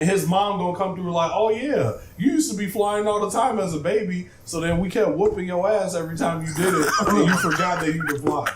His mom gonna come through like, oh yeah, you used to be flying all the time as a baby, so then we kept whooping your ass every time you did it, and you forgot that you could fly.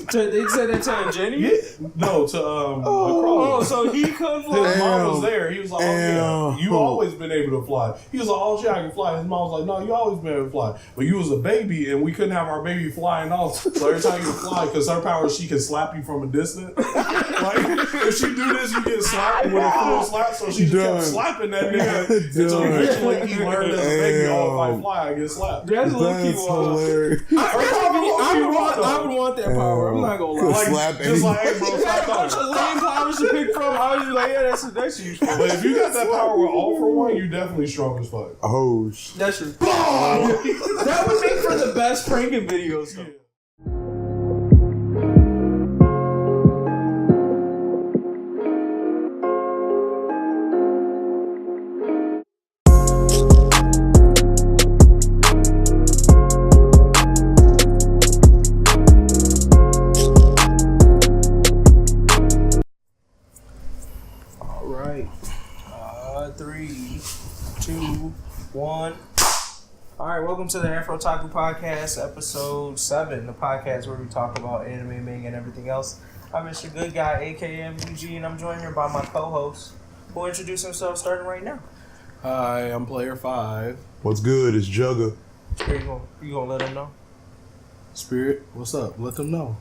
They said that to Jenny? Yeah, no, to Oh, so he could fly. His mom was there. He was like, oh yeah, you always been able to fly. He was like, oh shit, I can fly. His mom was like, no, you always been able to fly, but you was a baby, and we couldn't have our baby flying off. So every time you fly, because her power, she can slap you from a distance. Like if she do this, you get slapped with a full slap. So she just kept slapping that nigga until eventually he learned as a baby, oh, if I fly, I get slapped. That's hilarious. I would want that power. I'm not gonna lie. Just like, hey bro, got a bunch of lame powers to pick from. I was just like, yeah, that's useful. But if you got that power with all for one, you definitely strong as fuck. Oh shit. That's true. That would make for the best pranking videos though. Alright, welcome to the AfrOtaku Podcast, episode 7, the podcast where we talk about anime, manga, and everything else. I'm Mr. Good Guy, aka MUG, and I'm joined here by my co-host, who will introduce himself starting right now. Hi, I'm Player 5. What's good? It's Jugga. You gonna let him know? Spirit, what's up? Let them know.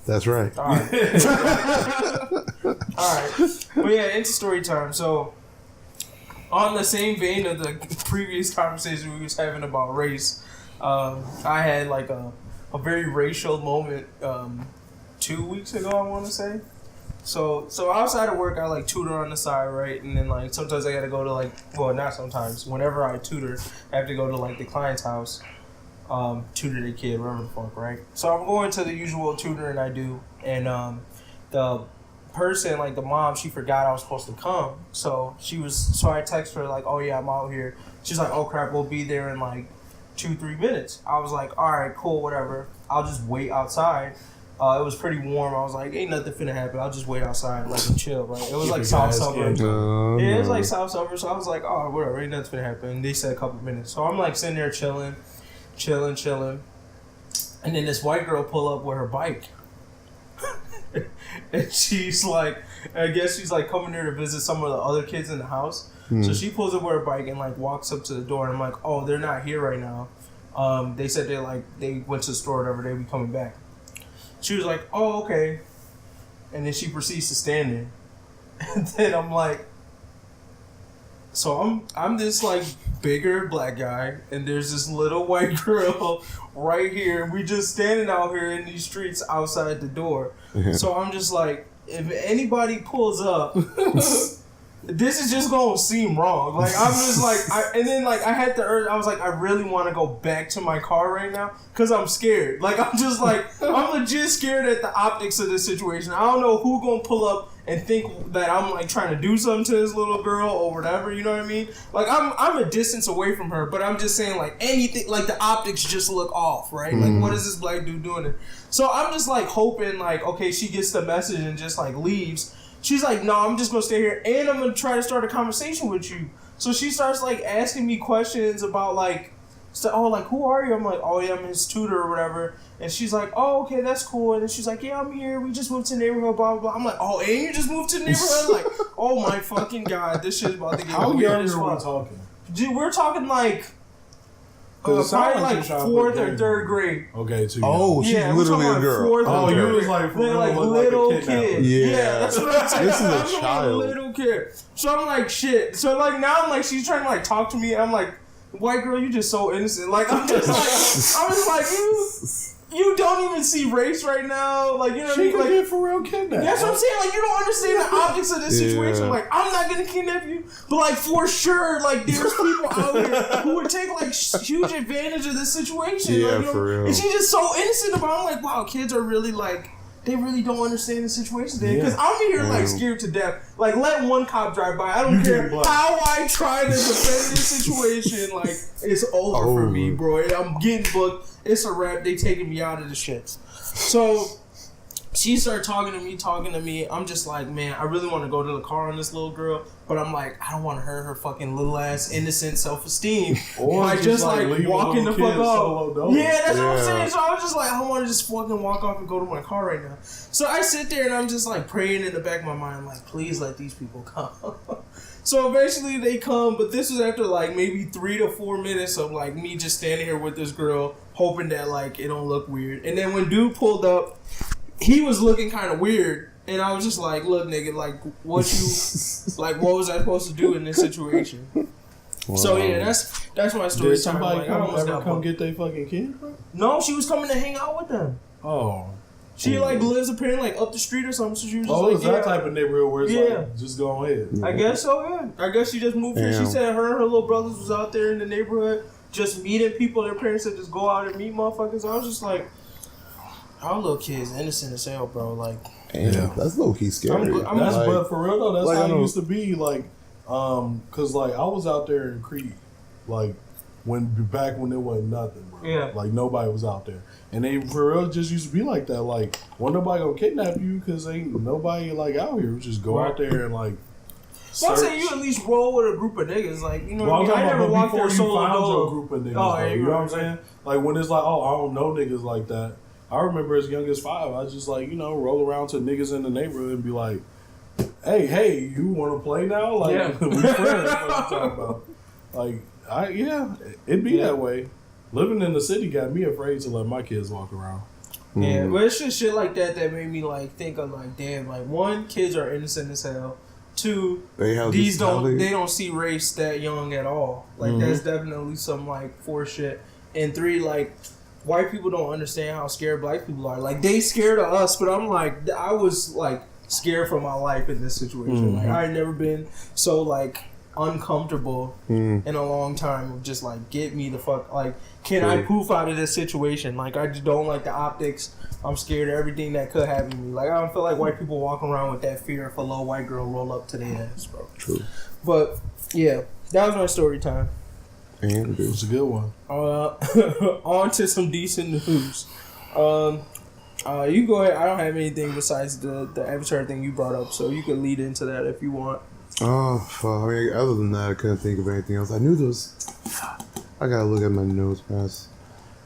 That's right. Alright. Alright. Well, yeah, into story time. So, on the same vein of the previous conversation we was having about race, I had like a very racial moment 2 weeks ago, I want to say. So outside of work, I like tutor on the side, right? And then like sometimes I got to go to like, well, not sometimes. Whenever I tutor, I have to go to like the client's house, tutor the kid, whatever the fuck, right? So I'm going to the usual tutoring I do, and the person, like the mom, she forgot I was supposed to come. So I text her like, oh yeah, I'm out here. She's like, oh crap, we'll be there in like 2-3 minutes. I was like, all right, cool, whatever. I'll just wait outside. It was pretty warm. I was like, ain't nothing finna happen. I'll just wait outside like and chill, right? It was like South Suburbs. Yeah, it was like South Suburbs. So I was like, oh, whatever, ain't nothing finna happen. They said a couple minutes. So I'm like sitting there chilling. And then this white girl pull up with her bike. And she's like, I guess she's like coming here to visit some of the other kids in the house. So she pulls up with her bike and like walks up to the door, and I'm like, oh, they're not here right now. They said they went to the store or whatever, they'll be coming back. She was like, oh, okay. And then she proceeds to stand there. And then I'm like, so I'm this like bigger black guy, and there's this little white girl right here, and we just standing out here in these streets outside the door. So I'm just like, if anybody pulls up, this is just gonna seem wrong. Like I'm just like, I had the urge. I was like, I really want to go back to my car right now because I'm scared. Like I'm just like, I'm legit scared at the optics of this situation. I don't know who gonna pull up and think that I'm like trying to do something to this little girl or whatever, you know what I mean? Like I'm a distance away from her, but I'm just saying like anything, like the optics just look off, right? Like what is this black dude doing it? So I'm just like hoping like, okay, she gets the message and just like leaves. She's like, no, I'm just gonna stay here and I'm gonna try to start a conversation with you. So she starts like asking me questions about like, like who are you? I'm like, oh yeah, I'm his tutor or whatever. And she's like, oh, okay, that's cool. And then she's like, yeah, I'm here. We just moved to the neighborhood, blah, blah, blah. I'm like, oh, and you just moved to the neighborhood? Like, oh my fucking God, this shit's about to get weird as fuck. How young are we talking? Dude, we're talking like, probably like 4th or 3rd grade. Okay, too. Oh, she's literally a girl. Oh, you was like, little kid. Yeah, that's what I'm saying. This is a child. Like a little kid. So I'm like, shit. So like now I'm like, she's trying to like talk to me. And I'm like, white girl, you just so innocent. Like I'm just like, I was like, you don't even see race right now. Like, you know what I mean? Like, get for real kidnapped. That's what I'm saying. Like, you don't understand the optics of this situation. Like, I'm not gonna kidnap you, but like for sure, like there's people out here who would take like huge advantage of this situation. Yeah, like, you know? for real. And she's just so innocent about it. I'm like, wow, kids are really like, they really don't understand the situation there. Because I'm here like scared to death. Like, let one cop drive by. I don't care how I try to defend this situation. Like, it's over for me, bro. I'm getting booked. It's a wrap. They taking me out of the shit. So she started talking to me. I'm just like, man, I really want to go to the car on this little girl, but I'm like, I don't want to hurt her fucking little ass innocent self-esteem. Or I just like walking the fuck off. Yeah, that's what I'm saying. So I was just like, I want to just fucking walk off and go to my car right now. So I sit there and I'm just like praying in the back of my mind, like, please let these people come. So eventually they come, but this was after like maybe 3 to 4 minutes of like me just standing here with this girl, hoping that like it don't look weird. And then when dude pulled up, he was looking kind of weird, and I was just like, look, nigga, like what was I supposed to do in this situation? Wow. So yeah, that's my story. Did somebody come get their fucking kid, bro? No, she was coming to hang out with them. Oh. She like lives apparently like up the street or something, so she was just it's that type of neighborhood where it's like, just go ahead. I guess so, yeah. I guess she just moved here. She said her and her little brothers was out there in the neighborhood just meeting people. Their parents said just go out and meet motherfuckers. I was just like, our little kids innocent as hell, bro. Like, that's low key scary. But for real though, that's like, how it used to be. Like, cause like I was out there in Crete, like back when there wasn't nothing, bro. Yeah. Like nobody was out there. And they for real just used to be like that. Like, wasn't nobody gonna kidnap you because ain't nobody like out here. Just go out there and like. Well, I'm saying you at least roll with a group of niggas, like you know. Well, I never walked there solo. Before you found your group of niggas, you know what I'm saying? Like when it's like, oh, I don't know niggas like that. I remember as young as 5, I just like roll around to niggas in the neighborhood and be like, hey, you want to play now? Like we friends. What you talking about? Like it'd be that way. Living in the city got me afraid to let my kids walk around. Yeah, but it's just shit like that made me like think of like, damn, like 1, kids are innocent as hell. 2, they don't see race that young at all. Like that's definitely some like forced shit. And 3, like white people don't understand how scared black people are. Like they scared of us, but I'm like I was like scared for my life in this situation. Like I had never been so like uncomfortable in a long time of just like get me the fuck like can I poof out of this situation? Like I just don't like the optics. I'm scared of everything that could happen to me. Like I don't feel like white people walking around with that fear if a little white girl roll up to their ass, bro. True. But yeah, that was my story time. And it was a good one. On to some decent news. You go ahead. I don't have anything besides the Avatar thing you brought up, so you can lead into that if you want. Oh, fuck. I mean, other than that, I couldn't think of anything else. I knew there was... I gotta look at my notes, pass.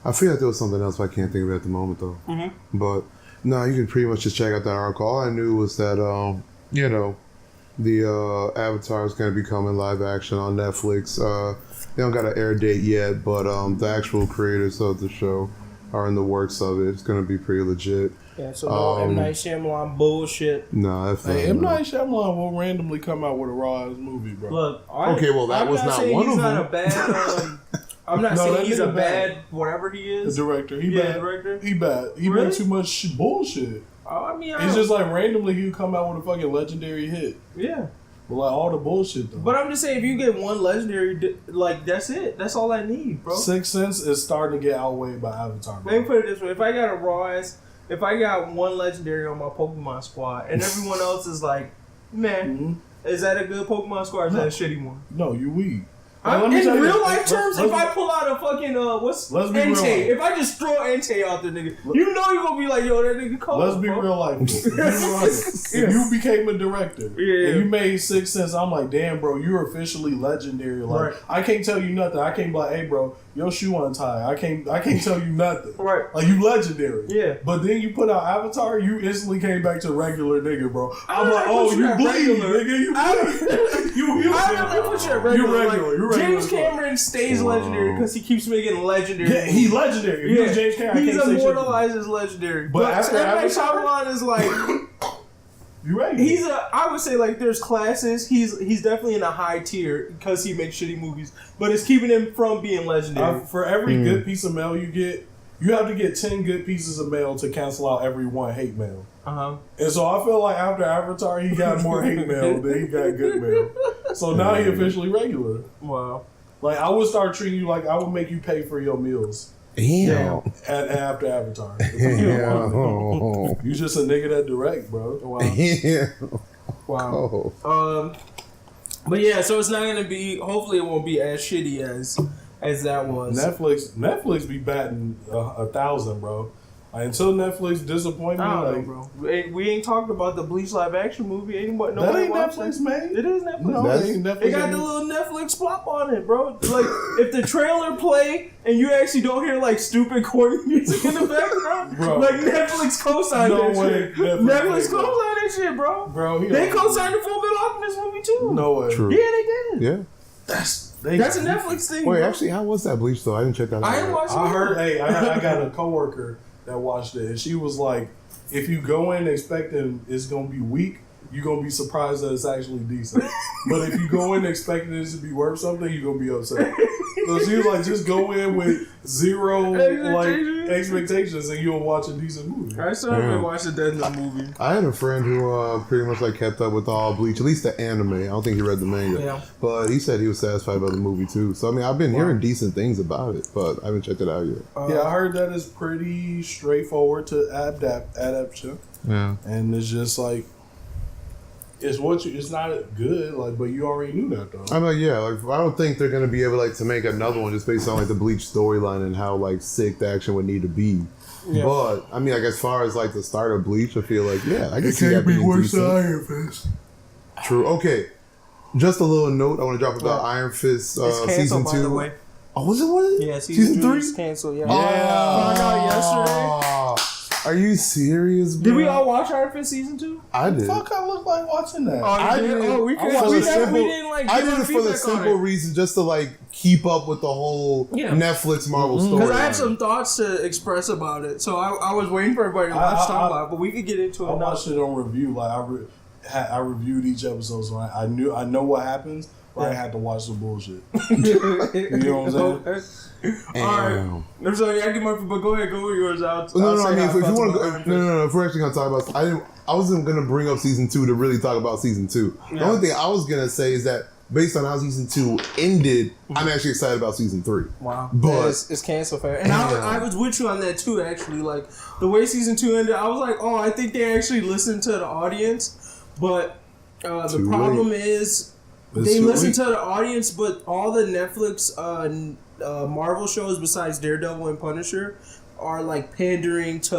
I feel like there was something else, but I can't think of it at the moment, though. But, no, you can pretty much just check out that article. All I knew was that, the Avatar is going to be coming live action on Netflix. They don't got an air date yet, but the actual creators of the show are in the works of it. It's going to be pretty legit. Yeah, so no M. Night Shyamalan bullshit. No, that's not. M. Night Shyamalan will randomly come out with a raw ass movie, bro. Look, okay, well that was not one of them. I'm not saying he's a bad whatever he is. The director, he bad. Director, he bad. He made too much bullshit. I mean, it's just like randomly he would come out with a fucking legendary hit. Yeah. But like all the bullshit though. But I'm just saying, if you get one legendary, like that's it. That's all I need, bro. Sixth Sense is starting to get outweighed by Avatar. Bro. Let me put it this way: if I got a raw ass, if I got one legendary on my Pokemon squad, and everyone else is like, man, is that a good Pokemon squad? Or is that a shitty one? No, you weak. In real life terms, if I pull out a fucking Entei, if I just throw Entei out there, nigga, you know you're gonna be like, yo, that nigga cold. Let's be real life. If you became a director and you made Sixth Sense, I'm like, damn, bro, you're officially legendary. Like, I can't tell you nothing. I can't be like, hey, bro, your shoe untied. I can't tell you nothing. Right. Like, you legendary. Yeah. But then you put out Avatar, you instantly came back to regular nigga, bro. I'm like, oh, you bleed, nigga. You bleed. You're regular. James Cameron stays legendary because he keeps making legendary. Yeah, he's legendary. Yeah. James Cameron. He's immortalized as legendary. But after Shyamalan is like, you're right. I would say like there's classes. He's definitely in a high tier because he makes shitty movies, but it's keeping him from being legendary. For every good piece of mail you get, you have to get 10 good pieces of mail to cancel out every one hate mail. And so I feel like after Avatar, he got more hate mail than he got good mail. So now he officially regular. Wow. Like I would start treating you like I would make you pay for your meals. Yeah. After Avatar. You just a nigga that direct, bro. Wow. Yeah. Wow. But yeah, so it's not gonna be. Hopefully, it won't be as shitty as that was. Netflix be batting 1,000, bro. Until Netflix disappointed me, I don't know, like, bro. We ain't talked about the Bleach live action movie. Anybody? that ain't Netflix made. It is Netflix. No, it ain't Netflix. It got the little Netflix flop on it, bro. Like, if the trailer play and you actually don't hear like stupid corny music in the background, Bro. like Netflix co-signed No that way. shit. Netflix Netflix co-signed that shit, bro. Bro, They co-signed the Full Metal Alchemist movie too. No way. True. Yeah, they did. Yeah. That's a Netflix thing. Wait, bro. actually, how was that Bleach though? I didn't check that out. I didn't watch it. I heard. Hey, I got a coworker that watched it, and she was like, "If you go in expecting it's gonna be weak, you're gonna be surprised that it's actually decent. But if you go in expecting it to be worth something, you're gonna be upset." So she was like, "Just go in with zero like expectations, and you'll watch a decent movie." I still haven't watched the Death Note movie. I had a friend who pretty much like kept up with all Bleach, at least the anime. I don't think he read the manga, Yeah. but he said he was satisfied by the movie too. So I mean, I've been hearing decent things about it, but I haven't checked it out yet. Yeah, I heard that it's pretty straightforward to adaptation, and it's just like. It's not good, like, but you already knew that though. I'm like, yeah, like I don't think they're gonna be able like to make another one just based on like the Bleach storyline and how like sick the action would need to be. Yeah. But I mean, like as far as like the start of Bleach, I feel like I can see that being decent. Iron Fist. True. Okay, just a little note I want to drop about Iron Fist season 2. By the way. Oh, was it? Yeah, season 3 is canceled. Yeah. Found out yesterday. Are you serious, bro? Did we all watch Iron Fist season 2? I did. Fuck, I look like watching that. I did. We didn't like. I did it for the simple reason, just to like keep up with the whole Netflix Marvel story. Because I have some thoughts to express about it, so I was waiting for everybody to watch talk about it, but we could get into it. I watched it on review. Like I reviewed each episode, so I know what happens. But I had to watch the bullshit. You know what I'm saying? Alright. I'm sorry, I get my, but go ahead, go with yours out. No, I mean, if you want to go, no, if we're actually going to talk about, I wasn't going to bring up season 2 to really talk about season 2. The only thing I was going to say is that based on how season 2 ended, I'm actually excited about season 3. Wow. But it's canceled fair. And I was with you on that too, actually. Like, the way season 2 ended, I was like, oh, I think they actually listened to the audience. But the problem is, they listen to the audience, but all the Netflix Marvel shows besides Daredevil and Punisher are like pandering to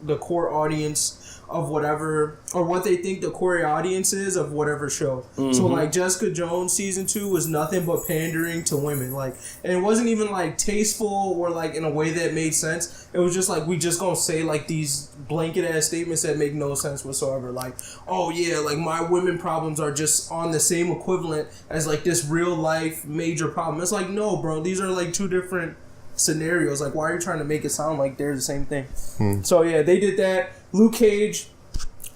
the core audience of whatever, or what they think the core audience is of whatever show. Mm-hmm. So like Jessica Jones season 2 was nothing but pandering to women, like, and it wasn't even like tasteful or like in a way that made sense. It was just like, we just gonna say like these blanket ass statements that make no sense whatsoever. Like, oh yeah, like my women problems are just on the same equivalent as like this real life major problem. It's like, no, bro, these are like two different scenarios. Like, why are you trying to make it sound like they're the same thing? So yeah, they did that. Luke Cage,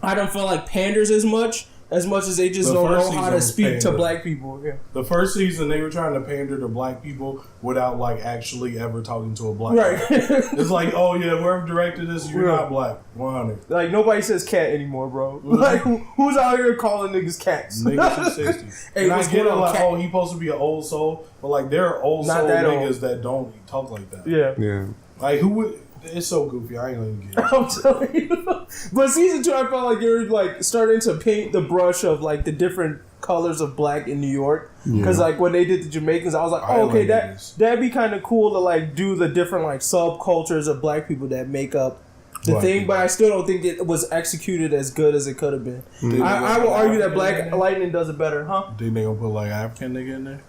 I don't feel like panders as much as they just don't know how to speak to black people. Yeah. The first season they were trying to pander to black people without like actually ever talking to a black person. It's like, oh yeah, whoever directed this, you're not black. 100. Like nobody says cat anymore, bro. Like who's out here calling niggas cats? Niggas 60. Hey, and I get it, like, cat? oh, he supposed to be an old soul, but like there are old soul niggas that don't talk like that. Yeah. Like who would? It's so goofy. I ain't gonna get it. I'm telling you. But season 2, I felt like they were like starting to paint the brush of like the different colors of black in New York. Because like when they did the Jamaicans, I was like, oh, okay, that'd be kind of cool to like do the different like subcultures of black people that make up the thing. But I still don't think it was executed as good as it could have been. I will argue that Black Lightning does it better, huh? Think they gonna put like African nigga in there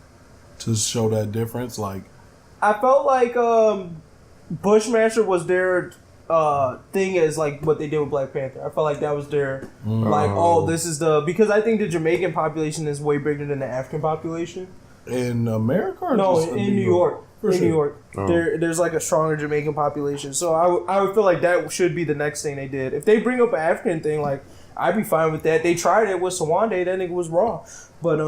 to show that difference? Like, I felt like Bushmaster was their thing as like what they did with Black Panther. I felt like that was their like, oh, this is because I think the Jamaican population is way bigger than the African population in America. Or no, just in New York. New York, Oh. there's like a stronger Jamaican population. So I would feel like that should be the next thing they did. If they bring up an African thing, like I'd be fine with that. They tried it with Sawande. That nigga was raw, but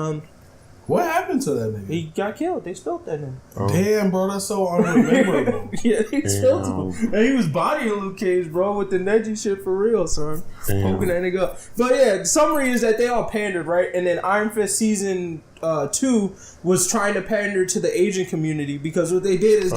what happened to that nigga? he got killed. They spilled that nigga. Oh. Damn, bro, that's so unrememberable. Yeah, they spilled him. And he was bodying Luke Cage, bro, with the Neji shit for real, son. Poking that nigga up. But yeah, the summary is that they all pandered, right? And then Iron Fist season 2 was trying to pander to the Asian community, because what they did is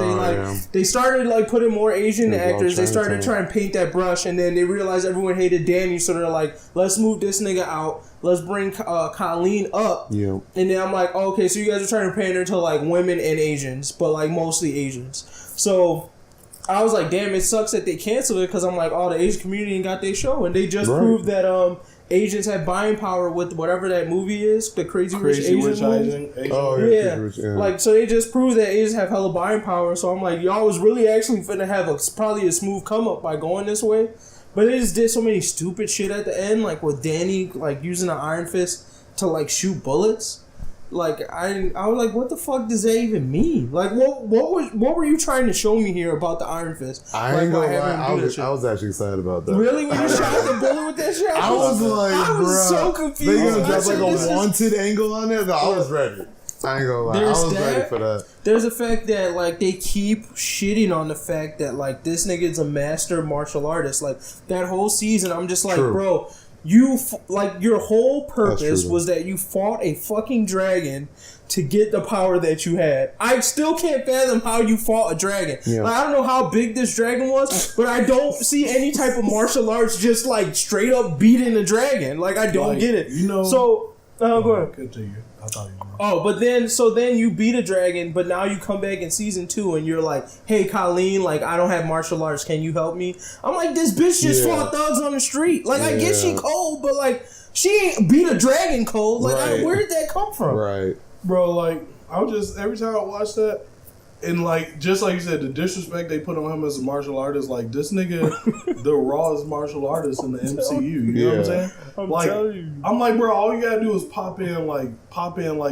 they started like putting more Asian actors. They started trying to paint that brush, and then they realized everyone hated Danny, so they're like, let's move this nigga out. Let's bring Colleen up. Yeah. And then I'm like, oh, okay, so you guys are trying to pander to like women and Asians, but like mostly Asians. So I was like, damn, it sucks that they canceled it because I'm like, the Asian community ain't got their show, and they just proved that Asians have buying power with whatever that movie is, the Crazy Rich Asian movie. Oh yeah. Rich, yeah. Like, so they just proved that Asians have hella buying power. So I'm like, y'all was really actually finna have probably a smooth come up by going this way, but they just did so many stupid shit at the end, like with Danny like using an iron fist to like shoot bullets. Like I was like, what the fuck does that even mean? Like, what were you trying to show me here about the Iron Fist? I ain't gonna lie, I was actually excited about that. Really, when you shot the bullet with that shit, I was so confused. They gonna drop like a wanted angle on it. No, I was ready. I ain't gonna lie, I was ready for that. There's the fact that like they keep shitting on the fact that like this nigga is a master martial artist. Like that whole season, I'm just like, bro. Your whole purpose was that you fought a fucking dragon to get the power that you had. I still can't fathom how you fought a dragon. Yeah. Like, I don't know how big this dragon was, but I don't see any type of martial arts just like straight up beating a dragon. Like I don't get it. You know. So go ahead. Continue. I thought you were. But then you beat a dragon, but now you come back in season 2 and you're like, hey Colleen, like I don't have martial arts, can you help me? I'm like, this bitch just fought thugs on the street. Like I get she cold, but like she ain't beat a dragon cold. Like where did that come from? Right. Bro, like I was just every time I watch that, and like just like you said, the disrespect they put on him as a martial artist, like this nigga, the rawest martial artist in the MCU. You know what I'm saying? I'm like, bro, all you gotta do is pop in like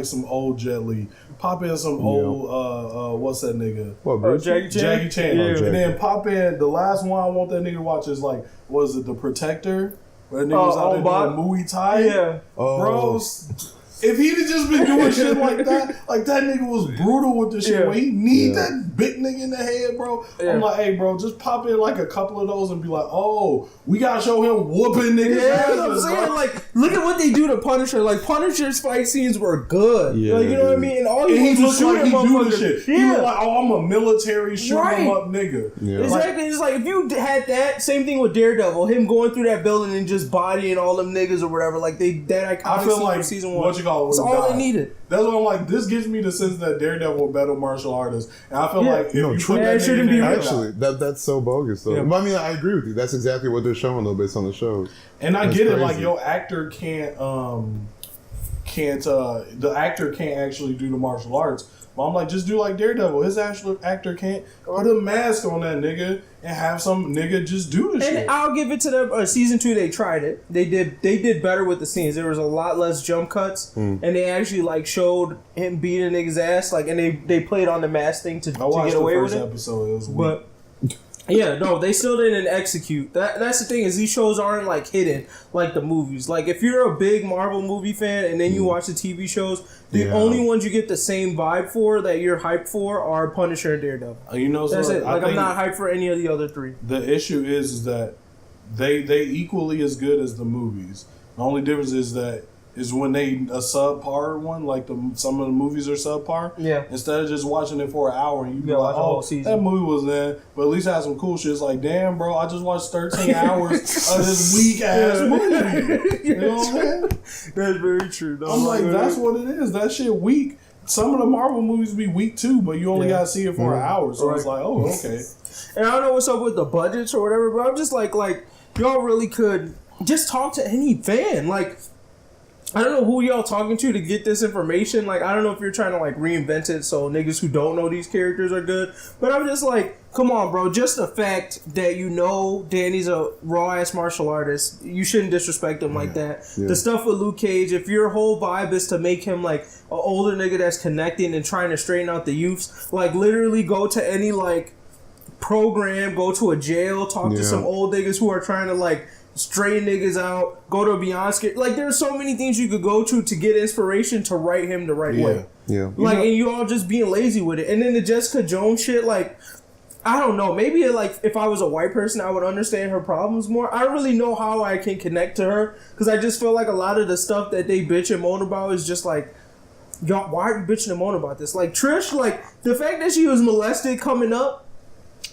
some old Jet Li, pop in some old what's that nigga? What, Jackie Chan, and then pop in the last one I want that nigga to watch is like, was it The Protector? Where that nigga was out there doing Muay Thai? Yeah, bros. If he'd have just been doing shit like that nigga was brutal with the shit. When he need that big nigga in the head, bro. I'm like, hey, bro, just pop in like a couple of those and be like, oh, we gotta show him whooping niggas. Yeah, you know what I'm saying? Like, look at what they do to Punisher. Like, Punisher's fight scenes were good. Yeah, like, you know what I mean? And all he looked like he do the shit. He was like, oh, I'm a military shoot him up nigga. Yeah. Exactly. It's like if you had that same thing with Daredevil, him going through that building and just bodying all them niggas or whatever. Like that iconic scene from season 1. That's all they needed. That's what I'm like. This gives me the sense that Daredevil a better martial artist, and I feel like if you put that shouldn't be actually that's so bogus though. Yeah. But I mean, I agree with you. That's exactly what they're showing though, based on the shows. And I get it. Like your actor can't the actor can't actually do the martial arts. But I'm like, just do like Daredevil. His actual actor can't put a mask on that nigga and have some nigga just do the shit. And I'll give it to them. Season 2, they tried it. They did better with the scenes. There was a lot less jump cuts, and they actually like showed him beating niggas ass. Like, and they played on the mask thing to get away with it. I watched the first episode. It was weak. But yeah, no, they still didn't execute. That's the thing, is these shows aren't like hidden like the movies. Like if you're a big Marvel movie fan and then you watch the TV shows, the only ones you get the same vibe for that you're hyped for are Punisher and Daredevil. You know, that's it. Like I'm not hyped for any of the other three. The issue is that they equally as good as the movies. The only difference is when they a subpar one, like some of the movies are subpar. Yeah. Instead of just watching it for an hour and you be like, oh, that movie was there, but at least have some cool shit. It's like, damn, bro, I just watched 13 hours of this weak ass movie. You know what I'm saying? That's very true. I'm like, that's what it is. That shit weak. Some of the Marvel movies be weak too, but you only gotta see it for an hour. So it's like, oh, okay. And I don't know what's up with the budgets or whatever, but I'm just like y'all really could just talk to any fan. Like, I don't know who y'all talking to get this information. Like, I don't know if you're trying to like reinvent it so niggas who don't know these characters are good. But I'm just like, come on, bro. Just the fact that you know Danny's a raw ass martial artist, you shouldn't disrespect him like that. Yeah. The stuff with Luke Cage, if your whole vibe is to make him like an older nigga that's connecting and trying to straighten out the youths, like literally go to any like program, go to a jail, talk to some old niggas who are trying to like straighten niggas out, go to a Beyonce. Like, there's so many things you could go to get inspiration to write him the right way. Yeah. Like, and you all just being lazy with it. And then the Jessica Jones shit, like, I don't know. Maybe, like, if I was a white person, I would understand her problems more. I don't really know how I can connect to her, because I just feel like a lot of the stuff that they bitch and moan about is just like, y'all, why are you bitching and moaning about this? Like, Trish, like, the fact that she was molested coming up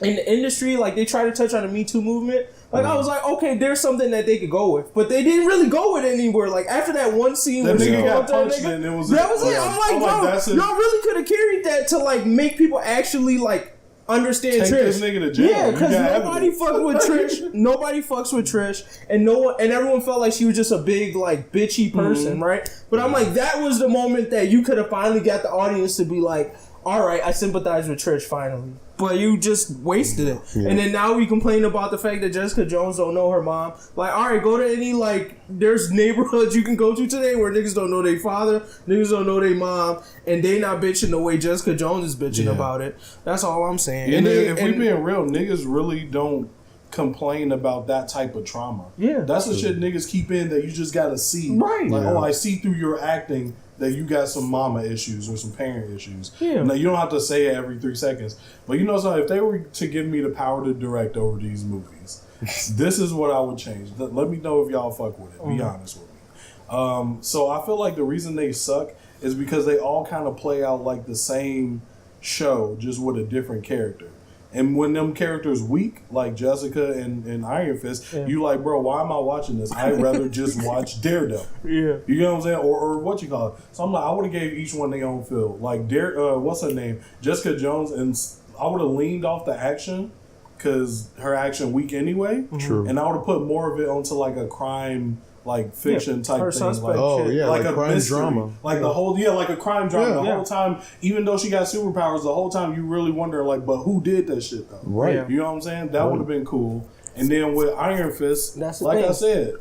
in the industry, like, they try to touch on the Me Too movement. Like, I was like, okay, there's something that they could go with. But they didn't really go with it anywhere. Like, after that one scene where she got punched and it was... That was it. I'm like, bro, y'all really could have carried that to, like, make people actually, like, understand Take Trish. this nigga to jail. Yeah, because nobody evidence. fucked with Trish. Nobody fucks with Trish, and everyone felt like she was just a big like bitchy person, right? But I'm like, that was the moment that you could have finally got the audience to be like, all right, I sympathize with Trish finally. But you just wasted it. Yeah. And then now we complain about the fact that Jessica Jones don't know her mom. Like, all right, go to any, like, there's neighborhoods you can go to today where niggas don't know their father, niggas don't know their mom, and they not bitching the way Jessica Jones is bitching about it. That's all I'm saying. And if we being real, niggas really don't complain about that type of trauma. Yeah. That's the shit niggas keep in that you just gotta see. Right. Like, I see through your acting that you got some mama issues or some parent issues. Yeah. Now, you don't have to say it every 3 seconds. But you know something? If they were to give me the power to direct over these movies, this is what I would change. Let me know if y'all fuck with it. Be honest with me. So I feel like the reason they suck is because they all kind of play out like the same show, just with a different character. And when them characters weak, like Jessica and Iron Fist, you like, bro, why am I watching this? I'd rather just watch Daredevil. Yeah. You know what I'm saying? Or what you call it. So I'm like, I would have gave each one their own feel. Like, what's her name? Jessica Jones, and I would have leaned off the action because her action weak anyway. True. And I would have put more of it onto like a crime, like fiction type thing. Suspect Like, like a crime mystery. drama. Like the whole, like a crime drama. Yeah. The whole time, even though she got superpowers, the whole time you really wonder, like, but who did that shit though? Right. Yeah. You know what I'm saying? That would have been cool. And then with Iron Fist, That's the like thing. I said,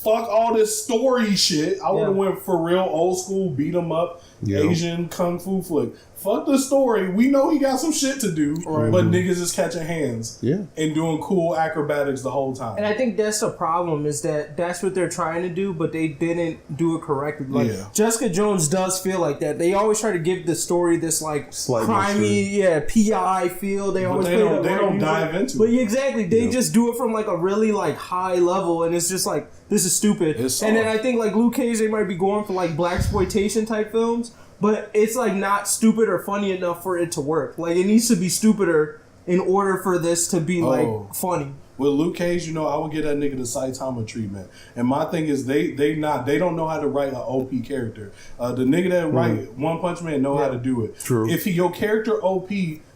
fuck all this story shit. I would have went for real old school, beat 'em up, Asian kung fu flick. Fuck the story. We know he got some shit to do, but niggas is catching hands and doing cool acrobatics the whole time. And I think that's the problem, is that that's what they're trying to do, but they didn't do it correctly. Like, Jessica Jones does feel like that. They always try to give the story this, like, slight crimey, PI feel. They always don't dive into it. But exactly, they just do it from, like, a really, like, high level, and it's just like, this is stupid. And then I think, like, Luke Cage, they might be going for, like, blaxploitation type films, but it's, like, not stupid or funny enough for it to work. Like, it needs to be stupider in order for this to be, like, funny. With Luke Cage, you know, I would get that nigga the Saitama treatment. And my thing is, they don't know how to write an OP character. The nigga that write One Punch Man know how to do it. True. If your character OP,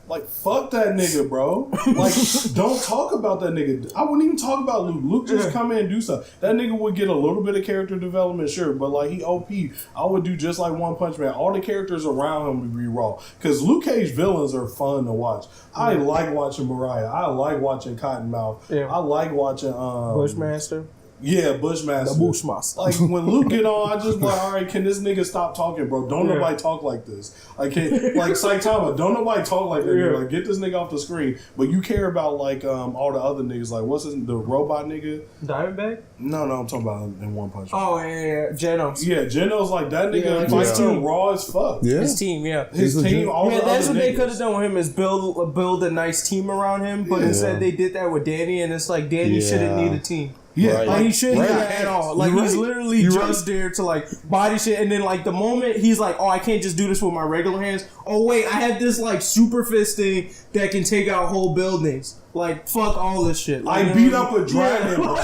like, fuck that nigga, bro. Like, don't talk about that nigga. I wouldn't even talk about Luke. Luke just come in and do stuff. That nigga would get a little bit of character development, sure, but like, he OP. I would do just like One Punch Man. All the characters around him would be raw. Because Luke Cage villains are fun to watch. I like watching Mariah. I like watching Cottonmouth. Yeah. I like watching Bushmaster. Yeah, Bushmaster. The Bushmaster. Like, when Luke get on, I just like, all right, can this nigga stop talking, bro? Don't nobody talk like this. Like Saitama, don't nobody talk like that. Nigga. Like, get this nigga off the screen. But you care about, like, all the other niggas. Like, the robot nigga? Diamondback? No, I'm talking about in One Punch Man. Oh, yeah. Genos. Yeah, Genos, like, that nigga fights him raw as fuck. Yeah. His team, His team, all the other that's what they niggas. could have done with him, is build a nice team around him. But instead, they did that with Danny, and it's like, Danny shouldn't need a team. Yeah, like he shouldn't do that at all. Like, he's literally just there to, like, body shit, and then, like, the moment he's like, oh, I can't just do this with my regular hands. Oh wait, I have this, like, super fist thing that can take out whole buildings. Like, fuck all this shit. Like, I beat up a dragon, bro.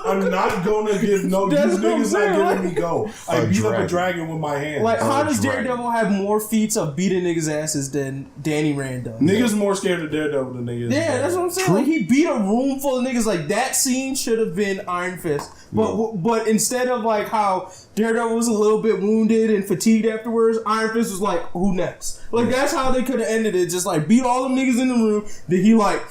I'm not gonna give these niggas not giving me go. I beat up a dragon with my hands. Like, how does Daredevil have more feats of beating niggas' asses than Danny Rand does? Niggas more scared of Daredevil than niggas. Yeah, that's what I'm saying. True. Like, he beat a room full of niggas. Like, that scene should have been Iron Fist. But instead of, like, how Daredevil was a little bit wounded and fatigued afterwards, Iron Fist was like, who next? Like, that's how they could have ended it. Just, like, beat all them niggas in the room. Then he, like,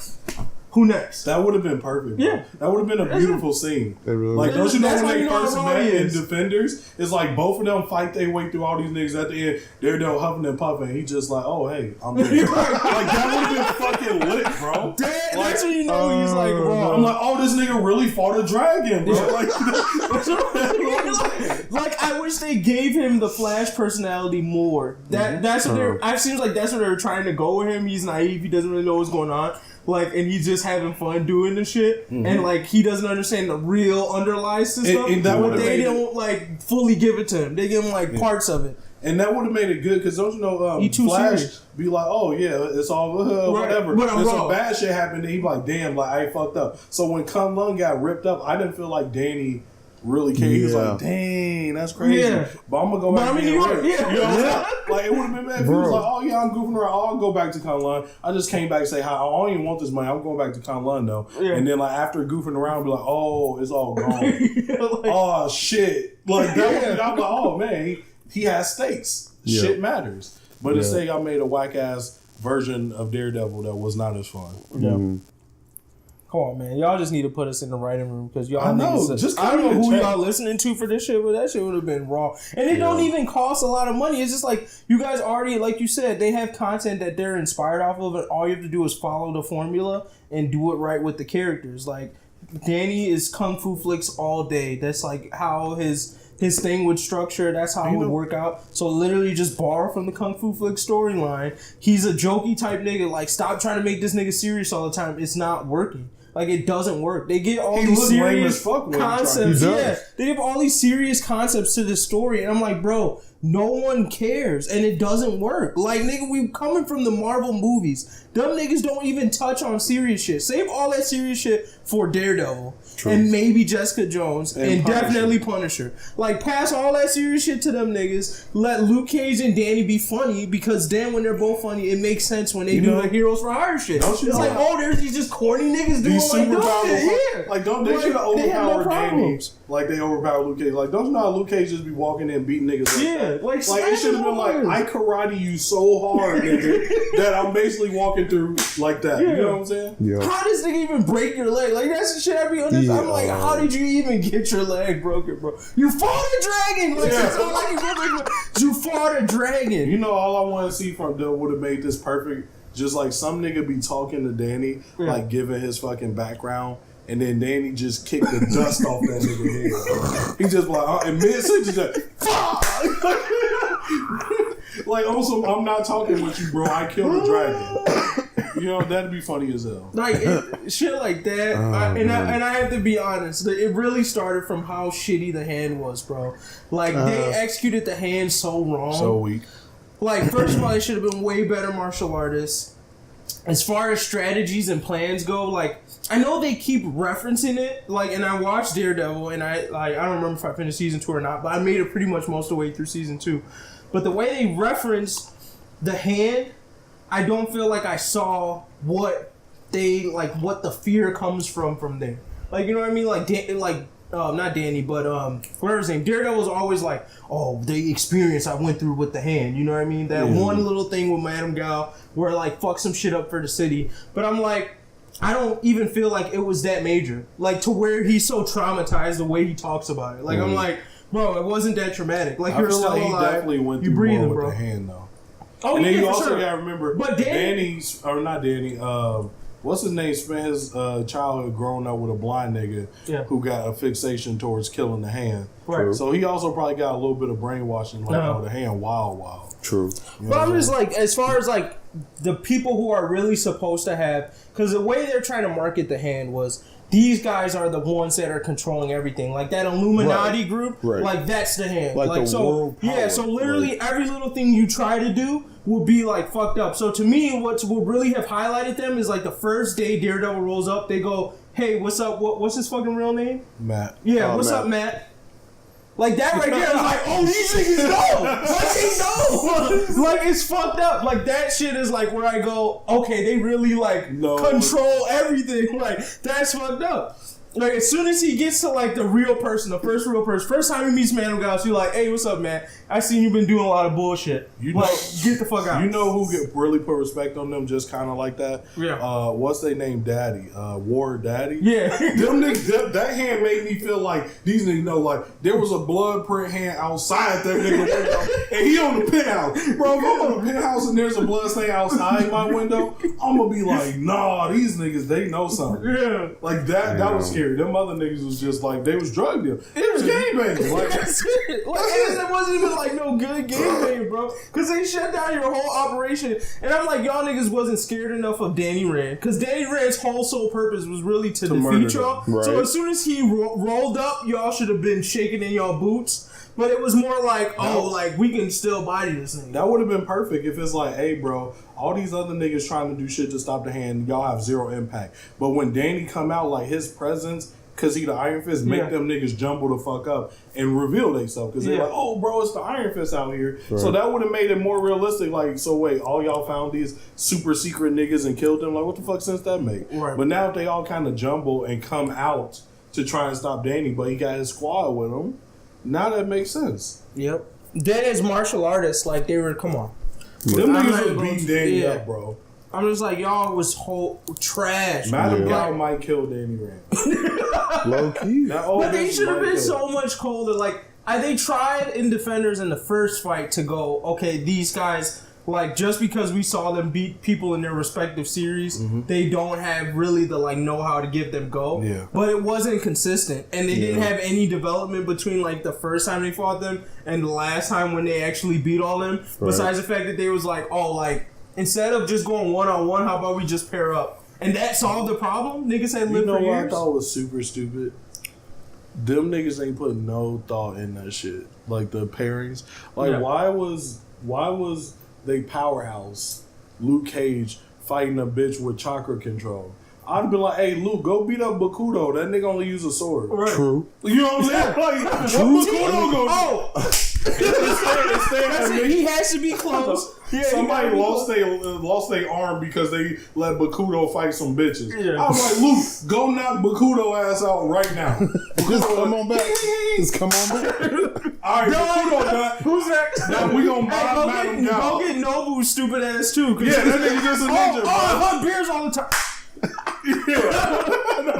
who next? That would have been perfect, bro. Yeah. That would have been a beautiful scene. Really like, don't you know when they first met in Defenders? It's like both of them fight their way through all these niggas. At the end, Daredevil huffing and puffing. He just like, oh, hey, I'm there. Like, that would have been fucking lit, bro. That's when you know he's like, bro. I'm like, oh, this nigga really fought a dragon, bro. Like, I wish they gave him the Flash personality more. That's what they're. It seems like that's what they're trying to go with him. He's naive. He doesn't really know what's going on. Like, and he's just having fun doing the shit, and like, he doesn't understand the real underlies to stuff. And but they don't like fully give it to him. They give him like parts of it. And that would have made it good, because don't you know, Flash be like, oh yeah, it's all whatever. But and some bad shit happened, and he be like, damn, like, I ain't fucked up. So when Kung Lung got ripped up, I didn't feel like Danny really cared. He was Yeah. like, dang, that's crazy. Yeah. But I'm gonna go back But I'm to in New being York, rich. yeah. You know what I'm saying? Like, it would have been bad if he was Bro. like, oh yeah, I'm goofing around. I'll go back to Kunlun. I just came back and say hi. I don't even want this money. I'm going back to Kunlun though. Yeah. And then like after goofing around, be like, oh, it's all gone. Oh shit. Like that would I'm like, oh man, he has stakes. Yeah. Shit matters. But instead y'all made a whack ass version of Daredevil that was not as fun. Yeah. Come on, man. Y'all just need to put us in the writing room because y'all I know. niggas. Just I don't know who check. y'all listening to for this shit, but that shit would have been raw. And it don't even cost a lot of money. It's just like you guys already, like you said, they have content that they're inspired off of, and all you have to do is follow the formula and do it right with the characters. Like Danny is kung fu flicks all day. That's like how his thing would structure. That's how it would work out. So literally just borrow from the Kung Fu Flick storyline. He's a jokey type nigga. Like, stop trying to make this nigga serious all the time. It's not working. Like, it doesn't work. They get all these serious concepts. Yeah, they give all these serious concepts to this story, and I'm like, bro, no one cares, and it doesn't work. Like, nigga, we coming from the Marvel movies. Them niggas don't even touch on serious shit. Save all that serious shit for Daredevil. True. And maybe Jessica Jones and definitely Punisher. Like, pass all that serious shit to them niggas. Let Luke Cage and Danny be funny, because then when they're both funny, it makes sense when they do the Heroes for Hire shit. It's like, oh, there's these just corny niggas doing like this shit. Yeah. Like, don't they should have overpowered Danny like they overpowered Luke Cage. Like, don't you know how Luke Cage just be walking in and beating niggas like that? Like it should have been like, I karate you so hard, nigga, that I'm basically walking through like that. You know what I'm saying? Yeah. How does nigga even break your leg? Like, that's the shit I be on this. I'm like, how did you even get your leg broken, bro? You fought a dragon! Like, that's all I can remember. You fought a dragon. You know, all I want to see from them would have made this perfect. Just like some nigga be talking to Danny, like giving his fucking background, and then Danny just kicked the dust off that nigga head. He just like, and mid-sentence just fuck! Like, also, I'm not talking with you, bro. I killed a dragon. You know, that'd be funny as hell. Like, shit like that. And I have to be honest, it really started from how shitty the hand was, bro. Like, they executed the hand so wrong. So weak. Like, first of all, they should have been way better martial artists. As far as strategies and plans go, like, I know they keep referencing it, like, and I watched Daredevil, and I don't remember if I finished season 2 or not, but I made it pretty much most of the way through season 2. But the way they reference the hand, I don't feel like I saw what the fear comes from there. Like, you know what I mean? Like, not Danny, but whatever his name. Daredevil's always like, oh, the experience I went through with the hand. You know what I mean? That one little thing with Madame Gal where like fuck some shit up for the city. But I'm like, I don't even feel like it was that major. Like, to where he's so traumatized the way he talks about it. Like, I'm like, bro, it wasn't that traumatic. Like, you're still alive. He definitely went through more with the hand though. Oh, and then yeah, you also sure. gotta remember, but Danny's, or not Danny, what's his name, spent his childhood growing up with a blind nigga who got a fixation towards killing the hand. Right. So he also probably got a little bit of brainwashing, like, oh, the hand wild. True. You know but I'm just like, as far as like the people who are really supposed to have, because the way they're trying to market the hand was, these guys are the ones that are controlling everything. Like that Illuminati group, like that's the hand. Like the so, world power. Yeah, so literally every little thing you try to do will be like fucked up. So to me, what will really have highlighted them is like the first day Daredevil rolls up, they go, hey, what's up? What's his fucking real name? Matt. Yeah, what's up, Matt? Like that right there, I was like, oh, these niggas know. Like, they know. Like, it's fucked up. Like, that shit is like where I go, okay, they really like control everything. Like, that's fucked up. Like, as soon as he gets to like the real person, the first real person, first time he meets Man of God, you're like, hey, what's up, man? I seen you been doing a lot of bullshit. You like, get the fuck out. You know who really put respect on them just kind of like that? Yeah. What's their name? Daddy. War Daddy? Yeah. Them niggas, that hand made me feel like these niggas know, like, there was a blood print hand outside that nigga window, and he on the penthouse. Bro, if I'm on the penthouse and there's a blood stain outside my window, I'm gonna be like, nah, these niggas, they know something. Yeah. Like, that was scary. Them other niggas was just like, they was drug dealers. It was gangbanging. Like, that's it. Like, it wasn't even like no good gangbanging, bro. Because they shut down your whole operation. And I'm like, y'all niggas wasn't scared enough of Danny Rand. Because Danny Rand's whole sole purpose was really to defeat y'all. Right. So as soon as he rolled up, y'all should have been shaking in y'all boots. But it was more like, like, we can still body this thing. That would have been perfect if it's like, hey, bro, all these other niggas trying to do shit to stop the hand, y'all have zero impact. But when Danny come out, like, his presence because he the Iron Fist, make them niggas jumble the fuck up and reveal themselves. Because they're like, oh, bro, it's the Iron Fist out here. Right. So that would have made it more realistic. Like, so wait, all y'all found these super secret niggas and killed them? Like, what the fuck sense that make? Right. But now if they all kind of jumble and come out to try and stop Danny, but he got his squad with him, now that makes sense. Yep. Then as martial artists, like, they were, come on. Them niggas was beating Danny up, bro. I'm just like, y'all was whole trash. Madam Gal might kill Danny Rand. Low key. But they should have been so much colder. Like, they tried in Defenders in the first fight to go, okay, these guys, like, just because we saw them beat people in their respective series, they don't have really the, like, know-how to give them go. Yeah. But it wasn't consistent. And they didn't have any development between, like, the first time they fought them and the last time when they actually beat all them. Right. Besides the fact that they was like, oh, like, instead of just going one-on-one, how about we just pair up? And that solved the problem? Niggas had lived for years. You know what I thought was super stupid? Them niggas ain't put no thought in that shit. Like, the pairings. Like, why was they powerhouse, Luke Cage, fighting a bitch with chakra control? I'd have been like, hey, Luke, go beat up Bakudo. That nigga only use a sword. Right. True. You know what I'm saying? Like, what Bakudo gonna do? He has to be close. Yeah, somebody lost their arm because they let Bakudo fight some bitches. Yeah. I was like, Luke, go knock Bakudo ass out right now. Just come on back. Just come on back. All right, Bakudo done. Who's next? Now we gonna mob Madam Gal. Go get Nobu's stupid ass too. Yeah, that nigga just a ninja. I hunt bears all the time.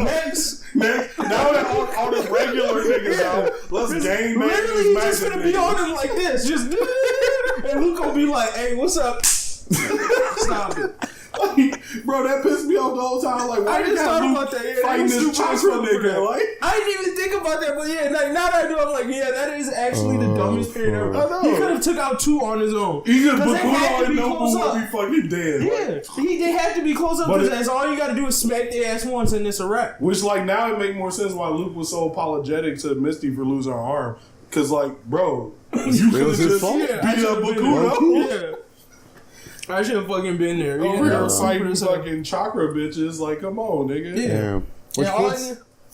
Next. Now that all the regular niggas out, let's game match. Literally, he's just gonna be on him like this, just and Luke gonna be like, "Hey, what's up?" Stop it. Like, bro, that pissed me off the whole time. Like, why I just thought about that. Yeah, fighting this chakra nigga? Like, I didn't even think about that, but yeah, like, now that I do, I'm like, yeah, that is actually the dumbest parent ever. I know. He could have took out two on his own. He could have Bakudo and Nobu would be fucking dead. Yeah, they had to be close up because that's all you got to do is smack their ass once and it's a wrap. Which, like, now it make more sense why Luke was so apologetic to Misty for losing her arm. Because, like, bro, you could have just beat up Bakudo. Yeah. I should have fucking been there. Over here fighting fucking chakra bitches. Like, come on, nigga. Yeah. Which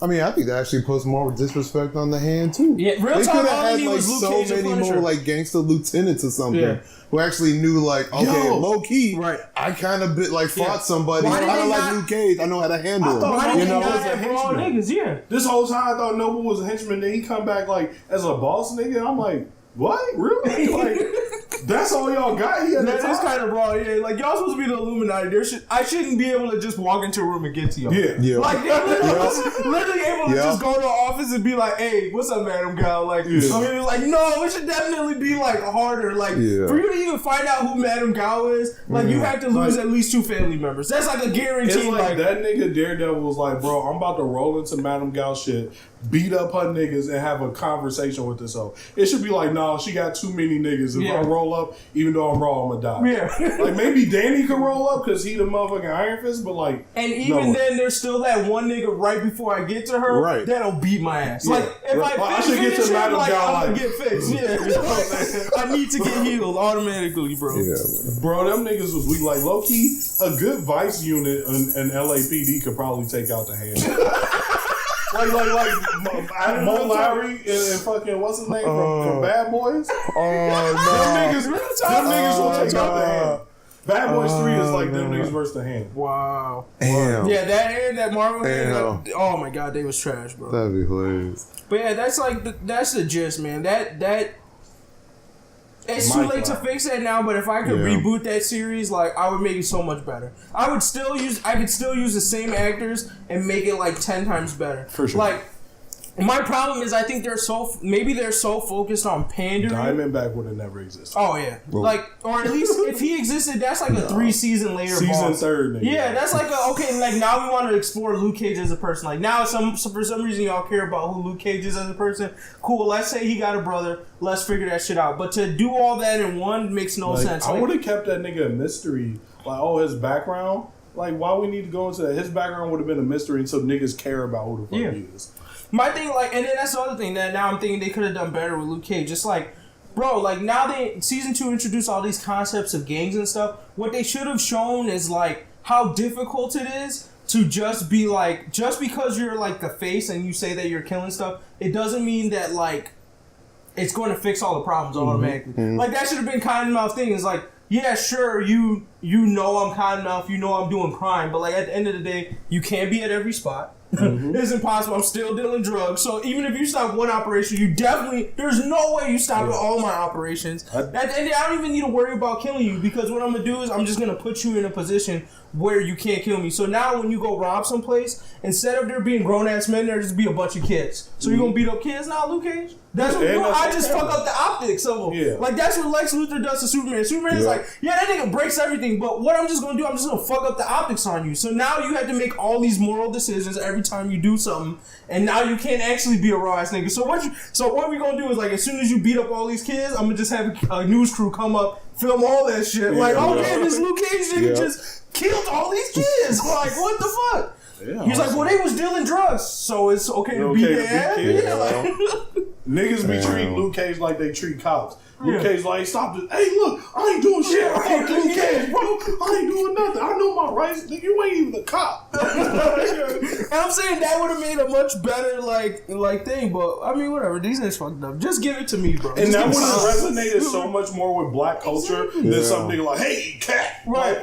I mean, I think that actually puts more disrespect on the hand too. Yeah, real they talk. Could have had like so many more like gangster lieutenants or something who actually knew like, okay, low key, right? I kind of fought somebody. I don't like Luke Cage. I know how to handle him. Why did they not have raw niggas? Yeah. This whole time I thought Noble was a henchman. Then he come back like as a boss nigga. I'm like, what? Really? Like. That's all y'all got here. That is kind of raw. Yeah, like y'all supposed to be the Illuminati. I shouldn't be able to just walk into a room and get to y'all. Yeah. Like they're literally able to just go to the office and be like, "Hey, what's up, Madam Gal?" Like, I mean, like, no, it should definitely be like harder. Like for you to even find out who Madam Gal is, like you have to lose at least 2 family members. That's like a guarantee. It's like that nigga Daredevil was like, bro, I'm about to roll into Madam Gal shit, beat up her niggas, and have a conversation with this hoe. It should be like, nah, she got too many niggas. If I roll up, even though I'm raw, I'm gonna die. Yeah. Like maybe Danny could roll up because he the motherfucking Iron Fist, but like, and even then, there's still that one nigga right before I get to her that'll beat my ass. Yeah. Like if I should get to Madam Gal, I'm gonna get fixed. Yeah, I need to get healed automatically, bro. Yeah, bro, them niggas was weak. Like low key, a good Vice unit in LAPD could probably take out the hand. like Mo Lowry and fucking what's his name from Bad Boys? Them niggas will take out the hand. Bad Boys 3 is like them niggas versus the hand. Wow. Damn. Yeah, that hand, that Marvel hand. Oh my god, they was trash, bro. That'd be hilarious. But yeah, that's like that's the gist, man. That it's too late to fix that now, but if I could reboot that series, like I would make it so much better. I could still use the same actors and make it like 10 times better. For sure. Like my problem is I think they're so focused on pandering. Diamondback would have never existed. Oh yeah, or at least if he existed, that's like a 3-season later. Season 3rd. Yeah, that's like like now we want to explore Luke Cage as a person. Like now, for some reason y'all care about who Luke Cage is as a person. Cool. Let's say he got a brother. Let's figure that shit out. But to do all that in one makes no sense. I would have kept that nigga a mystery. Like his background. Like why we need to go into that? His background would have been a mystery until niggas care about who the fuck he is. My thing, and then that's the other thing that now I'm thinking they could have done better with Luke Cage. Just like, bro, like now season 2 introduced all these concepts of gangs and stuff. What they should have shown is like how difficult it is to just be like, just because you're like the face and you say that you're killing stuff, it doesn't mean that like it's going to fix all the problems automatically. Like that should have been Cottonmouth thing. It's like, yeah, sure, you know I'm Cottonmouth, you know I'm doing crime, but like at the end of the day, you can't be at every spot. It's impossible. I'm still dealing drugs. So even if you stop one operation, you definitely, there's no way you stop all my operations. At the end of the day, I don't even need to worry about killing you, because what I'm going to do is I'm just going to put you in a position where you can't kill me. So now when you go rob someplace, instead of there being grown-ass men, there just be a bunch of kids. So you're going to beat up kids now, Luke Cage? That's what I just fuck up the optics of them. Yeah. Like that's what Lex Luthor does to Superman. Superman is like, yeah, that nigga breaks everything, but what I'm just going to do, I'm just going to fuck up the optics on you. So now you have to make all these moral decisions every time you do something, and now you can't actually be a raw ass nigga. So what we gonna do is like, as soon as you beat up all these kids, I'm gonna just have a news crew come up, film all that shit. Like, oh damn, this Luke Cage nigga just killed all these kids. Like, what the fuck? Yeah, he's like, well, they was dealing drugs, so it's okay to beat their ass. Yeah, like, niggas be treating Luke Cage like they treat cops. Luke Cage like, stop this. Hey, look, I ain't doing shit. Fuck Luke Cage, bro. I ain't doing nothing. I know my rights. Nigga, you ain't even a cop. And I'm saying that would have made a much better like thing, but I mean, whatever. These niggas fucked up. Just give it to me, bro. And that would have resonated so much more with black culture than some nigga like, hey, cat. Right.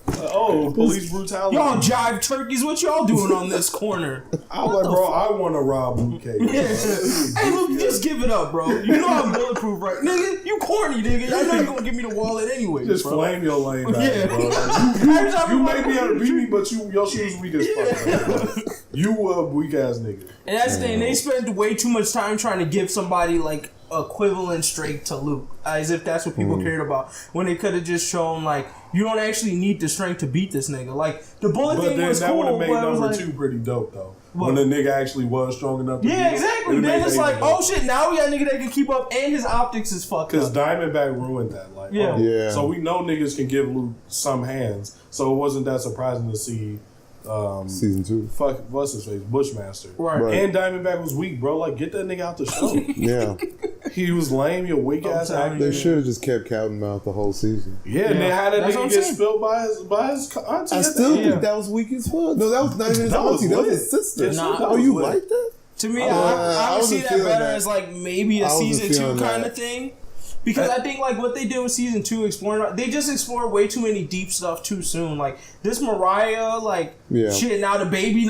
Police brutality. Y'all jive turkeys, what y'all doing on this corner? I'm like, bro, I want to rob Luke Cage. Hey, look, just give it up, bro. You know I'm bulletproof, right? Nigga, you corny, nigga. I know you're going to give me the wallet anyway. Just bro. flame your lane back, bro. Like, you may be able to beat me, but your shoes weak as fuck. You a weak ass nigga. And that's the thing. They spend way too much time trying to give somebody like equivalent strength to Luke, as if that's what people cared about, when they could have just shown like, you don't actually need the strength to beat this nigga. Like the bullet thing was cool. That would have made number 2 pretty dope though. What? When the nigga actually was strong enough to beat exactly. Then it's like, oh shit, now we got a nigga that can keep up and his optics is fucked up. Because Diamondback ruined that. Like, so we know niggas can give Luke some hands. So it wasn't that surprising to see season 2. Fuck, what's his face? Bushmaster. Right. And Diamondback was weak, bro. Like, get that nigga out the show. Yeah. He was lame, you weak ass actor. They should have just kept Cottonmouth the whole season. Yeah, and they had that nigga get spilled by his auntie. I still think that was weak as fuck. No, that was not even his auntie. That was his sister. Oh, you like that? To me, I would see that better as like maybe a season 2 kind of thing. Because I think like what they did with season 2, they just explored way too many deep stuff too soon. Like this Mariah, shit. Now the baby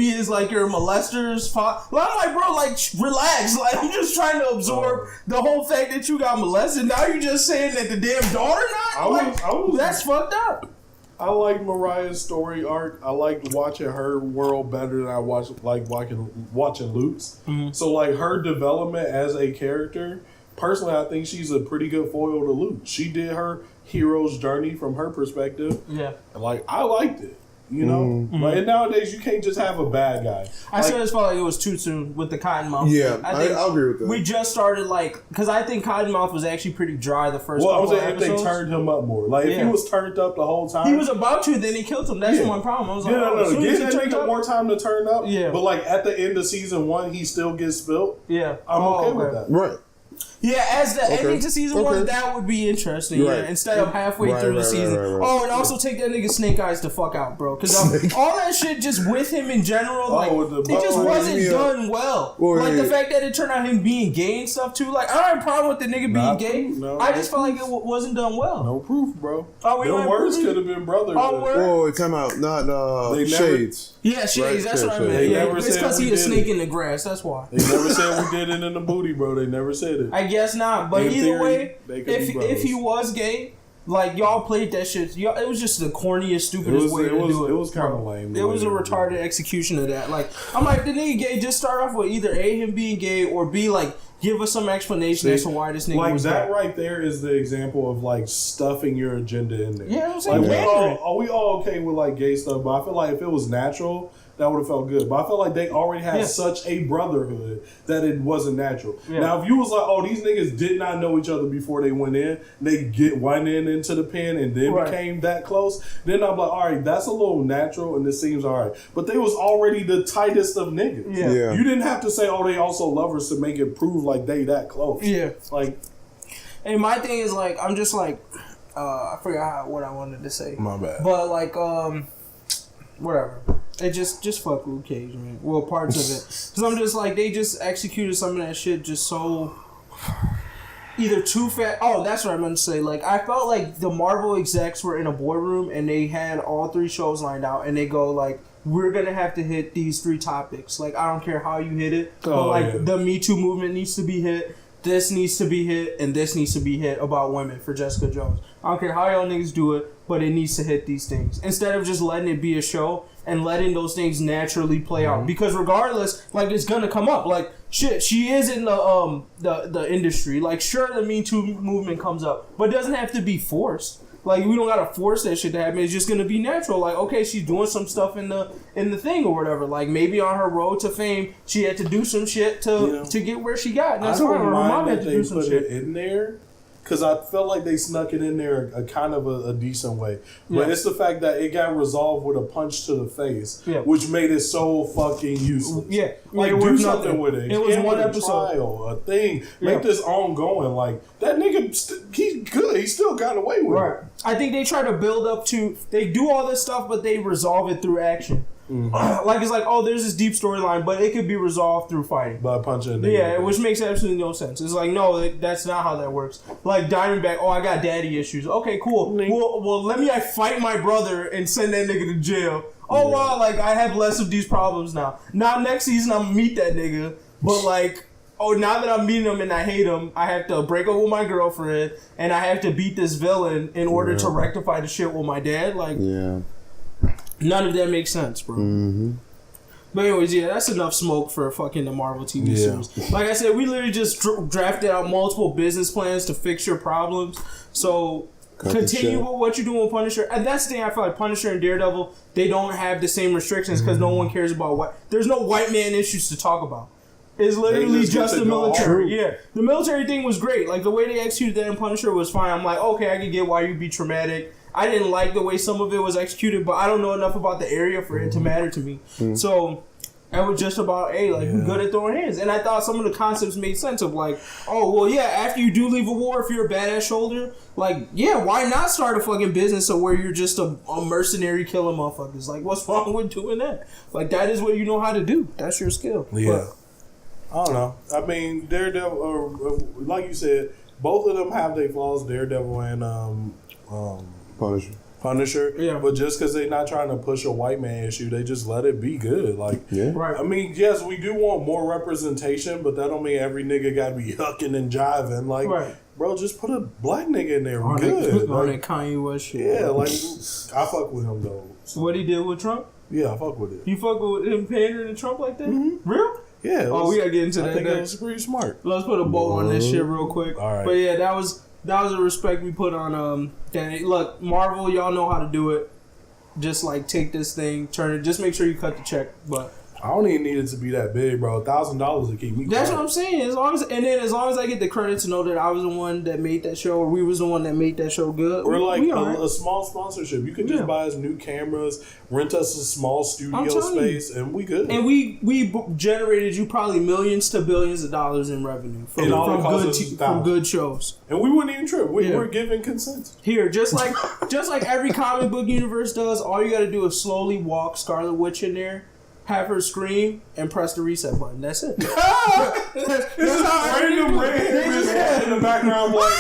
is like your molester's father. Well, I'm like, bro, like relax. Like I'm just trying to absorb the whole fact that you got molested. Now you're just saying that the damn daughter not. That's fucked up. I like Mariah's story arc. I liked watching her world better than I watching Luke's. So like her development as a character. Personally, I think she's a pretty good foil to Luke. She did her hero's journey from her perspective. Yeah. And, like, I liked it. You know? Like, and nowadays, you can't just have a bad guy. I just felt like it was too soon with the Cottonmouth. Yeah, I agree with that. We just started, because I think Cottonmouth was actually pretty dry the first couple of episodes. If they turned him up more. Like, if he was turned up the whole time. He was about to, then he killed him. That's my problem. I was like, no. Give that nigga more time to turn up. Yeah. But, like, at the end of season 1, he still gets spilled. Yeah. I'm okay with that. Right. Yeah, as the ending to season 1, that would be interesting. Right. Yeah, instead of halfway through the season. Right. And also take that nigga Snake Eyes the fuck out, bro. Because all that shit just with him in general, it just wasn't done well. The fact that it turned out him being gay and stuff too. Like, I don't have a problem with the nigga being gay. No, I just felt like it wasn't done well. No proof, bro. Them words could have been brotherhood. Whoa, come out. Not Shades. Yeah, Shades. That's what I meant. It's because he a snake in the grass. That's why. They never said we did it in the booty, bro. They never said it. I guess not, but either way, if he was gay, like y'all played that shit, it was just the corniest, stupidest way to do it. It was kind of lame. It was a retarded execution of that. Like I'm like, the nigga gay. Just start off with either him being gay or B like give us some explanation as to why this nigga was that. Gay. Right there is the example of like stuffing your agenda in there. Yeah, I'm saying we all okay with like gay stuff, but I feel like if it was natural, that would have felt good. But I feel like they already had such a brotherhood that it wasn't natural. Yeah. Now, if you was like, oh, these niggas did not know each other before they went in, they went into the pen and then became that close, then I'm like, all right, that's a little natural and this seems all right. But they was already the tightest of niggas. Yeah. You didn't have to say, oh, they also lovers to make it prove like they that close. Yeah. Like, and my thing is like, I'm just like, I forgot what I wanted to say. My bad. But like, whatever. It just fuck Luke Cage, man. Well, parts of it. Because I'm just like, they just executed some of that shit just so... Either too fast... Oh, that's what I meant to say. Like, I felt like the Marvel execs were in a boardroom and they had all 3 shows lined out and they go, like, we're going to have to hit these 3 topics. Like, I don't care how you hit it. But, like, the Me Too movement needs to be hit. This needs to be hit. And this needs to be hit about women for Jessica Jones. I don't care how y'all niggas do it, but it needs to hit these things. Instead of just letting it be a show and letting those things naturally play out. Because regardless, like, it's going to come up. Like, shit, she is in the industry. Like, sure, the Me Too movement comes up, but it doesn't have to be forced. Like, we don't gotta force that shit to happen. It's just gonna be natural. Like, okay, she's doing some stuff in the thing or whatever. Like, maybe on her road to fame, she had to do some shit to get where she got. And that's fine. Her mom had to do some shit in there. Because I felt like they snuck it in there a kind of a decent way. But it's the fact that it got resolved with a punch to the face, which made it so fucking useless. Yeah. Like, do something with it. It was one episode. Trial, a thing. Make this ongoing. Like, that nigga, he's good. He still got away with it. I think they try to build up to... They do all this stuff, but they resolve it through action. Mm-hmm. Like, it's like, oh, there's this deep storyline, but it could be resolved through fighting. By punching. Yeah, which makes absolutely no sense. It's like, no, that's not how that works. Like, Diamondback, oh, I got daddy issues. Okay, cool. Well, let me fight my brother and send that nigga to jail. Oh, wow, like, I have less of these problems now. Now, next season, I'm gonna meet that nigga, but, like... Oh, now that I'm meeting him and I hate him, I have to break up with my girlfriend and I have to beat this villain in order to rectify the shit with my dad. Like, none of that makes sense, bro. Mm-hmm. But anyways, that's enough smoke for fucking the Marvel TV series. Like I said, we literally just drafted out multiple business plans to fix your problems. So continue with what you're doing with Punisher. And that's the thing, I feel like Punisher and Daredevil, they don't have the same restrictions because no one cares about what... There's no white man issues to talk about. It's literally just the military. Yeah. The military thing was great. Like, the way they executed that in Punisher was fine. I'm like, okay, I can get why you'd be traumatic. I didn't like the way some of it was executed, but I don't know enough about the area for it to matter to me. So, I was just about, hey, like, we're good at throwing hands. And I thought some of the concepts made sense of, like, oh, well, yeah, after you do leave a war, if you're a badass soldier, like, yeah, why not start a fucking business where you're just a mercenary killing motherfuckers? Like, what's wrong with doing that? Like, that is what you know how to do. That's your skill. Yeah. But, I don't know. I mean, Daredevil, like you said, both of them have their flaws, Daredevil and Punisher. Yeah. But just because they're not trying to push a white man issue, they just let it be good. Like, I mean, yes, we do want more representation, but that don't mean every nigga got to be hucking and jiving. Like, bro, just put a black nigga in there. We're good. On that Kanye West shit. Yeah, like, I fuck with him, though. So. What he did with Trump? Yeah, I fuck with it. You fuck with him pandering to Trump like that? Mm-hmm. Real? Yeah. We gotta get into that. I think that was pretty smart. Let's put a bow on this shit real quick. All right. But yeah, that was a respect we put on Danny. Look, Marvel, y'all know how to do it. Just like take this thing, turn it. Just make sure you cut the check. But I don't even need it to be that big, bro. $1,000 to keep me. That's what I'm saying. As long as I get the credit to know that I was the one that made that show, or we was the one that made that show good. Or like a small sponsorship. You can just buy us new cameras, rent us a small studio space, and we good. And we generated you probably millions to billions of dollars in revenue from good shows. And we wouldn't even trip. We're giving consent. Here, just like every comic book universe does, all you got to do is slowly walk Scarlet Witch in there, have her scream, and press the reset button. That's it. This is random in the background, like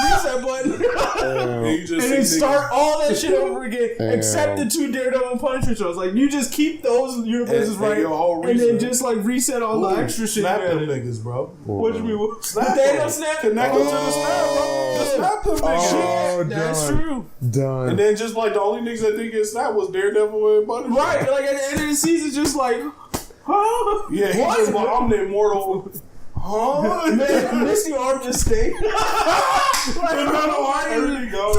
reset button, and then start all that shit over again, except the 2 Daredevil and Punisher shows. Like, you just keep those universes right, and then just like reset all the extra shit. Snap them niggas, bro. What you mean? Snap them. Snap. Connect them to the snap, bro. Just snap them niggas. That's true. Done. And then just like the only niggas that didn't get snapped was Daredevil and Punisher. Right. Like at the end of the season, just like, huh? Yeah, he just like, I'm the immortal. Huh? Man, Misty arm just stayed. Everything goes.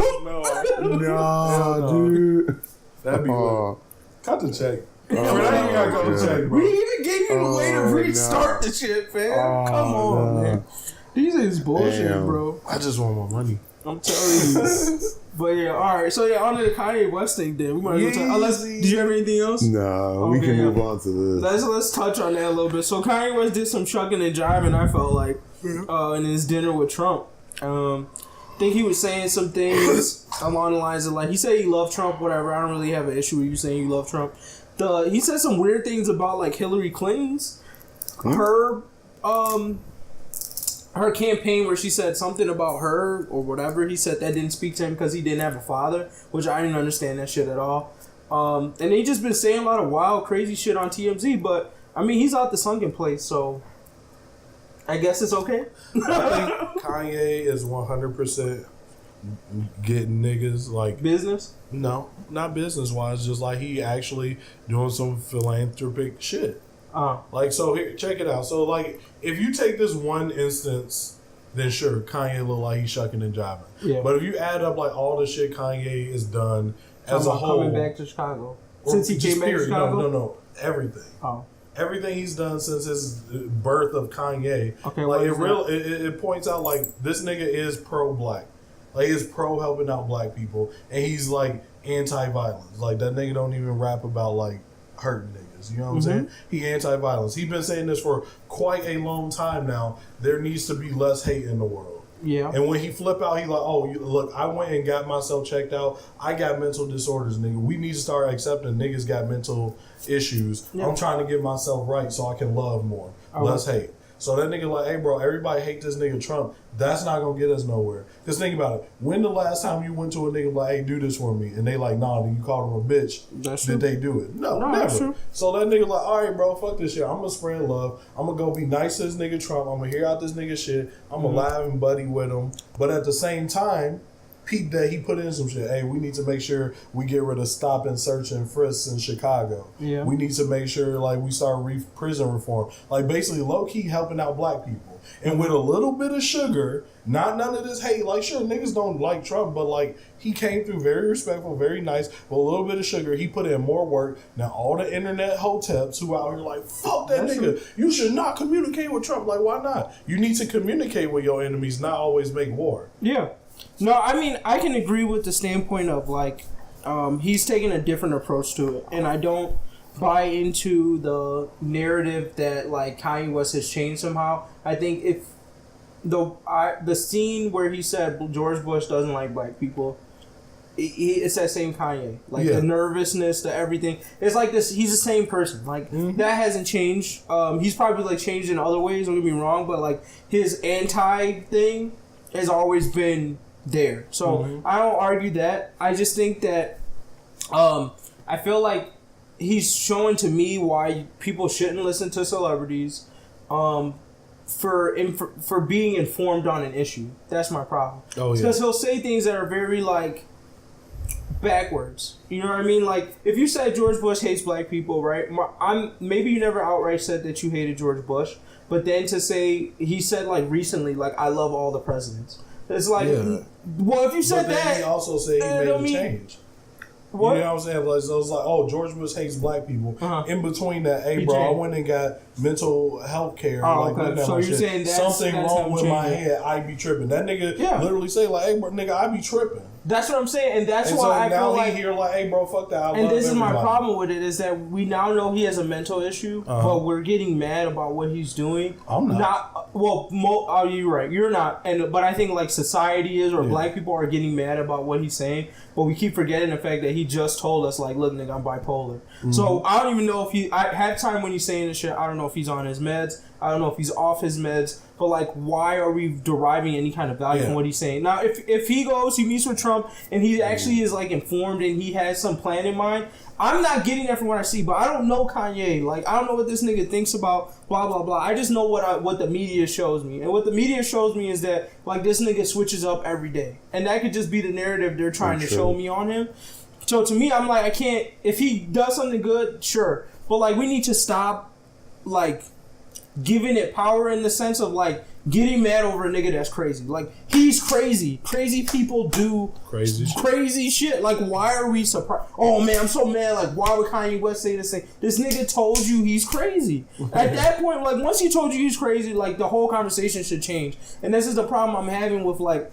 No, dude. That'd be good. Cut the check. I ain't gotta go to check, bro. We even gave you a way to restart the shit, fam. Come on, man. These is bullshit, bro. I just want my money. I'm telling you. But yeah, alright. So yeah, on to the Kanye West thing then. We might as well talk. Did you have anything else? No, we can move on to this. Let's touch on that a little bit. So Kanye West did some shucking and jiving, I felt like, in his dinner with Trump. think he was saying some things along the lines of like, he said he loved Trump, whatever. I don't really have an issue with you saying you love Trump. He said some weird things about like Hillary Clinton's her campaign where she said something about her or whatever. He said that didn't speak to him because he didn't have a father, which I didn't understand that shit at all. And he just been saying a lot of wild, crazy shit on TMZ, but I mean, he's out the sunken place, so I guess it's okay. I think Kanye is 100% getting niggas like business. No, not business wise. Just like he actually doing some philanthropic shit. Like, so here, check it out. So like, if you take this one instance, then sure, Kanye look like he's shucking and jiving. Yeah. But if you add up like all the shit Kanye has done as a whole, coming back to Chicago since he came back to Chicago. No, everything. Everything he's done since his birth of Kanye. Okay, like it points out like this nigga is pro-black. Like he's pro helping out black people, and he's like anti-violence. Like that nigga don't even rap about like hurting niggas. You know what I'm saying? He anti-violence. He's been saying this for quite a long time now. There needs to be less hate in the world. Yeah. And when he flip out, he like, oh, look, I went and got myself checked out. I got mental disorders, nigga. We need to start accepting niggas got mental issues. Yeah. I'm trying to get myself right so I can love more. Less hate. So that nigga like, hey, bro, everybody hate this nigga Trump. That's not going to get us nowhere. Because think about it. When the last time you went to a nigga like, hey, do this for me? And they like, nah, then you called him a bitch. That's true. Did they do it? No, never. So that nigga like, all right, bro, fuck this shit. I'm going to spread love. I'm going to go be nice to this nigga Trump. I'm going to hear out this nigga shit. I'm going to laugh and buddy with him. But at the same time, peep that he put in some shit. Hey, we need to make sure we get rid of stop and search and frisks in Chicago. Yeah. We need to make sure like we start prison reform. Like basically low key helping out black people. And with a little bit of sugar, not none of this hate. Like sure, niggas don't like Trump, but like he came through very respectful, very nice. With a little bit of sugar, he put in more work. Now all the internet hoteps who out here like, fuck that nigga. True. You should not communicate with Trump. Like why not? You need to communicate with your enemies, not always make war. Yeah. No, I mean, I can agree with the standpoint of, like, he's taking a different approach to it. And I don't buy into the narrative that, like, Kanye West has changed somehow. I think if the scene where he said George Bush doesn't like black people, it's that same Kanye. Like, the nervousness, the everything. It's like this, he's the same person. Like, that hasn't changed. He's probably, like, changed in other ways, don't get me wrong, but, like, his anti-thing has always been there. So I don't argue that. I just think that I feel like he's showing to me why people shouldn't listen to celebrities for being informed on an issue. That's my problem. Because he'll say things that are very like backwards. You know what I mean? Like if you said George Bush hates black people, right? Maybe you never outright said that you hated George Bush, but then to say he said like recently like I love all the presidents. It's like, well, if you said that, he also said he made a change. What? You know what I'm saying? Like, so it's like, oh, George Bush hates black people. In between that, hey, bro, I went and got mental health care. Oh, like, so you're saying that's something wrong with my head, I be tripping. That nigga literally say like, hey, bro, nigga, I be tripping. That's what I'm saying, and that's why I feel like here like, hey, bro, fuck that. And this is my problem with it is that we now know he has a mental issue, but we're getting mad about what he's doing. I'm not. You're right. You're not, but I think like society is, or black people are getting mad about what he's saying, but we keep forgetting the fact that he just told us like, look, nigga, I'm bipolar. So I don't even know if I had time when he's saying this shit. I don't know if he's on his meds. I don't know if he's off his meds. But like, why are we deriving any kind of value from what he's saying? Now, if he goes, he meets with Trump, and he actually is like informed, and he has some plan in mind. I'm not getting that from what I see, but I don't know Kanye. Like, I don't know what this nigga thinks about blah blah blah. I just know what the media shows me, and what the media shows me is that like this nigga switches up every day, and that could just be the narrative they're trying to show me on him. So to me, I'm like, I can't. If he does something good, sure, but like we need to stop like giving it power in the sense of like getting mad over a nigga that's crazy. Like he's crazy. Crazy people do crazy shit. Like why are we surprised? Oh man, I'm so mad. Like why would Kanye West say this thing? This nigga told you he's crazy. At that point, like once he told you he's crazy, like the whole conversation should change. And this is the problem I'm having with like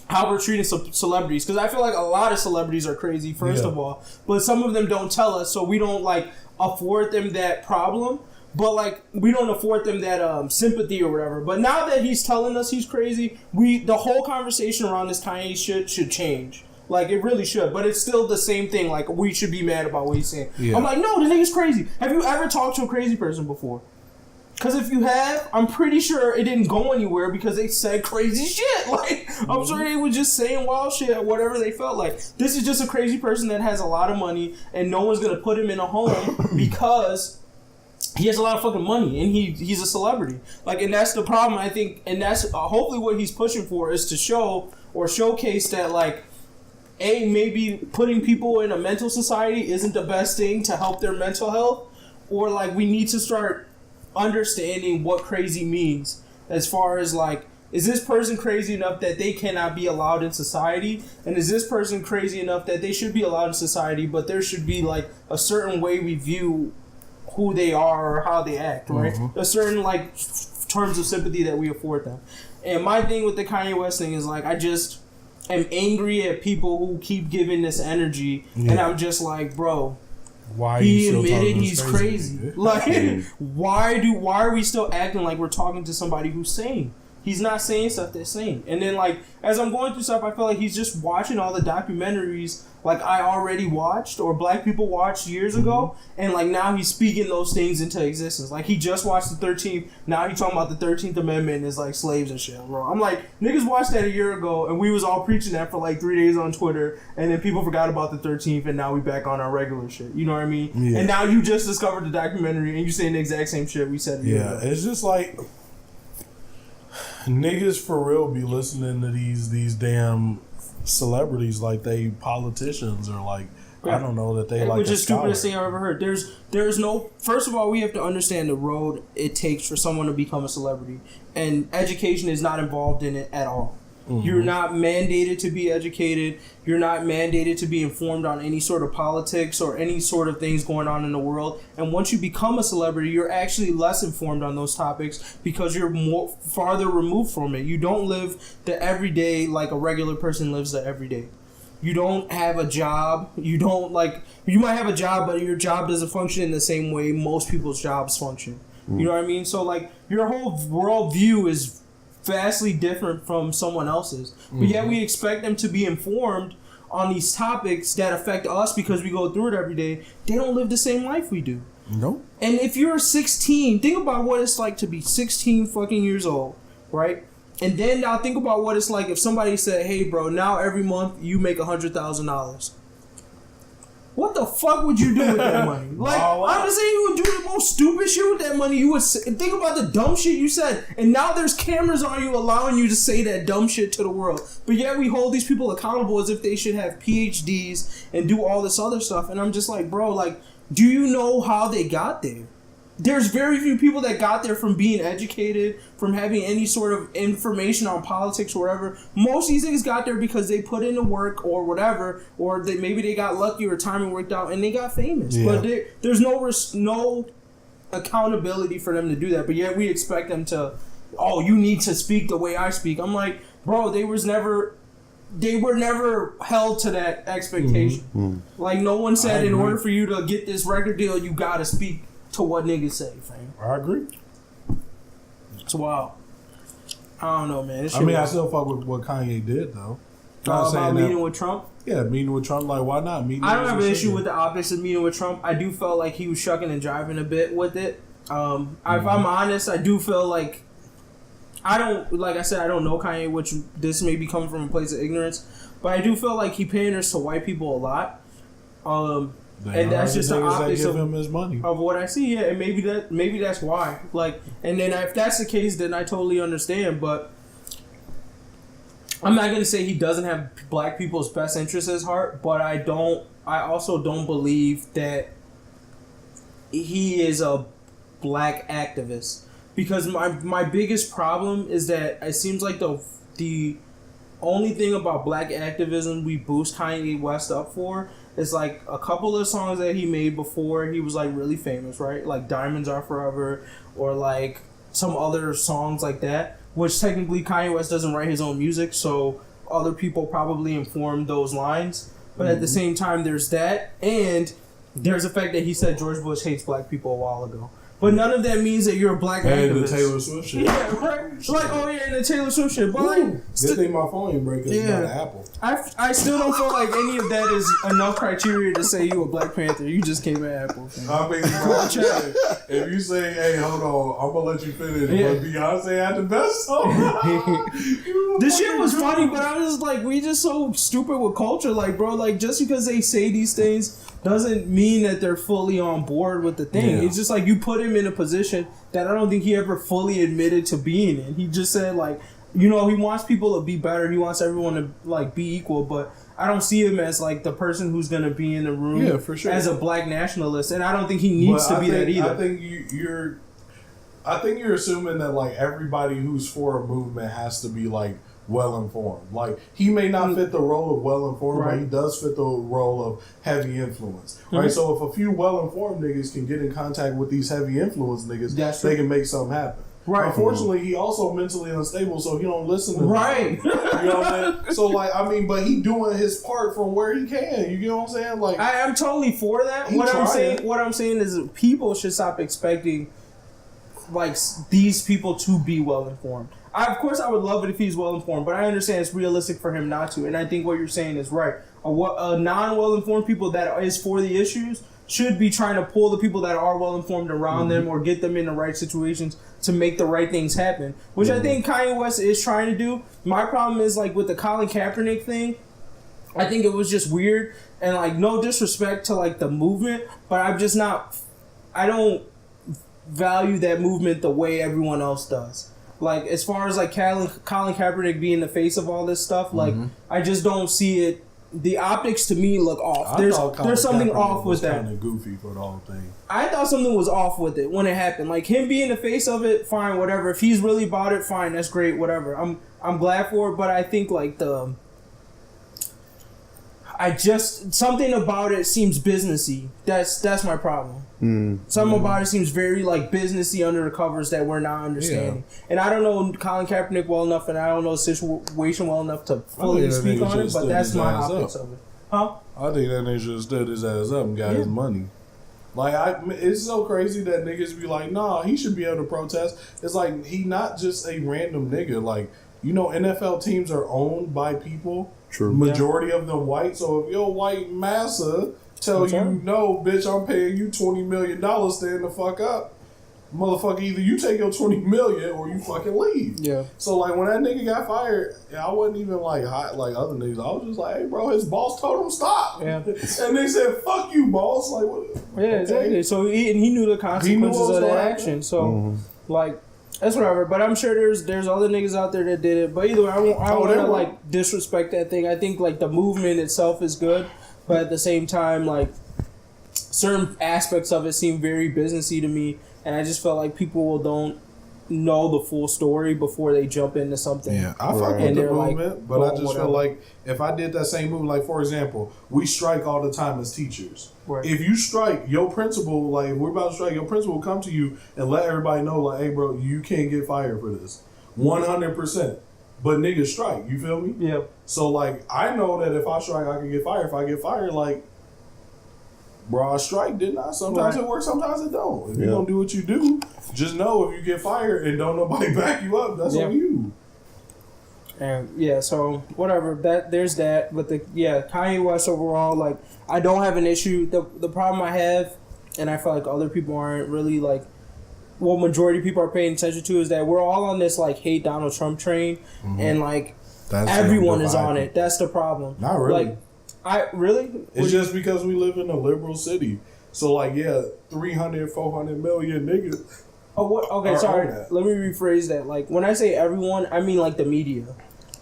how we're treating celebrities, because I feel like a lot of celebrities are crazy first of all, but some of them don't tell us, so we don't like afford them that problem. but like we don't afford them that sympathy or whatever. But now that he's telling us he's crazy, the whole conversation around this Kanye shit should change. Like, it really should. But it's still the same thing. Like, we should be mad about what he's saying. Yeah. I'm like, no, the nigga's crazy. Have you ever talked to a crazy person before? Because if you have, I'm pretty sure it didn't go anywhere because they said crazy shit. Like, I'm sure they were just saying wild shit or whatever they felt like. This is just a crazy person that has a lot of money and no one's going to put him in a home because he has a lot of fucking money and he's a celebrity. Like, and that's the problem, I think. And that's hopefully what he's pushing for is to show or showcase that, like, maybe putting people in a mental society isn't the best thing to help their mental health, or like we need to start understanding what crazy means as far as like, is this person crazy enough that they cannot be allowed in society, and is this person crazy enough that they should be allowed in society, but there should be like a certain way we view who they are or how they act, right? A certain like terms of sympathy that we afford them. And my thing with the Kanye West thing is like, I just am angry at people who keep giving this energy, and I'm just like, bro, why he admitted he's crazy. Like, why are we still acting like we're talking to somebody who's sane? He's not saying stuff that's sane. And then, like, as I'm going through stuff, I feel like he's just watching all the documentaries like I already watched or black people watched years ago, and like now he's speaking those things into existence. Like, he just watched the 13th, now he's talking about the 13th Amendment and it's like slaves and shit, bro. I'm like, niggas watched that a year ago and we was all preaching that for like 3 days on Twitter, and then people forgot about the 13th and now we back on our regular shit. You know what I mean? Yeah. And now you just discovered the documentary and you saying the exact same shit we said a year ago. It's just like, niggas for real be listening to these damn celebrities like they politicians or like, I don't know, that they like which is stupidest thing I've ever heard. There's no, first of all, we have to understand the road it takes for someone to become a celebrity, and education is not involved in it at all. You're not mandated to be educated. You're not mandated to be informed on any sort of politics or any sort of things going on in the world. And once you become a celebrity, you're actually less informed on those topics because you're more farther removed from it. You don't live the everyday like a regular person lives the everyday. You don't have a job. You don't like, you might have a job, but your job doesn't function in the same way most people's jobs function. You know what I mean? So like, your whole worldview is vastly different from someone else's, but yet we expect them to be informed on these topics that affect us because we go through it every day. They don't live the same life we do. Nope. And if you're 16, think about what it's like to be 16 fucking years old, right? And then now think about what it's like if somebody said, hey bro, now every month you make $100,000. What the fuck would you do with that money? Like, I'm just saying, you would do the most stupid shit with that money. You would think about the dumb shit you said, and now there's cameras on you allowing you to say that dumb shit to the world. But yet we hold these people accountable as if they should have PhDs and do all this other stuff. And I'm just like, bro, like, do you know how they got there? There's very few people that got there from being educated, from having any sort of information on politics or whatever. Most of these things got there because they put in the work or whatever, or maybe they got lucky or timing worked out and they got famous. Yeah. But there's no accountability for them to do that. But yet we expect them to, oh, you need to speak the way I speak. I'm like, bro, they were never held to that expectation. Like, no one said in order for you to get this record deal, you gotta speak to what niggas say, fam. I agree. It's wild. I don't know, man. I still fuck with what Kanye did, though. About meeting with Trump? Yeah, meeting with Trump. Like, why not? I don't have an issue with the optics of meeting with Trump. I do feel like he was shucking and jiving a bit with it. If I'm honest, I do feel like like I said, I don't know Kanye, which this may be coming from a place of ignorance, but I do feel like he panders to white people a lot. And that's just the optics of him his money. Of what I see, yeah, and maybe that's why. Like, and then if that's the case, then I totally understand. But I'm not gonna say he doesn't have black people's best interests at heart, but I also don't believe that he is a black activist, because my biggest problem is that it seems like the only thing about black activism we boost Kanye West up for is like a couple of songs that he made before he was like really famous, right? Like Diamonds Are Forever, or like some other songs like that, which technically Kanye West doesn't write his own music, so other people probably informed those lines. But at the same time, there's that, and there's the fact that he said George Bush hates black people a while ago. but none of that means that you're a black activist. And the Taylor Swift shit. Yeah, right. Like, oh yeah, and the Taylor Swift shit. But like, good thing my phone ain't breaking. It's not an Apple. I still don't feel like any of that is enough criteria to say you a Black Panther. You just came at Apple. I mean, bro, if you say, "Hey, hold on, I'm gonna let you finish," but Beyonce had the best song. This shit was funny, but I was like, we just so stupid with culture. Like, bro, like just because they say these things doesn't mean that they're fully on board with the thing. Yeah. It's just like you put him in a position that I don't think he ever fully admitted to being in. He just said like, you know, he wants people to be better. He wants everyone to like be equal, but I don't see him as like the person who's gonna be in the room for sure. as a black nationalist, and I don't think he needs to be that either. I think you're assuming that like everybody who's for a movement has to be like well informed. Like he may not fit the role of well informed, but he does fit the role of heavy influence. Right. So if a few well informed niggas can get in contact with these heavy influence niggas, they can make something happen. Right. Unfortunately, he also mentally unstable, so he don't listen to them. You know what I'm saying? So like, I mean, but he doing his part from where he can. You know what I'm saying? Like, I'm totally for that. What I'm saying is people should stop expecting like these people to be well informed. Of course, I would love it if he's well informed, but I understand it's realistic for him not to. And I think what you're saying is right. A non-well informed people that is for the issues should be trying to pull the people that are well informed around them or get them in the right situations to make the right things happen, which I think Kanye West is trying to do. My problem is like with the Colin Kaepernick thing, I think it was just weird and like no disrespect to like the movement, but I don't value that movement the way everyone else does. Like as far as like Colin Kaepernick being the face of all this stuff, like I just don't see it. The optics to me look off. There's something off with that. Kind of goofy for the whole thing. I thought something was off with it when it happened. Like him being the face of it, fine, whatever. If he's really about it, fine, that's great, whatever. I'm glad for it, but I think like something about it seems businessy. That's my problem. Something about it seems very like businessy under the covers that we're not understanding. And I don't know Colin Kaepernick well enough, and I don't know the situation well enough to fully speak on it. But that's my optics of it. Huh? I think that nigga should have stood his ass up and got his money. Like it's so crazy that niggas be like, nah, he should be able to protest. It's like he not just a random nigga. Like, you know, NFL teams are owned by people. True. Majority of them white. So if your white massa tell you, no, bitch, I'm paying you $20 million, stand the fuck up. Motherfucker, either you take your $20 million or you fucking leave. Yeah. So like when that nigga got fired, I wasn't even like hot like other niggas. I was just like, hey bro, his boss told him stop. Yeah. And they said, fuck you, boss. Like what? Yeah, exactly. So he knew the consequences of that action. So like that's whatever. But I'm sure there's other niggas out there that did it. But either way, I don't want to like disrespect that thing. I think like the movement itself is good. But at the same time, like, certain aspects of it seem very businessy to me. And I just felt like people don't know the full story before they jump into something. Yeah, I fuck with the movement, but I just feel like if I did that same move, like, for example, we strike all the time as teachers. Right. If you strike, your principal, like, if we're about to strike, your principal will come to you and let everybody know, like, hey, bro, you can't get fired for this. 100%. But niggas strike, you feel me? Yeah. So, like, I know that if I strike, I can get fired. If I get fired, like, bro, I strike, didn't I? Sometimes it works, sometimes it don't. If you don't do what you do, just know if you get fired and don't nobody back you up, that's on you. And so whatever. There's that. But Kanye West overall, like, I don't have an issue. The problem I have, and I feel like other people aren't really like, what majority of people are paying attention to, is that we're all on this like hate Donald Trump train, and like everyone is on it. That's the problem. Not really. Like, It's just because we live in a liberal city. So like 300, 400 million niggas. Oh, what? Okay, sorry. Let me rephrase that. Like when I say everyone, I mean like the media.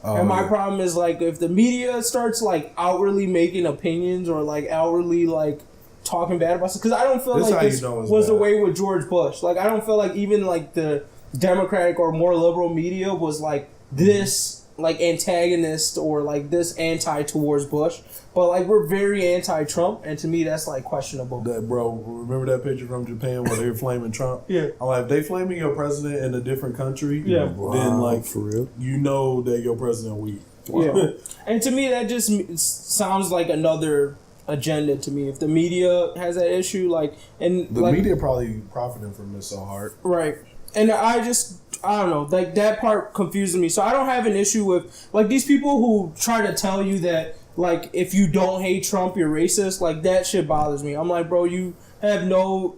And my problem is like if the media starts like outwardly making opinions or like outwardly like talking bad about stuff, because I don't feel like this was the way with George Bush. Like I don't feel like even like the Democratic or more liberal media was like this like antagonist or like this anti towards Bush, but like we're very anti-Trump, and to me that's like questionable. That bro, remember that picture from Japan where they're flaming Trump? Yeah. I'm like, if they flaming your president in a different country, then like for real, you know that your president weak. Yeah. And to me that just sounds like another agenda to me. If the media has that issue, like, and the media probably profiting from this so hard, right? And I don't know, like that part confuses me. So I don't have an issue with like these people who try to tell you that like if you don't hate Trump you're racist. Like that shit bothers me. I'm like, bro, you have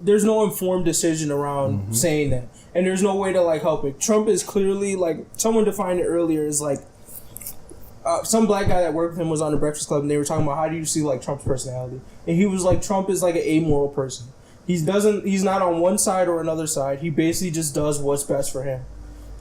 there's no informed decision around saying that, and there's no way to like help it. Trump is clearly, like someone defined it earlier, is like some black guy that worked with him was on the Breakfast Club, and they were talking about how do you see like Trump's personality, and he was like, Trump is like an amoral person. He's not on one side or another side. He basically just does what's best for him.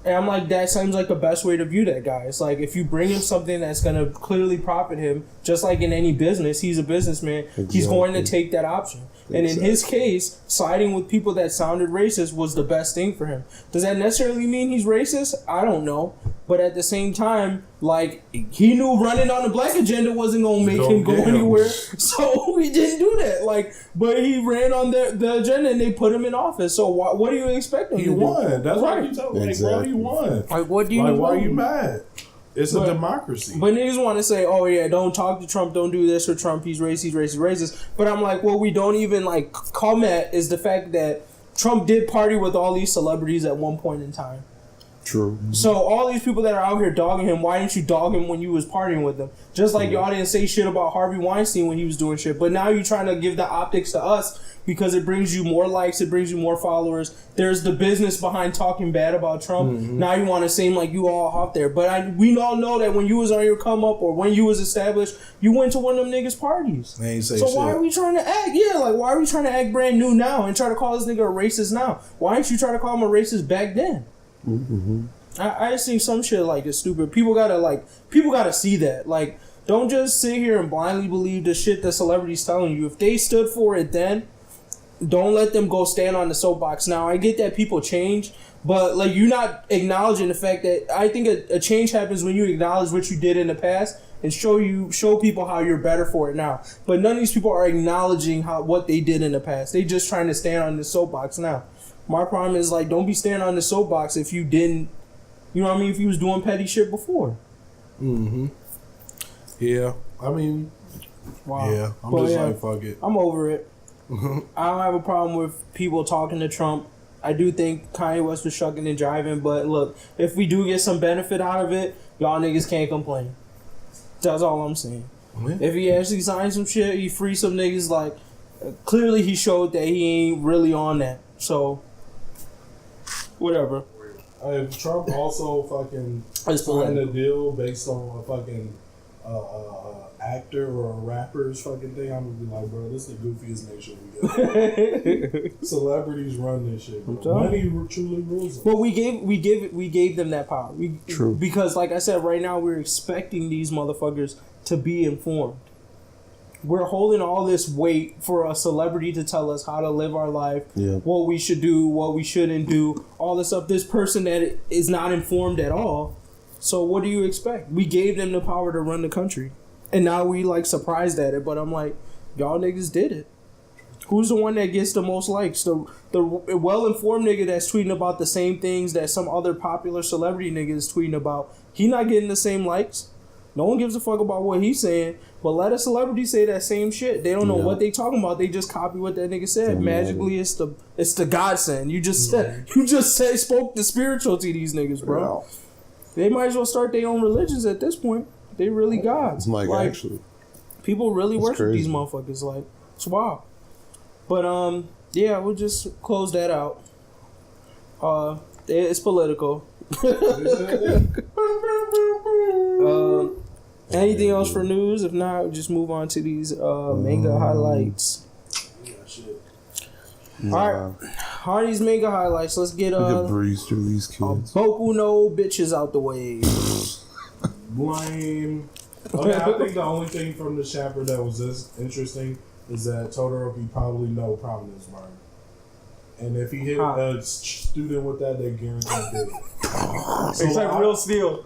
And I'm like, that seems like the best way to view that guy. It's like, if you bring him something that's going to clearly profit him, just like in any business, he's a businessman, he's going to take that option. And in his case, siding with people that sounded racist was the best thing for him. Does that necessarily mean he's racist? I don't know. But at the same time, like, he knew running on the black agenda wasn't going to make him go anywhere. So he didn't do that. Like, but he ran on the agenda and they put him in office. So what do you expect him to do? He won. That's why you tell me, like, bro, he won. Like, what do you like, why are you mad? It's a democracy. But niggas want to say, oh yeah, don't talk to Trump, don't do this for Trump, he's racist. But I'm like, what we don't even like come at is the fact that Trump did party with all these celebrities at one point in time. True. So all these people that are out here dogging him, why didn't you dog him when you was partying with them? Just like y'all didn't say shit about Harvey Weinstein when he was doing shit. But now you're trying to give the optics to us because it brings you more likes, it brings you more followers. There's the business behind talking bad about Trump. Now you want to seem like you all out there. But we all know that when you was on your come up or when you was established, you went to one of them niggas' parties. They ain't say so shit. why are we trying to act? Yeah, like why are we trying to act brand new now and try to call this nigga a racist now? Why didn't you try to call him a racist back then? I just think some shit like this stupid. People gotta see that. Like, don't just sit here and blindly believe the shit that celebrities telling you. If they stood for it then, don't let them go stand on the soapbox now. I get that people change, but like you're not acknowledging the fact that I think a change happens when you acknowledge what you did in the past and show people how you're better for it now. But none of these people are acknowledging what they did in the past. They just trying to stand on the soapbox now. My problem is like, don't be standing on the soapbox if you didn't, you know what I mean, if you was doing petty shit before. Yeah, I mean, wow. Yeah, I'm just like, fuck it. I'm over it. I don't have a problem with people talking to Trump. I do think Kanye West was shucking and jiving, but look, if we do get some benefit out of it, y'all niggas can't complain. That's all I'm saying. If he actually signed some shit, he free some niggas, like, clearly he showed that he ain't really on that. So, whatever. If Trump also fucking signed a deal based on a fucking actor or a rapper's fucking thing, I'm gonna be like, bro, this is the goofiest nation we got. Celebrities run this shit, bro. Money truly rules it. But we gave them that power. True. Because like I said, right now we're expecting these motherfuckers to be informed. We're holding all this weight for a celebrity to tell us how to live our life, what we should do, what we shouldn't do, all this stuff. This person that is not informed at all. So what do you expect? We gave them the power to run the country. And now we like surprised at it, but I'm like, y'all niggas did it. Who's the one that gets the most likes? The well-informed nigga that's tweeting about the same things that some other popular celebrity nigga is tweeting about. He not getting the same likes. No one gives a fuck about what he's saying, but let a celebrity say that same shit. They don't know what they talking about. They just copy what that nigga said. Magically, it's the godsend. You just spoke the spiritual to these niggas, bro. They might as well start their own religions at this point. They really gods. Like actually, people really worship these motherfuckers. Like, it's wild. But yeah, we'll just close that out. It's political. Anything else for news? If not, we'll just move on to these manga highlights. Alright, on these manga highlights, let's get breeze through these kids. Boku no bitches out the way. Blame. Okay, I think the only thing from the chapter that was this interesting is that Todoroki probably know Promised Neverland. And if he hit a student with that, they guarantee did it. So it's like real steel.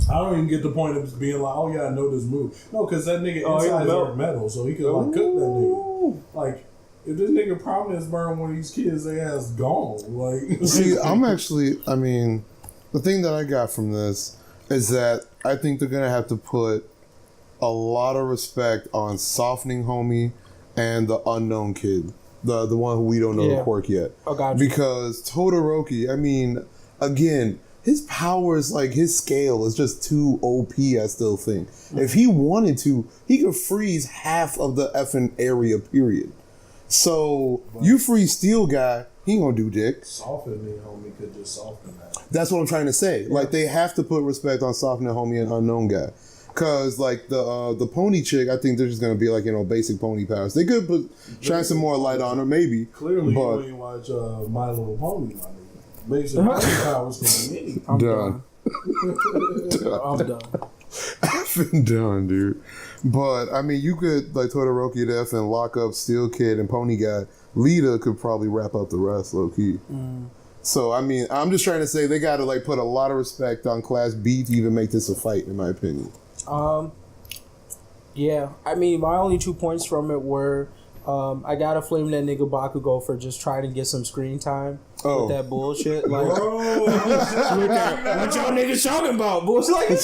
I don't even get the point of being like, oh yeah, I know this move. No, because that nigga inside is metal, so he could like cook that nigga. Like, if this nigga Promised burn one of these kids, they ass gone. Like, see, I mean, the thing that I got from this is that I think they're gonna have to put a lot of respect on Softening Homie and the unknown kid. The one who we don't know the quirk yet. Oh, gotcha. Because Todoroki, I mean, again, his powers, like, his scale is just too OP, I still think. If he wanted to, he could freeze half of the effing area, period. So, you freeze Steel Guy, he ain't gonna do dick. Softening Homie could just soften that. That's what I'm trying to say. Like, they have to put respect on Softening Homie and Unknown Guy. Cause like the pony chick, I think they're just gonna be like, you know, basic pony powers. They could shine some more light on her, maybe. Clearly, you ain't watch My Little Pony, my nigga. Basic pony powers can be many. I'm done. I'm done. I've been done, dude. But I mean, you could like Todoroki to F and lock up Steel Kid and Pony Guy. Lita could probably wrap up the rest, low key. So I mean, I'm just trying to say they gotta like put a lot of respect on Class B to even make this a fight, in my opinion. Yeah, I mean, my only 2 points from it were, I gotta flame that nigga Bakugo for just trying to get some screen time with that bullshit. Like, what y'all niggas talking about, boy? It's like, get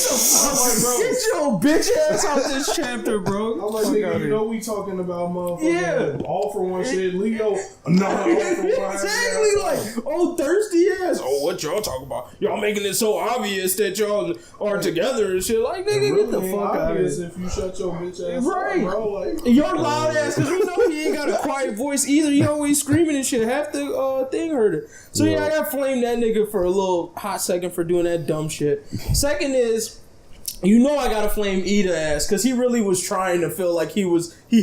your bitch ass out this chapter, bro. I'm like, nigga, you know we talking about motherfucking all for one shit. Leo, not all for one. Exactly, like, oh, thirsty ass. Oh, what y'all talking about? Y'all making it so obvious that y'all are together and shit. Like, nigga, really get the fuck out of here. If you shut your bitch ass right. up, bro. Like, you're loud ass, because we know he ain't got a quiet voice either. He always screaming and shit. Half the thing hurt it. So yeah, I got flamed that nigga for a little hot second for doing that dumb shit. Second is, you know I gotta flame Ida ass, because he really was trying to feel like he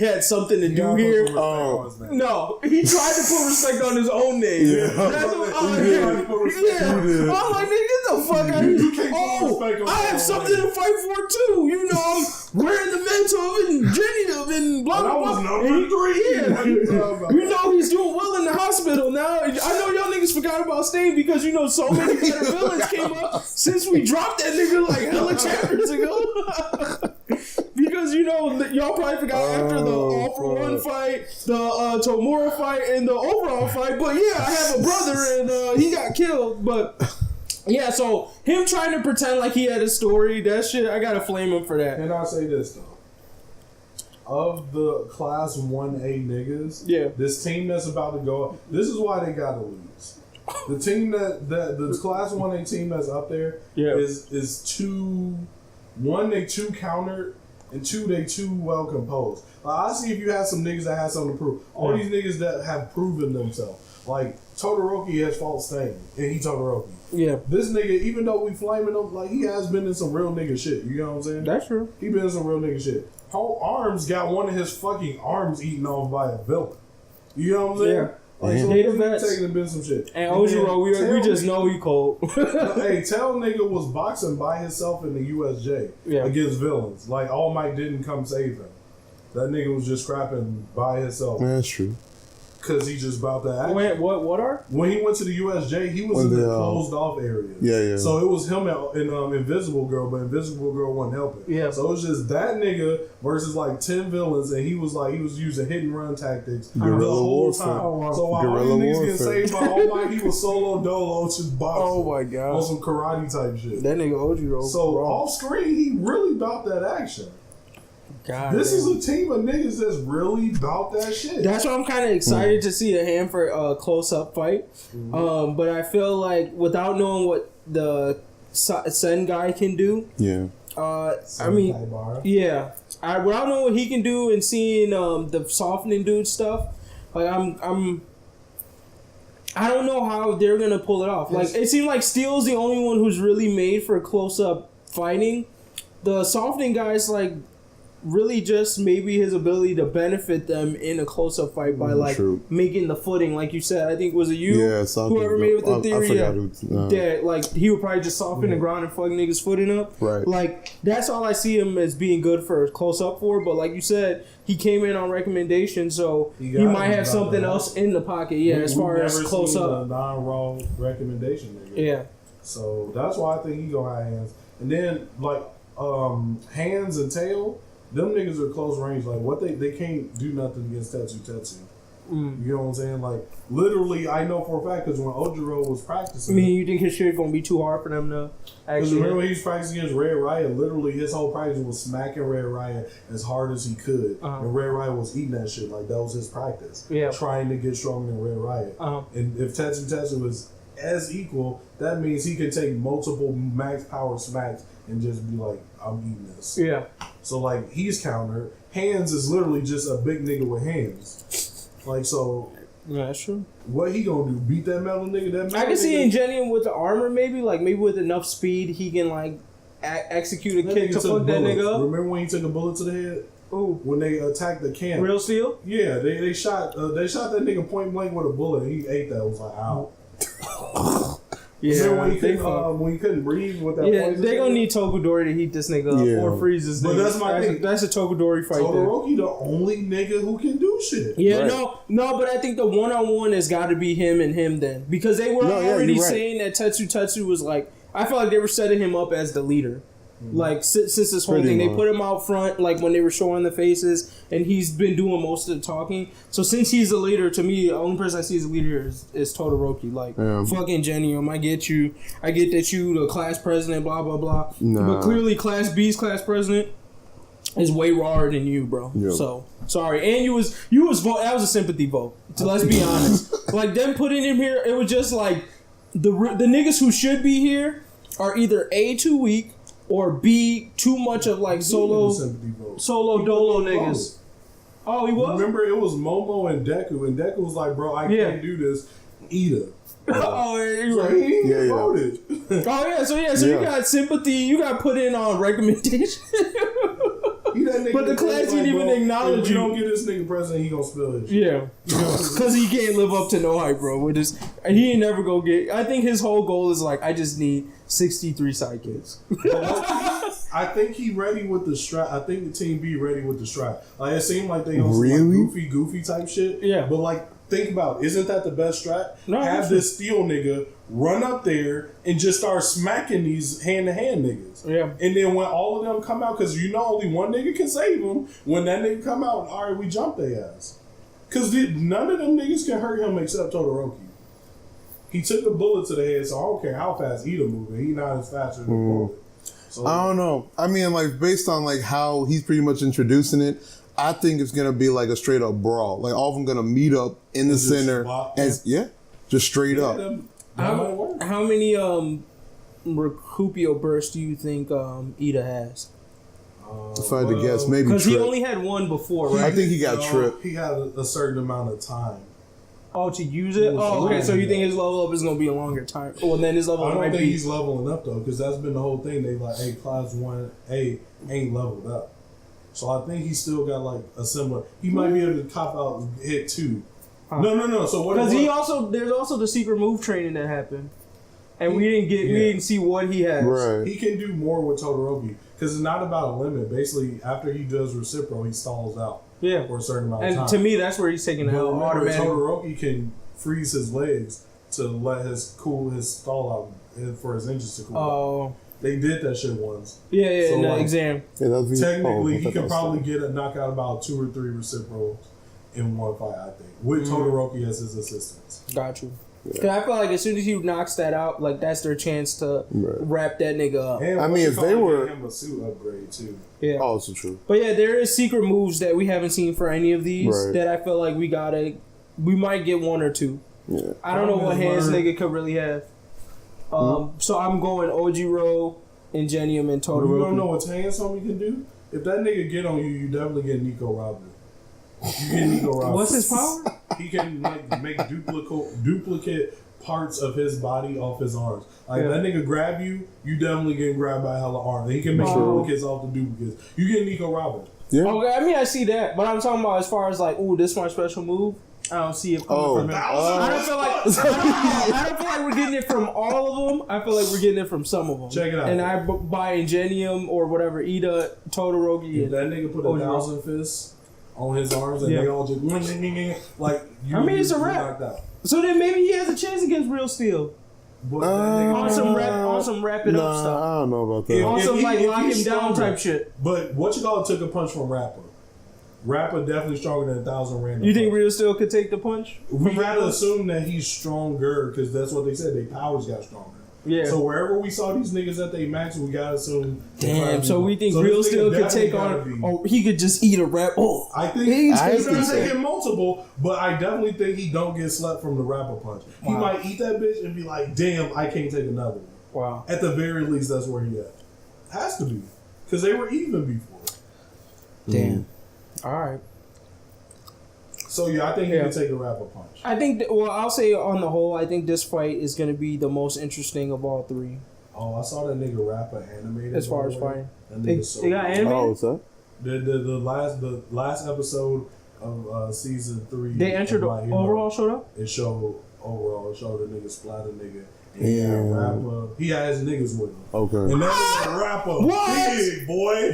had something to do here. Oh. No, he tried to put respect on his own name. Yeah. That's what I'm like, nigga, get the fuck out of here. Oh, I have something to fight for too. You know, I'm wearing the mental and genitive and blah blah blah. That was number 3. Yeah. You know he's doing well in the hospital now. I know y'all niggas forgot about Stain because you know so many better villains came up since we dropped that nigga like hella chapters ago. Because you know y'all probably forgot after the All for One fight, the Tomura fight, and the overall fight. But yeah, I have a brother and he got killed. But yeah, so him trying to pretend like he had a story, that shit, I gotta flame him for that. And I'll say this though. Of the Class 1A niggas, this team that's about to go, this is why they gotta lose. The team the Class 1A team that's up there is too, one, they too countered, and two, they too well composed. Like, I see if you have some niggas that have something to prove. All these niggas that have proven themselves. Like, Todoroki has false Stain, and he Todoroki. Yeah. This nigga, even though we flaming him, like, he has been in some real nigga shit. You know what I'm saying? That's true. He been in some real nigga shit. Whole Arms got one of his fucking arms eaten off by a villain. You know what I'm saying? Yeah. Like, so he's taking been some shit. And Ojiro, we just know he cold. Hey, Tell nigga was boxing by himself in the USJ against villains. Like, All Might didn't come save him. That nigga was just scrapping by himself. Yeah, that's true. Because he just about that action. Wait, what are? When he went to the USJ, he was in the closed off area. Yeah. So it was him and Invisible Girl, but Invisible Girl wasn't helping. Yeah. So it was just that nigga versus like 10 villains, and he was using hit and run tactics the whole time. So while all these niggas getting saved by All Might, he was solo dolo just boxing. Oh my god. On some karate type shit. That nigga Ojiro. So off screen, he really about that action. God, this is a team of niggas that's really about that shit. That's why I'm kind of excited to see the Hanford close-up fight. But I feel like without knowing what the Sen guy can do, I mean, without knowing what he can do and seeing the softening dude stuff, like I don't know how they're gonna pull it off. Like it seems like Steel's the only one who's really made for close-up fighting. The softening guy's like really just maybe his ability to benefit them in a close-up fight by like making the footing, like you said. I think was it you whoever made it with the theory that like he would probably just soften the ground and fuck niggas' footing up. Right. Like that's all I see him as being good for close-up for. But like you said, he came in on recommendation, so he might have something else in the pocket. Yeah, as far as close-up. Non-raw recommendation, nigga. Yeah. So that's why I think he gonna have hands, and then like hands and tail. Them niggas are close range. Like what they can't do nothing against Tetsu. You know what I'm saying? Like, literally, I know for a fact because when Ojiro was practicing. I mean, you think his shit gonna be too hard for them to Because actually? remember when he was practicing against Red Riot, literally his whole practice was smacking Red Riot as hard as he could. And Red Riot was eating that shit. Like, that was his practice. Yeah. Trying to get stronger than Red Riot. And if Tetsu was as equal, that means he can take multiple max power smacks and just be like, I'm eating this. Yeah. So, like, he's countered. Hands is literally just a big nigga with hands. Like, so... Yeah, that's true. What he gonna do? Beat that metal nigga? That metal I can see nigga? Ingenium with the armor, maybe with enough speed, he can like execute a kick to fuck that nigga up. Remember when he took a bullet to the head? Ooh. When they attacked the camp. Real Steel? Yeah, they shot that nigga point blank with a bullet. He ate that. It was like, ow. Yeah, remember when he couldn't breathe with that poison? They gonna need Tokudori to heat this nigga up or freeze this nigga. But that's my thing. That's a Tokudori fight. Todoroki the only nigga who can do shit. Yeah, right. no, but I think the one-on-one has got to be him and him then. Because they were already saying that Tetsu was like, I felt like they were setting him up as the leader. Like, since this whole thing, they put him out front, like, when they were showing the faces, and he's been doing most of the talking. So, since he's the leader, to me, the only person I see as a leader is Todoroki. Like, fucking Genium, I get you. I get that you, the class president, blah, blah, blah. Nah. But clearly, Class B's class president is way rawer than you, bro. Yep. So, sorry. And you was vote. That was a sympathy vote. So, let's be honest. Like, them putting him here, it was just like, the niggas who should be here are either A, too weak, or B, too much of like solo dolo niggas. Oh, he was? Remember, it was Momo and Deku was like, bro, I can't do this. Ida. He voted. So you got sympathy, you got put in on recommendation. But the class didn't even acknowledge if you. Don't get this nigga president, he gonna spill his shit. Yeah. Because he can't live up to no hype, bro. And he ain't never go get... I think his whole goal is like, I just need 63 sidekicks. I think he ready with the strat. I think the team B ready with the strat. Like, it seemed like they on some like goofy type shit. Yeah. But like, think about it. Isn't that the best strat? No, have this steel nigga run up there and just start smacking these hand-to-hand niggas. Yeah. And then when all of them come out, because you know only one nigga can save them, when that nigga come out, all right, we jump their ass. Because none of them niggas can hurt him except Todoroki. He took the bullet to the head, so I don't care how fast Ida moving. He not as fast as the bullet. So, I don't know. I mean, like, based on like how he's pretty much introducing it, I think it's gonna be like a straight up brawl. Like all of them gonna meet up in the center, just straight up. How many Recupio bursts do you think Ida has? If I had to guess, maybe because he only had one before, right? I think he got tripped. He had a certain amount of time. Oh, to use it? Oh, okay. So you think his level up is going to be a longer time? Well, then his level up might be... I don't think he's leveling up, though, because that's been the whole thing. They like, hey, Class 1A ain't leveled up. So I think he's still got, like, a similar... He might be able to cop out and hit 2. Huh. No. So what... Because there's also the secret move training that happened. And we didn't see what he has. Right. He can do more with Todoroki. Because it's not about a limit. Basically, after he does Recipro, he stalls out. Yeah, for a certain amount of time. And to me, that's where he's taking the automatic. Todoroki can freeze his legs to let his stall out for his engines to cool. Oh, they did that shit once. Yeah, so in the exam. Yeah, technically, he could probably get a knockout about 2 or 3 Recipros in one fight. I think with Todoroki as his assistants. Got you. Cause I feel like as soon as he knocks that out, like that's their chance to wrap that nigga up. And I mean, if they were him a suit upgrade too. Yeah, also true. But yeah, there is secret moves that we haven't seen for any of these that I feel like we might get 1 or 2. Yeah, I don't know what hands nigga could really have. So I'm going Ojiro, Ingenium, and Todoroki. You don't know what hands homie can do? If that nigga get on you, you definitely get Nico Robin. You get Nico Robin. What's his power? He can like make duplicate parts of his body off his arms. Like that nigga grab you, you definitely getting grabbed by a hella arm. He can make duplicates off the duplicates. You get Nico Robin. Yeah. Okay, I mean I see that, but I'm talking about as far as like, ooh, this is my special move. I don't see it coming from him. I don't feel like we're getting it from all of them. I feel like we're getting it from some of them. Check it out. And I buy Ingenium or whatever, Ida, Todoroki. If that nigga put 1,000 fists on his arms and they all just like you. I mean, it's a wrap. So then maybe he has a chance against Real Steel. On some wrap it up stuff. I don't know about that. On some like lock him down type shit. But what you call it took a punch from Rapper. Rapper definitely stronger than 1,000 random. You think punch. Real still could take the punch? We gotta assume that he's stronger because that's what they said. Their powers got stronger. Yeah. So wherever we saw these niggas at they max, we gotta assume. Damn. So we think Real still could take on. Oh, he could just eat a rap. Oh, I think he's gonna take it multiple, but I definitely think he don't get slept from the rapper punch. He might eat that bitch and be like, "Damn, I can't take another one." Wow. At the very least, that's where he at. Has to be because they were even before. Damn. All right. So yeah, I think he can take a rapper punch. I think. I'll say on the whole, I think this fight is going to be the most interesting of all three. Oh, I saw that nigga rapper animated. As far as fighting, they got animated. Oh, what's up? The last episode of season 3. They entered the overall showed up. It showed overall. It showed the nigga splatter nigga. And he had a rapper. He had his niggas with him. Okay. And that is a rapper. What? Big boy.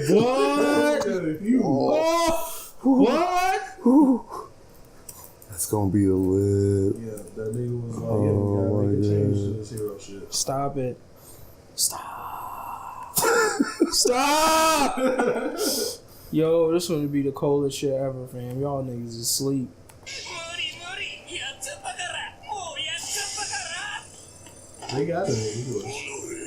What? What? That's gonna be a lit. Yeah, that nigga was like, yeah, we gotta make a change to this hero shit. Stop it. Stop. Stop. Yo, this one would be the coldest shit ever, fam. Y'all niggas is asleep. They got it.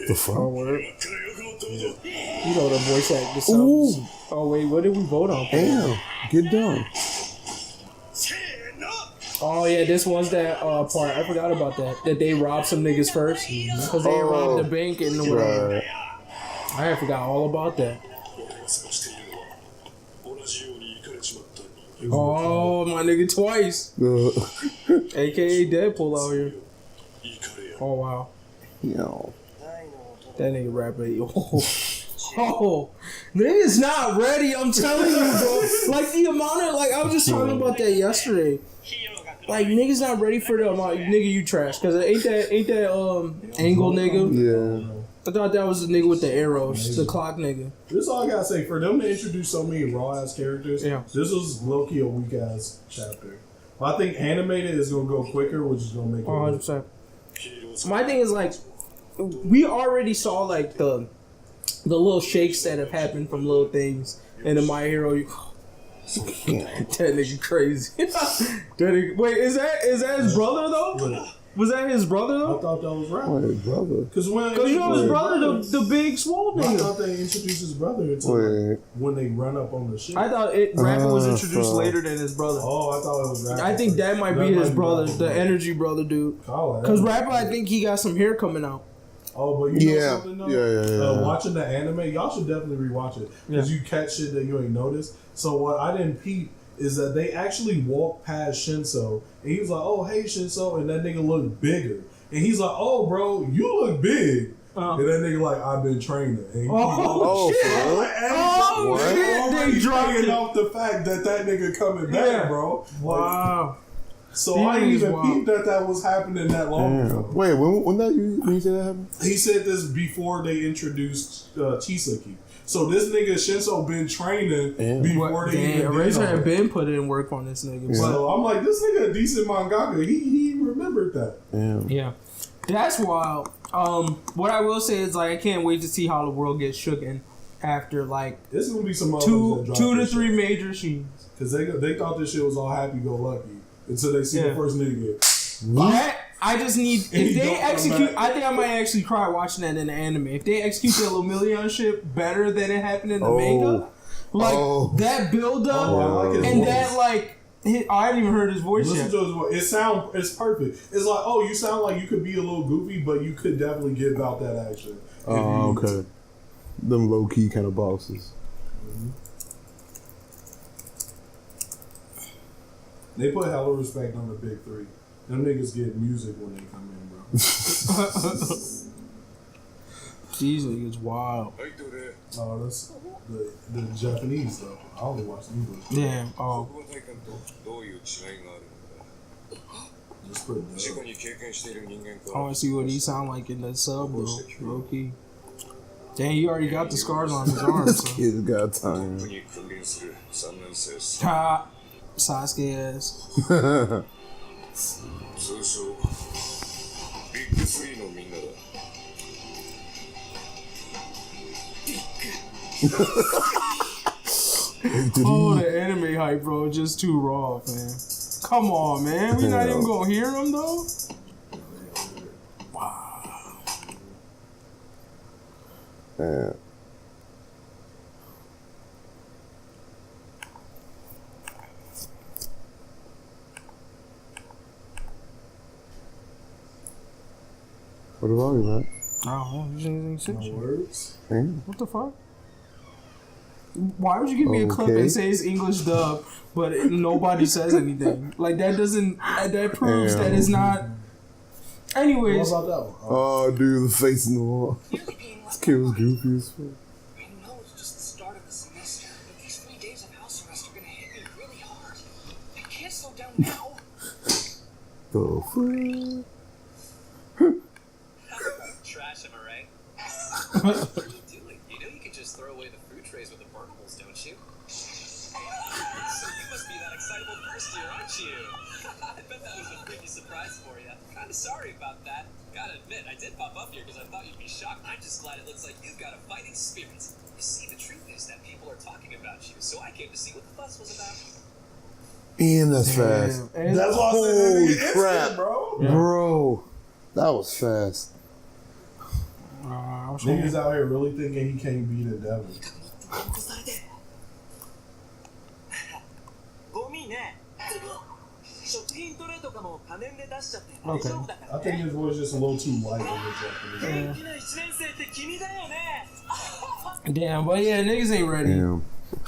The fuck? Oh, word. You know the voice actor sounds. Oh, wait, what did we vote on? Damn. Get done. Oh, yeah, this was that part. I forgot about that. That they robbed some niggas first. Because they robbed the bank and whatever. Right. I forgot all about that. Oh, my nigga twice. AKA Deadpool out here. Oh, wow. Yo. That nigga rapper. Oh, nigga's not ready. I'm telling you, bro. Like the amount of I was just talking about that yesterday. Like niggas not ready for the amount. Nigga, you trash. Cause ain't that angle nigga? Yeah. I thought that was the nigga with the arrows, the clock nigga. This is all I gotta say. For them to introduce so many raw ass characters, this was low key a weak ass chapter. I think animated is gonna go quicker, which is gonna make it. 100%. My thing is we already saw the little shakes that have happened from little things in the My Hero. That nigga crazy. Wait, is that his brother though? Was that his brother though? I thought that was right. His brother. Because you know his brother, the big swole nigga. I thought they introduced his brother until when they run up on the shit. I thought Rapper was introduced later than his brother. Oh, I thought it was Rapper. I think that might be his brother, the energy brother dude. Because Rapper, I think he got some hair coming out. Oh, but you know something though? Yeah. Watching the anime, y'all should definitely rewatch it. Because you catch shit that you ain't noticed. So what I didn't peep is that they actually walked past Shinso. And he was like, oh, hey, Shinso. And that nigga looked bigger. And he's like, oh, bro, you look big. And that nigga like, I've been training. And shit. They dropping off the fact that nigga coming back, bro. Wow. So I didn't even peep that was happening that long ago. Wait, when you said that happened? He said this before they introduced Chisaki. So this nigga Shinso been training before they even Eraser had been put in work on this nigga. Yeah. So I'm like, this nigga a decent mangaka. He remembered that. Yeah. That's wild. What I will say is I can't wait to see how the world gets shooken after there's gonna be some two to three major scenes. Because they thought this shit was all happy go lucky until they see the first nigga get. I just need if they execute. I think I might actually cry watching that in the anime. If they execute the Lemillion ship better than it happened in the manga, that build up and that I haven't even heard his voice yet. It's perfect. It's like, oh, you sound like you could be a little goofy, but you could definitely give out that action. Oh, okay. Them low key kind of bosses. Mm-hmm. They put hella respect on the big three. Them niggas get music when they come in, bro. These niggas wild. Oh, that's the Japanese though. I only watch English. Damn. Oh. Just put I want to see what he sound like in the sub, bro. Low key. Dang, he already got the scars on his arms. So. He's got time. Ha! Sasuke ass. Oh, the anime hype, bro, just too raw, man. Come on, man. We not even gonna hear him though. Wow. Yeah. What about you, man? I don't know. You think No words. What the fuck? Why would you give me a clip and say it's English dub, but nobody says anything? Like that doesn't. That proves that it's not. Anyways. What about that one? Oh, dude, the face in the wall. This kid was goofy as fuck. I know it's just the start of the semester, but these 3 days of house arrest are gonna hit me really hard. I can't slow down now. The fuck? Trash, am I right? What are you doing? You know you can just throw away the food trays with the burnables, don't you? So you must be that excitable first year, aren't you? I bet that was a freaky surprise for you. Kinda sorry about that. Gotta admit, I did pop up here because I thought you'd be shocked. I'm just glad it looks like you've got a fighting spirit. You see, the truth is that people are talking about you, so I came to see what the fuss was about. Damn, that's fast. That's why I said Holy that crap, instant, bro. Yeah. Bro, that was fast. Niggas out here really thinking he can't beat a devil. Okay. I think his voice just a little too light in the Japanese. Damn, but yeah, niggas ain't ready. Damn.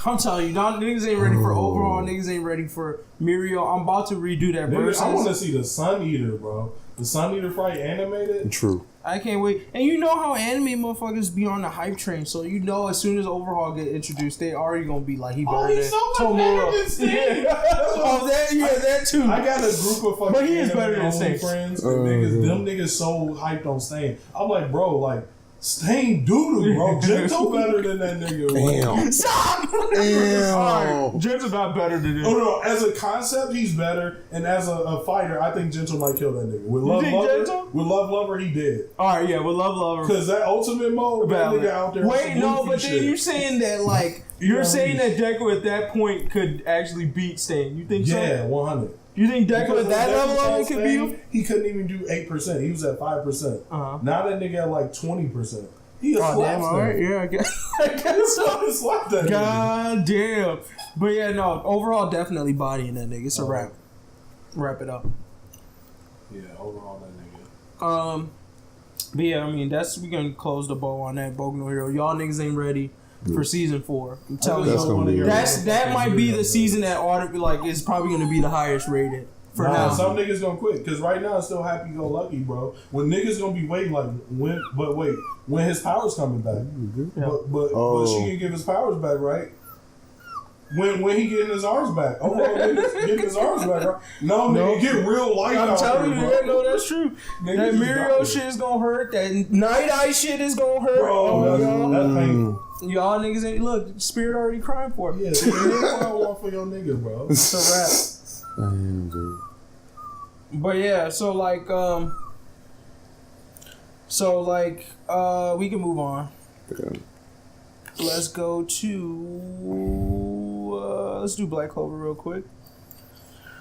I'm telling you, niggas ain't ready for overall. Niggas ain't ready for Muriel. I'm about to redo that Nigga, verse. I want to see the Sun Eater, bro. The Sun Eater fight animated. True. I can't wait. And you know how anime motherfuckers be on the hype train, so you know as soon as Overhaul get introduced, they already gonna be like, he better he's than so much better than Tomura. Sting. Oh, that too. I got a group of fucking But he is better than anime Sting. friends. And them niggas so hyped on Stain. I'm like, bro, like, Stain doodoo, bro. Gento better than that nigga. Damn. Stop! Damn. Alright, Jen's not better than him. Oh no, as a concept, he's better, and as a fighter, I think Gento might kill that nigga. With Love think Lover, Gento? with Love Lover, he did. Alright, yeah, with Love Lover. Cause that ultimate mode, that Valid. nigga out there. on Wait, some no, goofy but then shit. you're saying that, like, you're saying that Deku at that point could actually beat Stain. You think so? Yeah, 100. You think Deku Because at that when Deku level fought could beat him? Stain, he couldn't even do 8%. He was at 5%. Uh-huh. Now that nigga at like 20%. He a Oh, slap damn, alright, yeah, I guess so. He slapped that nigga. God damn. But yeah, no, overall, definitely bodying that nigga. It's a wrap. Wrap it up. Yeah, overall that nigga. But yeah, I mean, we gonna close the bow on that Boku no Hero. Y'all niggas ain't ready for season 4. I'm telling That's gonna be you, that might be the season that is probably gonna be the highest rated for now. Some niggas gonna quit because right now it's still happy go lucky, bro. When niggas gonna be waiting like when his powers coming back, but she can give his powers back, right? When he getting his arms back, getting his arms back, right? No, nigga, get real life. I'm out telling here, you, bro. yeah, no, that's true. Niggas That is Muriel dying. shit is gonna hurt. That Night Eye shit is gonna hurt. Bro, that's painful. Y'all niggas ain't look. Spirit already crying for it. Yeah, nigga, I want for your nigga, bro. It's a wrap. Damn, dude. But yeah, so we can move on. Yeah. Let's go to let's do Black Clover real quick.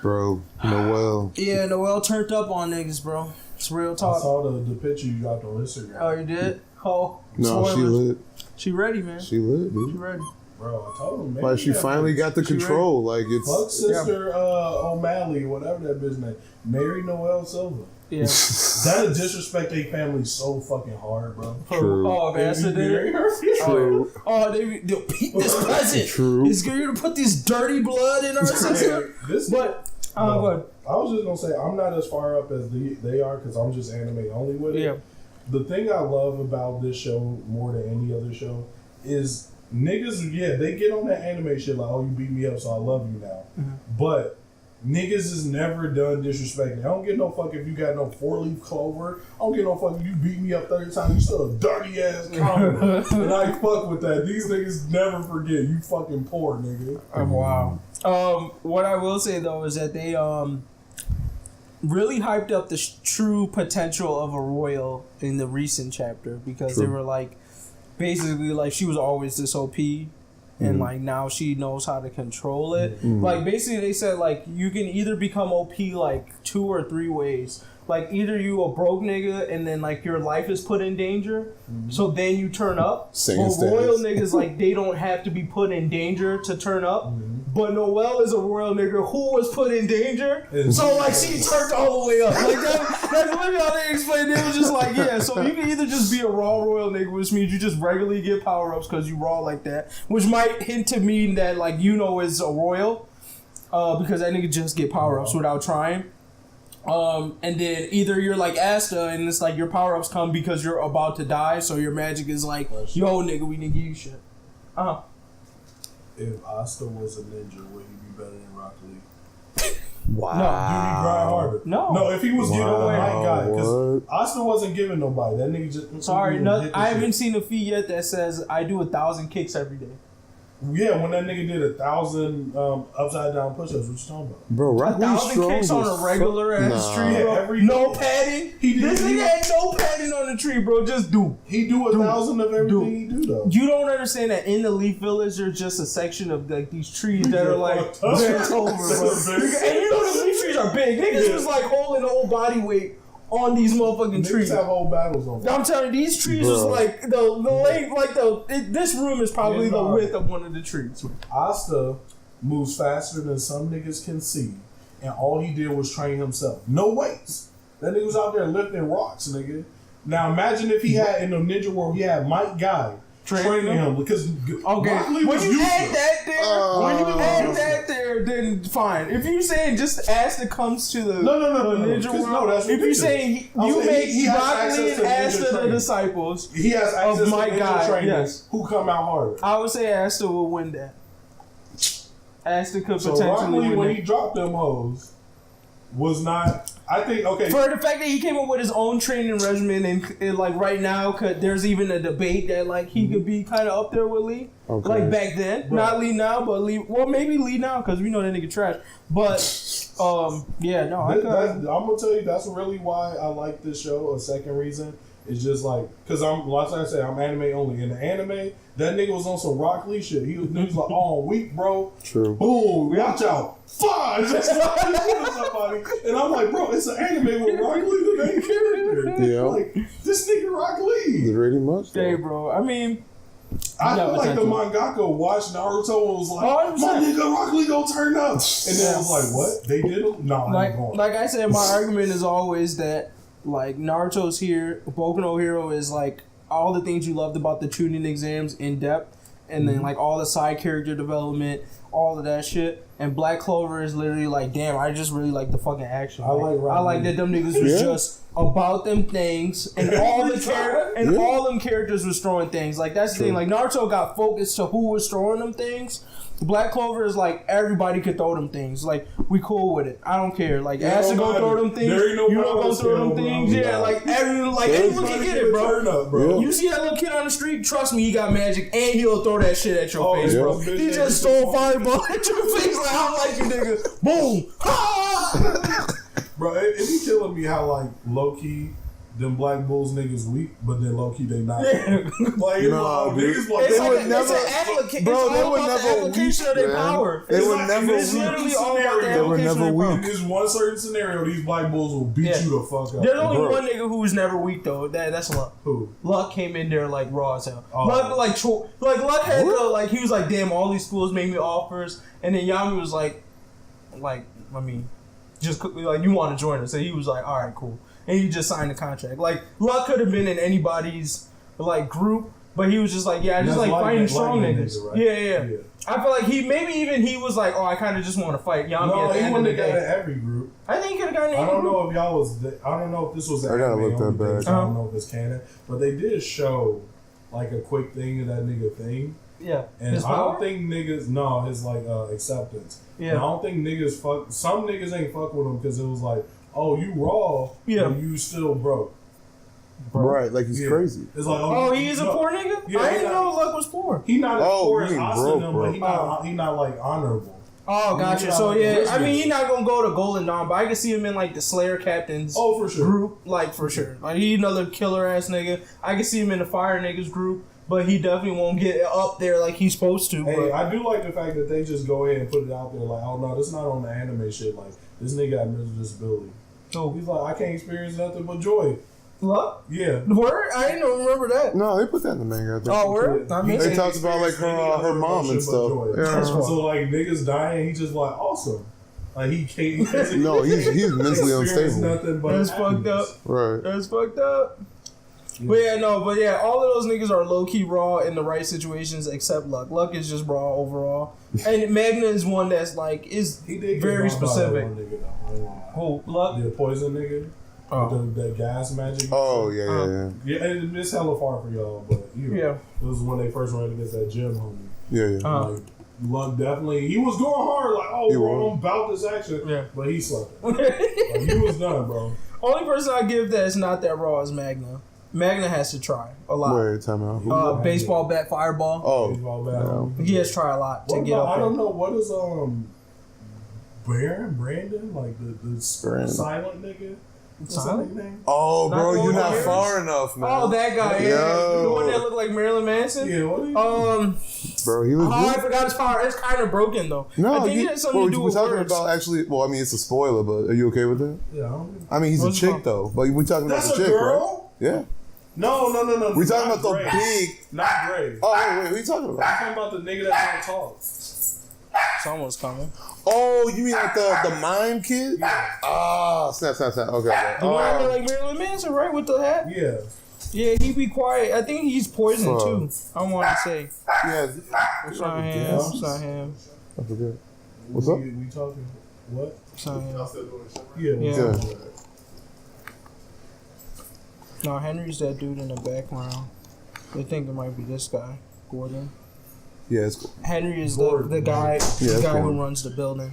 Bro, Noel. Yeah, Noel turned up on niggas, bro. It's real I talk. saw the picture you dropped on Instagram. Oh, you did? Oh, No, spoilers. she lit. She ready, man. She lit, She dude. ready. Bro, I told him, man. Like, she finally got the She control. Like, Fuck it's... sister O'Malley, whatever that bitch name. Marry Noel Silva. Yeah. That'll disrespect their family so fucking hard, bro. True. Oh, man, If so you marry they. her, True. Oh, they'll peep this present. True. It's going to put this dirty blood in our system. This, But, go ahead. I was just gonna say I'm not as far up as they are because I'm just anime only with it. Yeah. The thing I love about this show more than any other show is niggas. Yeah, they get on that anime shit like, oh, you beat me up, so I love you now. Mm-hmm. But niggas is never done disrespecting. I don't get no fuck if you got no 4-leaf clover. I don't get no fuck if you beat me up 30 times. You still a dirty ass combo. And I fuck with that. These niggas never forget. You fucking poor nigga. Wow. What I will say though is that they really hyped up the true potential of a royal in the recent chapter because they were like, basically like she was always this OP, and like now she knows how to control it. Like basically they said like you can either become OP like 2 or 3 ways. Like either you a broke nigga and then like your life is put in danger, so then you turn up. But royal niggas like they don't have to be put in danger to turn up. But Noelle is a royal nigga who was put in danger, so like she turned all the way up. Like that's literally how they explained it. It was just like so you can either just be a raw royal nigga, which means you just regularly get power ups because you raw like that, which might hint to mean that like is a royal, because that nigga just get power ups without trying. And then either you're like Asta and it's like your power-ups come because you're about to die, so your magic is like, yo nigga, we didn't give you shit. If Asta was a ninja, would he be better than Rock Lee? Wow. No, dude, he grind harder. No, if he was giving the right guy, because Asta wasn't giving nobody. That nigga just... Sorry, I haven't seen a feat yet that says I do 1,000 kicks every day. Yeah, when that nigga did 1,000 upside down push-ups, what you talking about? Bro, Rock Lee's 1,000 kicks on a regular ass tree, bro. Yeah, no padding. This nigga had no padding on the tree, bro. Just do. He do 1,000 of everything he do, though. You don't understand that in the Leaf Village, there's just a section of like these trees that are like bent over, bro. And you know the leaf trees are big. Niggas was like holding the whole body weight on these motherfucking trees. Niggas have whole battles on them. I'm telling you, these trees is like the length, like this room is probably the width of one of the trees. Asta moves faster than some niggas can see, and all he did was train himself. No weights. That nigga was out there lifting rocks, nigga. Now imagine if he had in the ninja world, he had Mike Guy training him because when you add that there, then fine. If you saying just Asta comes to the ninja world, that's if you saying you make Rock Lee and Asta the disciples, he has access of Mike to Guy, trainers who come out harder. I would say Asta will win that. Asta could so potentially Rock Lee, win when that. he dropped them hoes, was not. I think for the fact that he came up with his own training regimen and like right now, there's even a debate that like he could be kind of up there with Lee, like back then, not Lee now, but Lee. Well, maybe Lee now because we know that nigga trash. But I'm gonna tell you that's really why I like this show. A second reason is just like because like I said, I'm anime only. In the anime, that nigga was on some Rock Lee shit. He was like, "Oh, weak, bro." True. Boom, watch out. Fine, just somebody. And I'm like, bro, it's an anime with Rock Lee the main character. Yeah. Like, this nigga Rock Lee. Pretty much. Hey, bro. I mean, I feel like the mangaka watched Naruto and was like, my nigga Rock Lee gonna turn up. And then it was like, what? They did him? No, I ain't going. Like I said, my argument is always that, like, Naruto's here, Boku no Hero is, like, all the things you loved about the tuning exams in depth, and then, like, all the side character development, all of that shit. And Black Clover is literally like, damn, I just really like the fucking action. I like that them niggas was just about them things, and all them characters was throwing things. Like that's the thing. Like Naruto got focused to who was throwing them things. Black Clover is like everybody could throw them things. Like we cool with it. I don't care. Like Ash to go throw them things. You don't go throw them things. Yeah, like anyone can get it, bro. You see that little kid on the street? Trust me, he got magic, and he'll throw that shit at your face, bro. He just stole fireball at your face. Like I don't like you, nigga. Boom. Bro, it be killing me how like low key them Black Bulls niggas weak, but then low key they not. Like niggas like they would never. Bro, they would never application of their power. They would never. It's literally all about the application of their power. There's one certain scenario these Black Bulls will beat you the fuck up. There's only one nigga who's never weak though. That's Luck. Who? Luck came in there like raw as hell. Luck Luck had the he was like, damn, all these schools made me offers, and then Yami was like I mean, just like you want to join us, so he was like, all right, cool. And he just signed the contract. Like, Luck could have been in anybody's, like, group, but he was just like, yeah, I just like fighting strong niggas. Right? Yeah. I feel like he was like, oh, I kind of just want to fight Yami at the end of the day. He wouldn't have got in every group. I think he could have gotten in every group. I don't know if y'all was, I don't know if this was I gotta look that back. I don't know if it's canon, but they did show, like, a quick thing of that nigga thing. Yeah. And I don't think niggas, his, like, acceptance. Yeah. And I don't think niggas some niggas ain't fuck with him because it was like, oh, you raw, but you still broke. Right, like he's crazy. It's like, he is a poor nigga? Yeah, I didn't know Luck was poor. He not as poor as Austin, but he not like honorable. Oh, gotcha. So yeah, I mean, he not gonna go to Golden Dawn, but I can see him in like the Slayer Captains for sure group, like for sure. Like he another killer ass nigga. I can see him in the Fire Niggas group. but he definitely won't get up there like he's supposed to. Hey, but I do like the fact that they just go ahead and put it out there like, oh no, this is not on the anime shit. Like, this nigga got mental disability. Oh. He's like, I can't experience nothing but joy. What? Yeah. Word? I didn't even remember that. No, they put that in the manga. I think. Oh, word? I mean, They talked about like her mom and stuff. Yeah. So like niggas dying, he just like awesome. Like he can't. No, he's mentally experience unstable. Nothing but That's happiness. fucked up. Right. That's fucked up. But yeah, all of those niggas are low key raw in the right situations except Luck. Luck is just raw overall. And Magna is one that's like He did very get bumped by specific. that one nigga, though. Who? Luck? The poison nigga. Oh. That gas magic. Oh yeah. Yeah, and it's hella far for y'all, but you know, it was when they first ran against that gym homie. Yeah. Like, Luck definitely, he was going hard, like, oh, bro, I'm about this action. Yeah. But he slept it. Like, he was done, bro. Only person I give that's not that raw is Magna. Magna has to try a lot. Wait, time out. Baseball bat, fireball. Oh, Baseball bat. He has to try a lot to What get about, up I there. don't know, what is, Brandon? Like, the silent nigga? What's Silent? that name? Oh, Not bro, the you're one not with far enough, man. Oh, that guy. Yo. Yeah. The one that looked like Marilyn Manson. Yeah, what are you Bro, he was. I forgot his power. It's kind of broken though. No, I think it has something to do we're with talking words. about actually. Well, I mean, it's a spoiler, but are you okay with that? Yeah, I don't I mean, he's What's a chick wrong? though, but we're talking about That's the a chick, girl? right? Yeah. No. We're talking Not about the Gray. big. Not Gray. Oh wait, who are you talking I'm about? talking about the nigga that don't talk. Someone's coming. Oh, you mean like the mime kid? Ah, snap. Okay. The one that looked like Marilyn Manson, right? With the hat? Yeah. Yeah, he be quiet. I think he's poisoned too. I want to say. Yeah. It's not him. It's not him. I forget. What's up? We talking? What? It's not him. Yeah. Yeah. No, Henry's that dude in the background. They think it might be this guy, Gordon. Yeah, it's cool. Henry is Gordon. the guy, Yeah, the guy Gordon. who runs the building.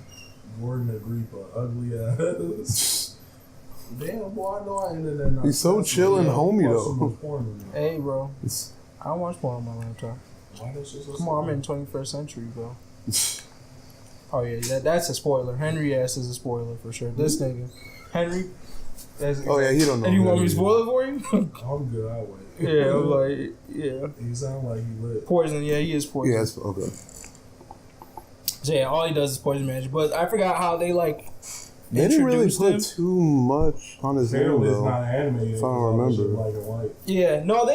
Gordon Agrippa, ugly ass. Damn, boy, I know I ended that night. He's so chill and homey though. Hey, bro. I don't watch porn on my laptop. Come on, I'm in 21st century, bro. Oh yeah, that's a spoiler. Henry ass is a spoiler for sure. This nigga, Henry. Oh yeah, he don't know. And you want me to spoil it for you? I'm good, I wait. Yeah, I'm like, yeah. He sound like he lit. Poison, yeah, he is poison. Yeah, it's okay. So yeah, all he does is poison magic. But I forgot how they like. They didn't really introduced put him. too much on his name Apparently it's though. not animated. If I don't remember. Black and white. Yeah, no,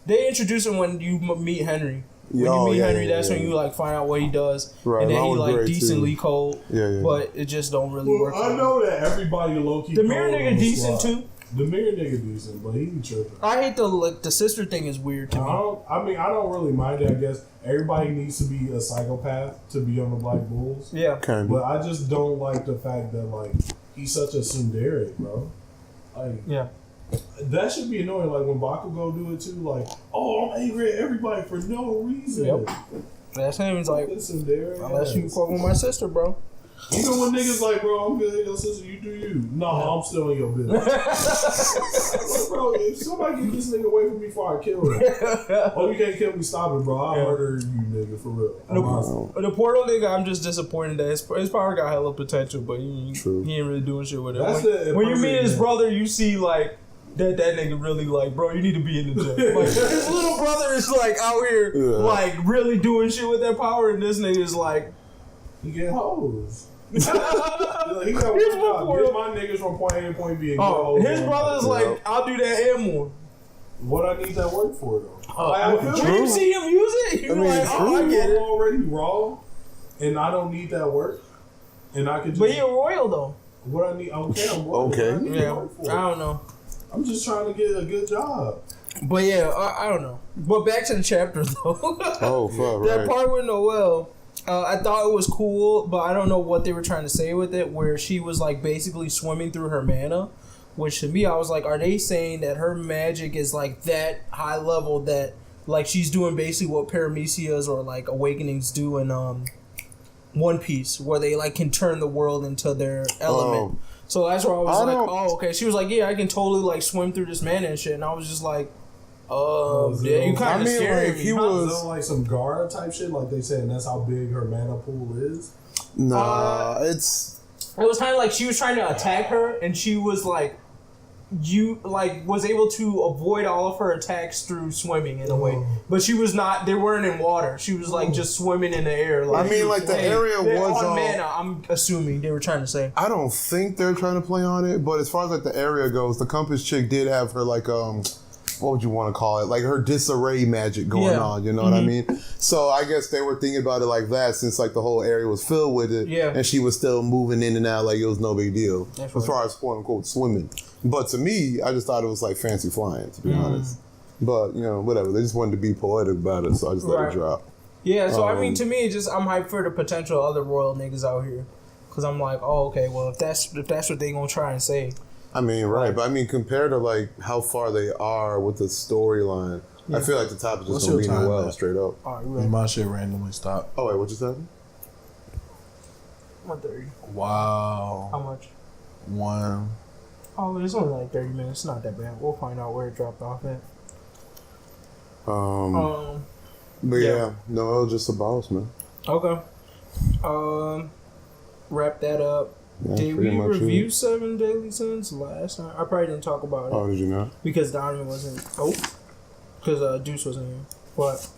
they introduce him when you meet Henry. When you meet Henry, that's when you like find out what he does, Right, and then that he was like great, decently too. cold. Yeah. But it just don't really work. Well, I for him. know that everybody low key. The mirror nigga decent too. The mirror nigga decent, but he be tripping. I hate the sister thing is weird to me. I don't really mind it. I guess everybody needs to be a psychopath to be on the Black Bulls. Yeah. Kind But of. I just don't like the fact that like he's such a tsundere, bro. Like Yeah. that should be annoying. Like when Bakugo do it too. Like, oh, I'm angry at everybody for no reason. Yep. That's him. He's like, It's tsundere. unless you fuck with my sister, bro. Even when niggas like, bro, I'm good at your sister, you do you. No, I'm still in your business. Like, bro, if somebody get this nigga away from me before I kill him. Oh, you can't kill me, stop it, bro. I'll murder you, nigga, for real. The portal nigga, I'm just disappointed that his power got hella potential, but he ain't really doing shit with it. That's When you perfect, meet his man. brother, you see like that nigga really like, bro, you need to be in the gym. Like his little brother is like out here like really doing shit with that power, and this nigga is like, He get hoes. He got one job. Get my niggas from point A to point B and get hoes. his brother's like, I'll do that and more. What I need that work for though? I feel When you see him use it, you're like, oh, I get I'm it. already raw, and I don't need that work, and I could just. But he a royal though. What I need, okay, I'm working. Okay. What I need to work for? I don't know. I'm just trying to get a good job. But yeah, I don't know. But back to the chapter though. Oh fuck, That right. part with Noelle, I thought it was cool, but I don't know what they were trying to say with it, where she was like basically swimming through her mana, which to me I was like, are they saying that her magic is like that high level that like she's doing basically what Paramecia's or like Awakenings do in One Piece, where they like can turn the world into their element. So that's where I was like, oh, okay. She was like, yeah, I can totally like swim through this mana and shit. And I was just like, yeah, you kind of scared me. He was like some Gara type shit, like they said, and that's how big her mana pool is. Nah, it's. It was kind of like she was trying to attack her, and she was like was able to avoid all of her attacks through swimming in a way, but she was not. They weren't in water. She was like just swimming in the air. Like, I mean, like the area was on mana. I'm assuming they were trying to say. I don't think they're trying to play on it, but as far as like the area goes, the Compass chick did have her like what would you want to call it? Like her disarray magic going on, you know what I mean? So I guess they were thinking about it like that since like the whole area was filled with it, and she was still moving in and out like it was no big deal as far as quote unquote swimming. But to me, I just thought it was like fancy flying, to be honest. But you know, whatever. They just wanted to be poetic about it, so I just let it drop. Yeah, so I mean, to me, I'm hyped for the potential other royal niggas out here, because I'm like, oh, okay, well, if that's what they gonna try and say. I mean, right, but I mean, compared to like how far they are with the storyline, I feel like the top is just gonna be in well, straight up. Right. My shit randomly stopped. Oh wait, what you said? 1:30. Wow. How much? 1. Oh, it's only like 30 minutes. It's not that bad. We'll find out where it dropped off at. But yeah, no, it was just a boss, man. Okay. Wrap that up. Yeah, did we review 7 Deadly Sins last time? I probably didn't talk about it. Oh, did you not? Because Donovan wasn't. Oh, because Deuce wasn't here. But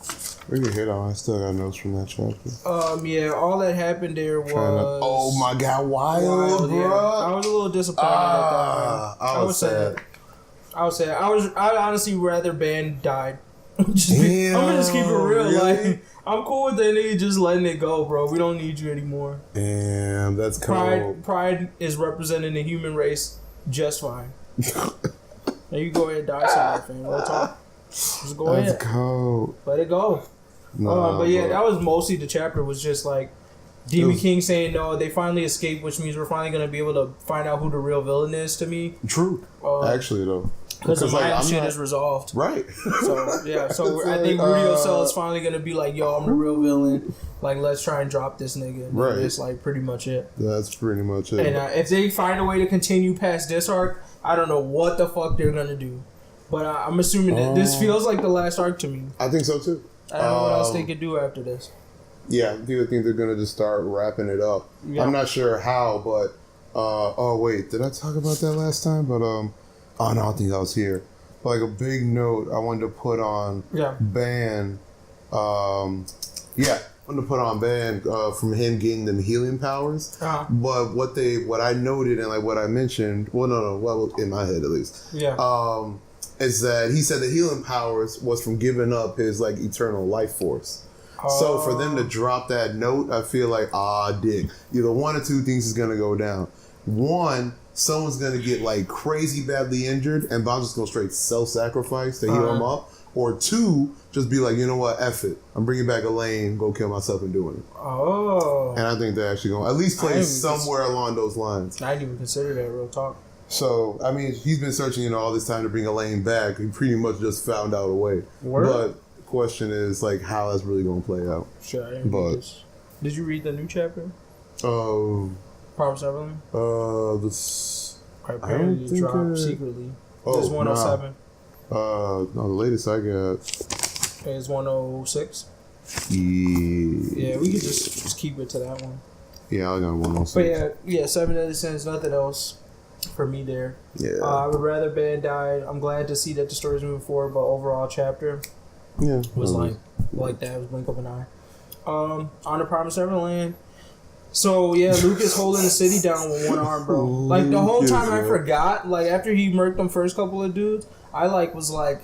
we can hit on. I still got notes from that chapter. Yeah, all that happened there was. Oh my God, wild, bro! Yeah. I was a little disappointed at that. I was sad. I'd honestly rather Band died. I'm gonna just keep it real. Really? Like, I'm cool with that nigga just letting it go, bro. We don't need you anymore. Damn, that's cool. Pride is representing the human race just fine. Now you go ahead and die somewhere, fam. We'll talk. Just go ahead. That's cold. Let it go. But yeah, that was mostly the chapter. Was just like DB King saying no, they finally escaped, which means we're finally gonna be able to find out who the real villain is. To me, true. Actually, though. Because the Maya shit is resolved. Right. So, yeah. So, I think Rudy Ocell is finally going to be like, yo, I'm the real villain. Like, let's try and drop this nigga. And it's, like, pretty much it. That's pretty much it. And if they find a way to continue past this arc, I don't know what the fuck they're going to do. But I'm assuming that this feels like the last arc to me. I think so, too. I don't know what else they could do after this. Yeah, people think they're going to just start wrapping it up. Yeah. I'm not sure how, but... oh, wait. Did I talk about that last time? But, oh, no, I think I was here. Like a big note I wanted to put on Ban. I wanted to put on Ban from him getting them healing powers. But what I noted and like what I mentioned, well, in my head at least, is that he said the healing powers was from giving up his like eternal life force. So for them to drop that note, I feel like, dick. Either one or two things is gonna go down. One, someone's gonna get like crazy badly injured and Bob's just gonna straight self-sacrifice to heal him up. Or two, just be like, you know what, F it. I'm bringing back Elaine, go kill myself and doing it. And I think they're actually gonna at least play somewhere along those lines. I didn't even consider that, real talk. So, I mean, he's been searching all this time to bring Elaine back. He pretty much just found out a way. But the question is like how that's really gonna play out. Sure, I didn't read this. Did you read the new chapter? Promised Neverland? Apparently dropped secretly. It's 107. No, the latest I got is 106. Yeah, we could just keep it to that one. Yeah, I got 106. But yeah, 7 Deadly Sins, nothing else for me there. Yeah. I would rather Ben died. I'm glad to see that the story's moving forward, but overall chapter was like that. It was blink of an eye. On the Promised Neverland. So, yeah, Luke is holding the city down with one arm, bro. Like, the whole time I forgot, like, after he murked them first couple of dudes, I, like, was like,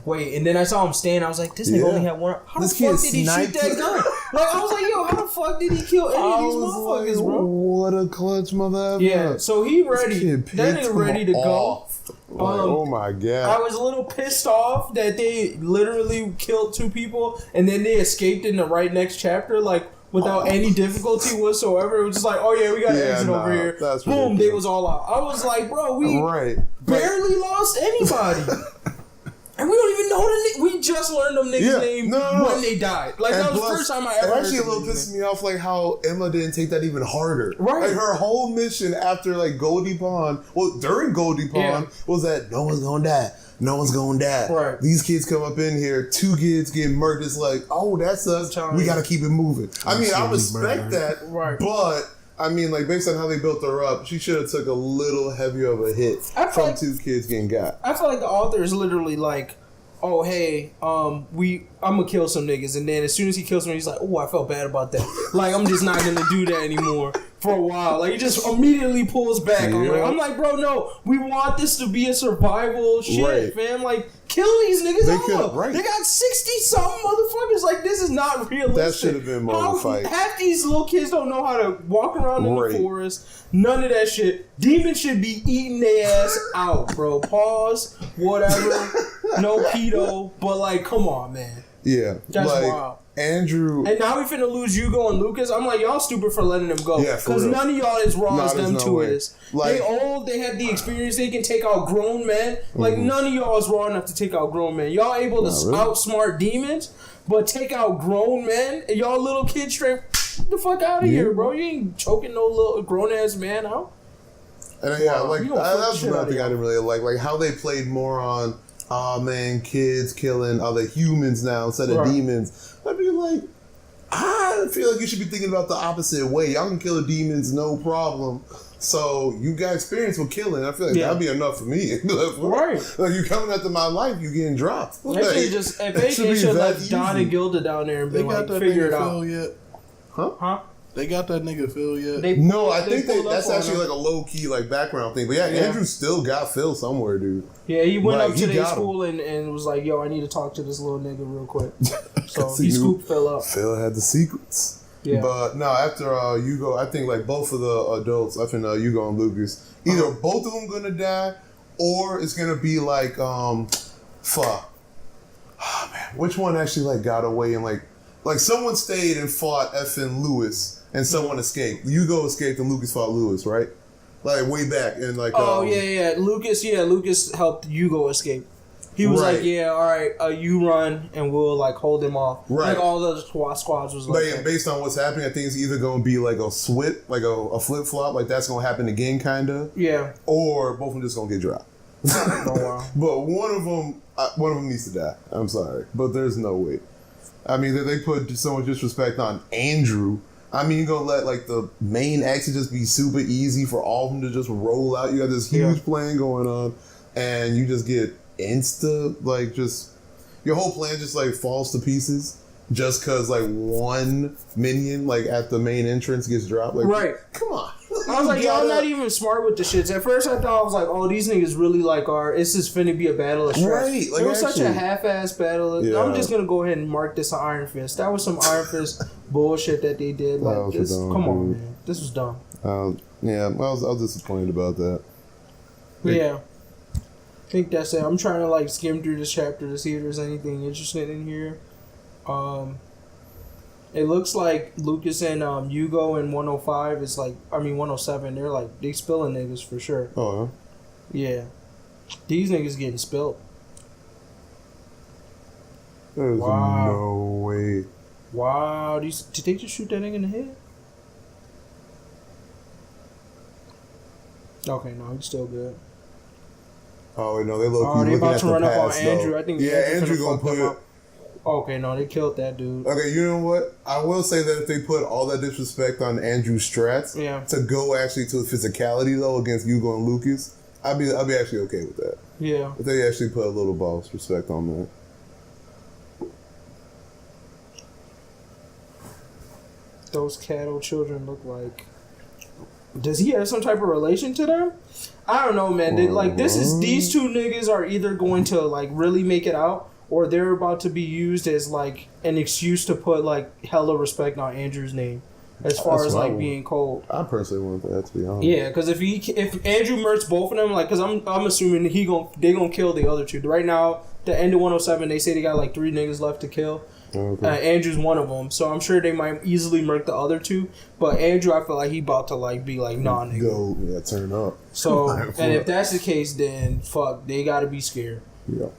wait. And then I saw him stand. I was like, this nigga only had one arm. How the fuck did he shoot that gun? Like, I was like, yo, how the fuck did he kill any of these motherfuckers, bro? What a clutch mother. Yeah, so he ready. That nigga ready to go. Like, oh my God. I was a little pissed off that they literally killed 2 people and then they escaped in the right next chapter, like, without any difficulty whatsoever. It was just like, oh yeah, we got exit over here. Boom, they was all out. I was like, bro, we barely lost anybody. And we don't even know we just learned them niggas' name when they died. Like, that was the first time I ever heard. It actually a little pissed me off, like, how Emma didn't take that even harder. Right. Like, her whole mission after, like, Goldie Pond, during Goldie Pond, was that no one's gonna die. No one's gonna die. Right. These kids come up in here, 2 kids get murdered. It's like, oh, that sucks. We gotta keep it moving. I mean, I respect that, but I mean, like, based on how they built her up, she should have took a little heavier of a hit from two kids getting got. I feel like the author is literally like, oh, hey, I'm gonna kill some niggas, and then as soon as he kills someone, he's like, oh, I felt bad about that. Like, I'm just not gonna do that anymore for a while. Like, he just immediately pulls back. Yeah. I'm like, bro, no, we want this to be a survival shit, fam. Like, kill these niggas all. They got 60-something motherfuckers. Like, this is not realistic. That should have been more of a fight. Half these little kids don't know how to walk around in the forest. None of that shit. Demons should be eating their ass out, bro. Pause. Whatever. No pedo. But, like, come on, man. Yeah. That's like, wild. Andrew. And now we finna lose Hugo and Lucas. I'm like, y'all stupid for letting them go. Because none of y'all is raw as them two is. Like, they old, they have the experience, they can take out grown men. Like, none of y'all is raw enough to take out grown men. Y'all able to outsmart demons, but take out grown men, and y'all little kids straight, get the fuck out of here, bro. You ain't choking no little grown ass man out. And that's another thing I didn't really like. Like, how they played more on, oh man, kids killing other humans now instead of demons. I'd be like, I feel like you should be thinking about the opposite way. Y'all can kill the demons, no problem. So you got experience with killing. I feel like that'd be enough for me. Like, you coming after my life, you getting dropped. They should let Don and Gilda down there and be like, figure it out. Yet? Huh? They got that nigga Phil yet? I think that's actually like a low key like background thing. But yeah, Andrew still got Phil somewhere, dude. Yeah, he went up to their school and was like, "Yo, I need to talk to this little nigga real quick." So he scooped Phil up. Phil had the secrets. Yeah. But no, after Hugo, I think like both of the adults, I think Hugo and Lucas, either both of them gonna die, or it's gonna be like fuck. Oh man, which one actually like got away and like someone stayed and fought effing Lewis. And someone escaped. Hugo escaped and Lucas fought Lewis, right? Like way back in like. Lucas helped Hugo escape. He was like, yeah, all right, you run and we'll like hold him off. Right. Like all the squads was like. But based on what's happening, I think it's either going to be like a flip flop, like that's going to happen again, kind of. Yeah. Or both of them just going to get dropped. Oh wow. But one of them needs to die. I'm sorry, but there's no way. I mean, they put so much disrespect on Andrew. I mean, you're going to let, like, the main exit just be super easy for all of them to just roll out. You got this huge plan going on, and you just get your whole plan just, like, falls to pieces just because, like, one minion, like, at the main entrance gets dropped. Like, come on. I was like, y'all not even smart with the shits. At first, I thought I was like, oh, these niggas really like this is finna be a battle of stress. Right. Like, it was such a half-ass battle. Yeah. I'm just gonna go ahead and mark this an Iron Fist. That was some Iron Fist bullshit that they did. Like, this, come on, man. This was dumb. Yeah, I was disappointed about that. Yeah. I think that's it. I'm trying to, like, skim through this chapter to see if there's anything interesting in here. It looks like Lucas and Hugo in 105 is like, 107. They're like, they spilling niggas for sure. Oh, yeah. These niggas getting spilled. There's no way. Wow. Did they just shoot that nigga in the head? Okay, no, he's still good. Oh, wait, no, they look. They about to run up on Andrew. I think Andrew gonna put it. Okay, no, they killed that dude. Okay, you know what? I will say that if they put all that disrespect on Andrew's strats to go actually to physicality though against Hugo and Lucas, I'd be actually okay with that. Yeah. If they actually put a little boss respect on that. Those cattle children look like. Does he have some type of relation to them? I don't know, man. These two niggas are either going to like really make it out, or they're about to be used as like an excuse to put like hella respect on Andrew's name, as far as like being cold. I personally want that, to be honest. Yeah, because if Andrew murks both of them, like, because I'm assuming they gonna kill the other two. Right now, the end of 107, they say they got like 3 niggas left to kill. Okay. Andrew's one of them, so I'm sure they might easily murk the other 2. But Andrew, I feel like he about to like be like, nah, nigga. Turn up. So, and if that's the case, then fuck, they gotta be scared. Yeah.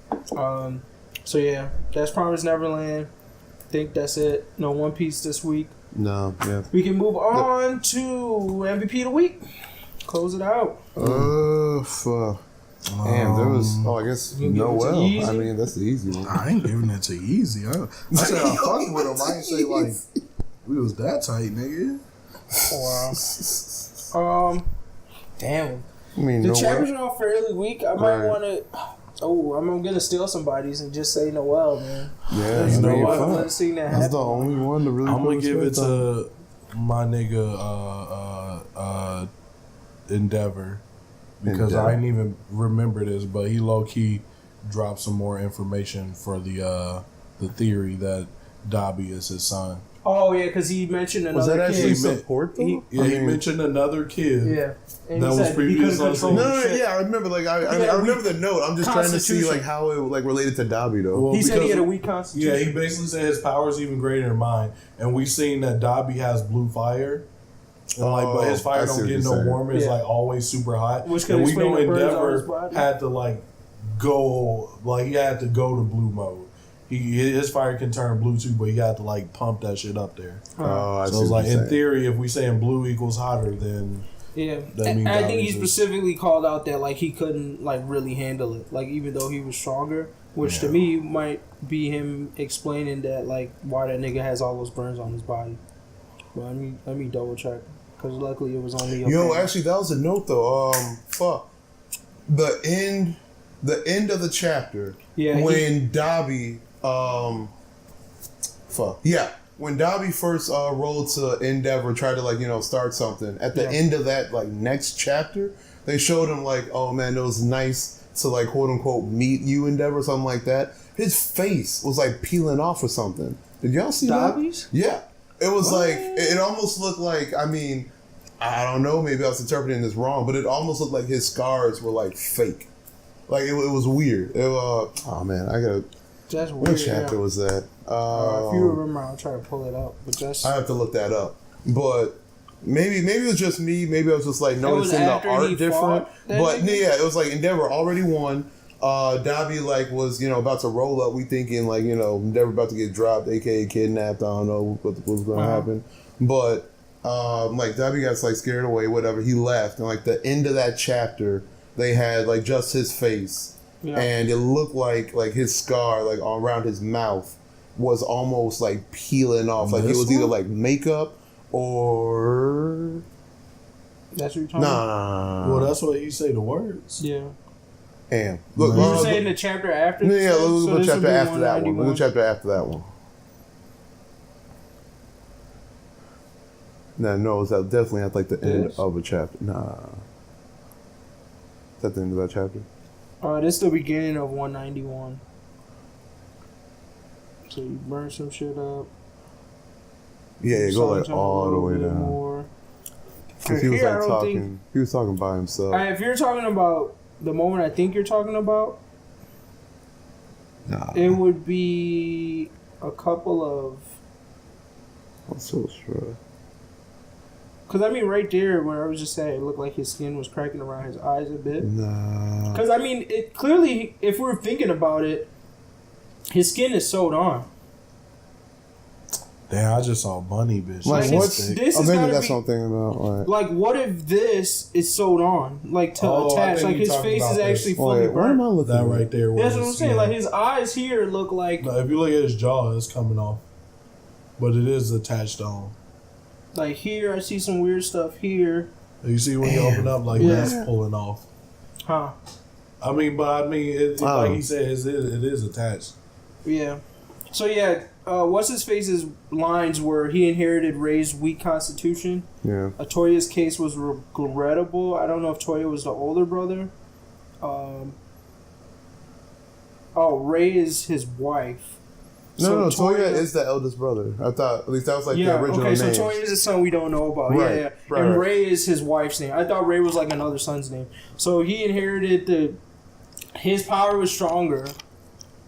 So yeah, that's Promised Neverland. I think that's it. No One Piece this week. No, yeah. We can move on to MVP of the week. Close it out. Fuck. Damn, there was. I guess Noel. I mean, that's the easy one. I ain't giving it to Easy. I said I fucked with him. I ain't say like we was that tight, nigga. Wow. Damn. I mean, The no chapters way. are all fairly weak. I might want to. Oh, I'm gonna steal somebody's and just say Noel, man. Yeah, You know what? Let's see that That's happen. the only one to really. I'm put gonna give it respect on. to my nigga Endeavor because I didn't even remember this, but he low key dropped some more information for the theory that Dobby is his son. Oh yeah, because he mentioned another Was that actually kid. support though? He mentioned another kid. Yeah, and That he was said previous he couldn't on control No, the no, shit. yeah, I remember. Like, I Yeah, remember the note. I'm just trying to see like how it like related to Dobby though. Well, He said he because- had a weak constitution. Yeah, he basically said his power is even greater than mine, and we've seen that Dobby has blue fire. And but his fire I see don't what get you're no saying. warmer. It's Yeah. like always super hot. Which could and we explain know the burns on his Endeavor body. had to like go, like he had to go to blue mode. His fire can turn blue too, but he had to like pump that shit up there. Oh, I see So it's what like you're in saying. theory, if we saying blue equals hotter, then Yeah, That means I think he Dobby's specifically called out that like he couldn't like really handle it, like even though he was stronger, which to me might be him explaining that like why that nigga has all those burns on his body. Well, let me double check because luckily it was only. Yo, actually, that was a note though. Fuck. The end of the chapter. Yeah, When Dobby, when Dobby first rolled to Endeavor, tried to like start something. At the end of that like next chapter, they showed him like, oh man, it was nice to like quote unquote meet you, Endeavor, something like that. His face was like peeling off or something. Did y'all see Dobby's? that? Yeah, it was like it almost looked like. I mean, I don't know. Maybe I was interpreting this wrong, but it almost looked like his scars were like fake. Like it was weird. Oh man, I gotta. That's weird. What chapter was that? If you remember, I'll try to pull it up. But just I have to look that up. But maybe it was just me. Maybe I was just like noticing the after he art different. fought that But nigga? yeah, it was like Endeavor already won. Dobby like was about to roll up. We thinking like Endeavor about to get dropped, aka kidnapped. I don't know what was going to happen. But like Dobby got like scared away. Whatever. He left, and like the end of that chapter, they had like just his face. Yeah. And it looked like his scar like around his mouth was almost like peeling off. Like it was either like makeup or that's what you're talking about? nah. well, that's what you say the words. Yeah. Damn. Look, You were saying the chapter after? yeah, this, let's so go this chapter would be after that one. 191. Let's go chapter after that one. No, it's definitely at like the end of a chapter. Nah. Is that the end of that chapter? This is the beginning of 191. So you burn some shit up. Yeah, go like Sometimes all a the little way bit down. more. Because he was Here, I like don't talking. think- He was talking by himself. If you're talking about the moment I think you're talking about, Nah. it would be a couple of. I'm so sure. Because I mean, right there, where I was just saying, it looked like his skin was cracking around his eyes a bit. Nah. Because I mean, it clearly, if we're thinking about it, his skin is sewed on. Damn, I just saw Bunny, bitch. Like Like, what's? this Oh, is maybe gotta that's be- what I'm thinking about. Like, Like, what if this is sewed on, like to Oh, I attach? think Like you his talking face about is this. actually fully wait, what am I burnt. looking that at? right there. That's what I'm saying. Like his eyes here look like No, if you look at his jaw, it's coming off, but it is attached on. here. I see some weird stuff here, You see when you open up, like Yeah. that's pulling off. huh? It, like he said, it is attached. Yeah. So yeah, what's his face's lines were he inherited Ray's weak constitution. Yeah. Toya's case was regrettable. I don't know if Toya was the older brother. Ray is his wife. No, So Toya is the eldest brother. I thought at least that was like the original okay, name. so Toya is a son we don't know about. Right, Yeah. right, And right. Ray is his wife's name. I thought Ray was like another son's name. So he inherited his power was stronger.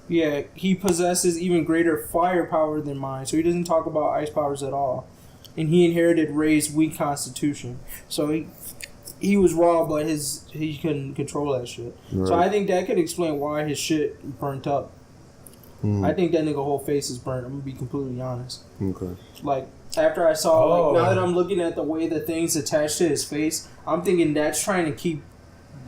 Yeah, he possesses even greater firepower than mine. So he doesn't talk about ice powers at all. And he inherited Ray's weak constitution. So he was raw, but he couldn't control that shit. Right. So I think that could explain why his shit burnt up. I think that nigga whole face is burnt. I'm gonna be completely honest. Okay. Like after I saw, Oh. like now that I'm looking at the way the things attached to his face, I'm thinking that's trying to keep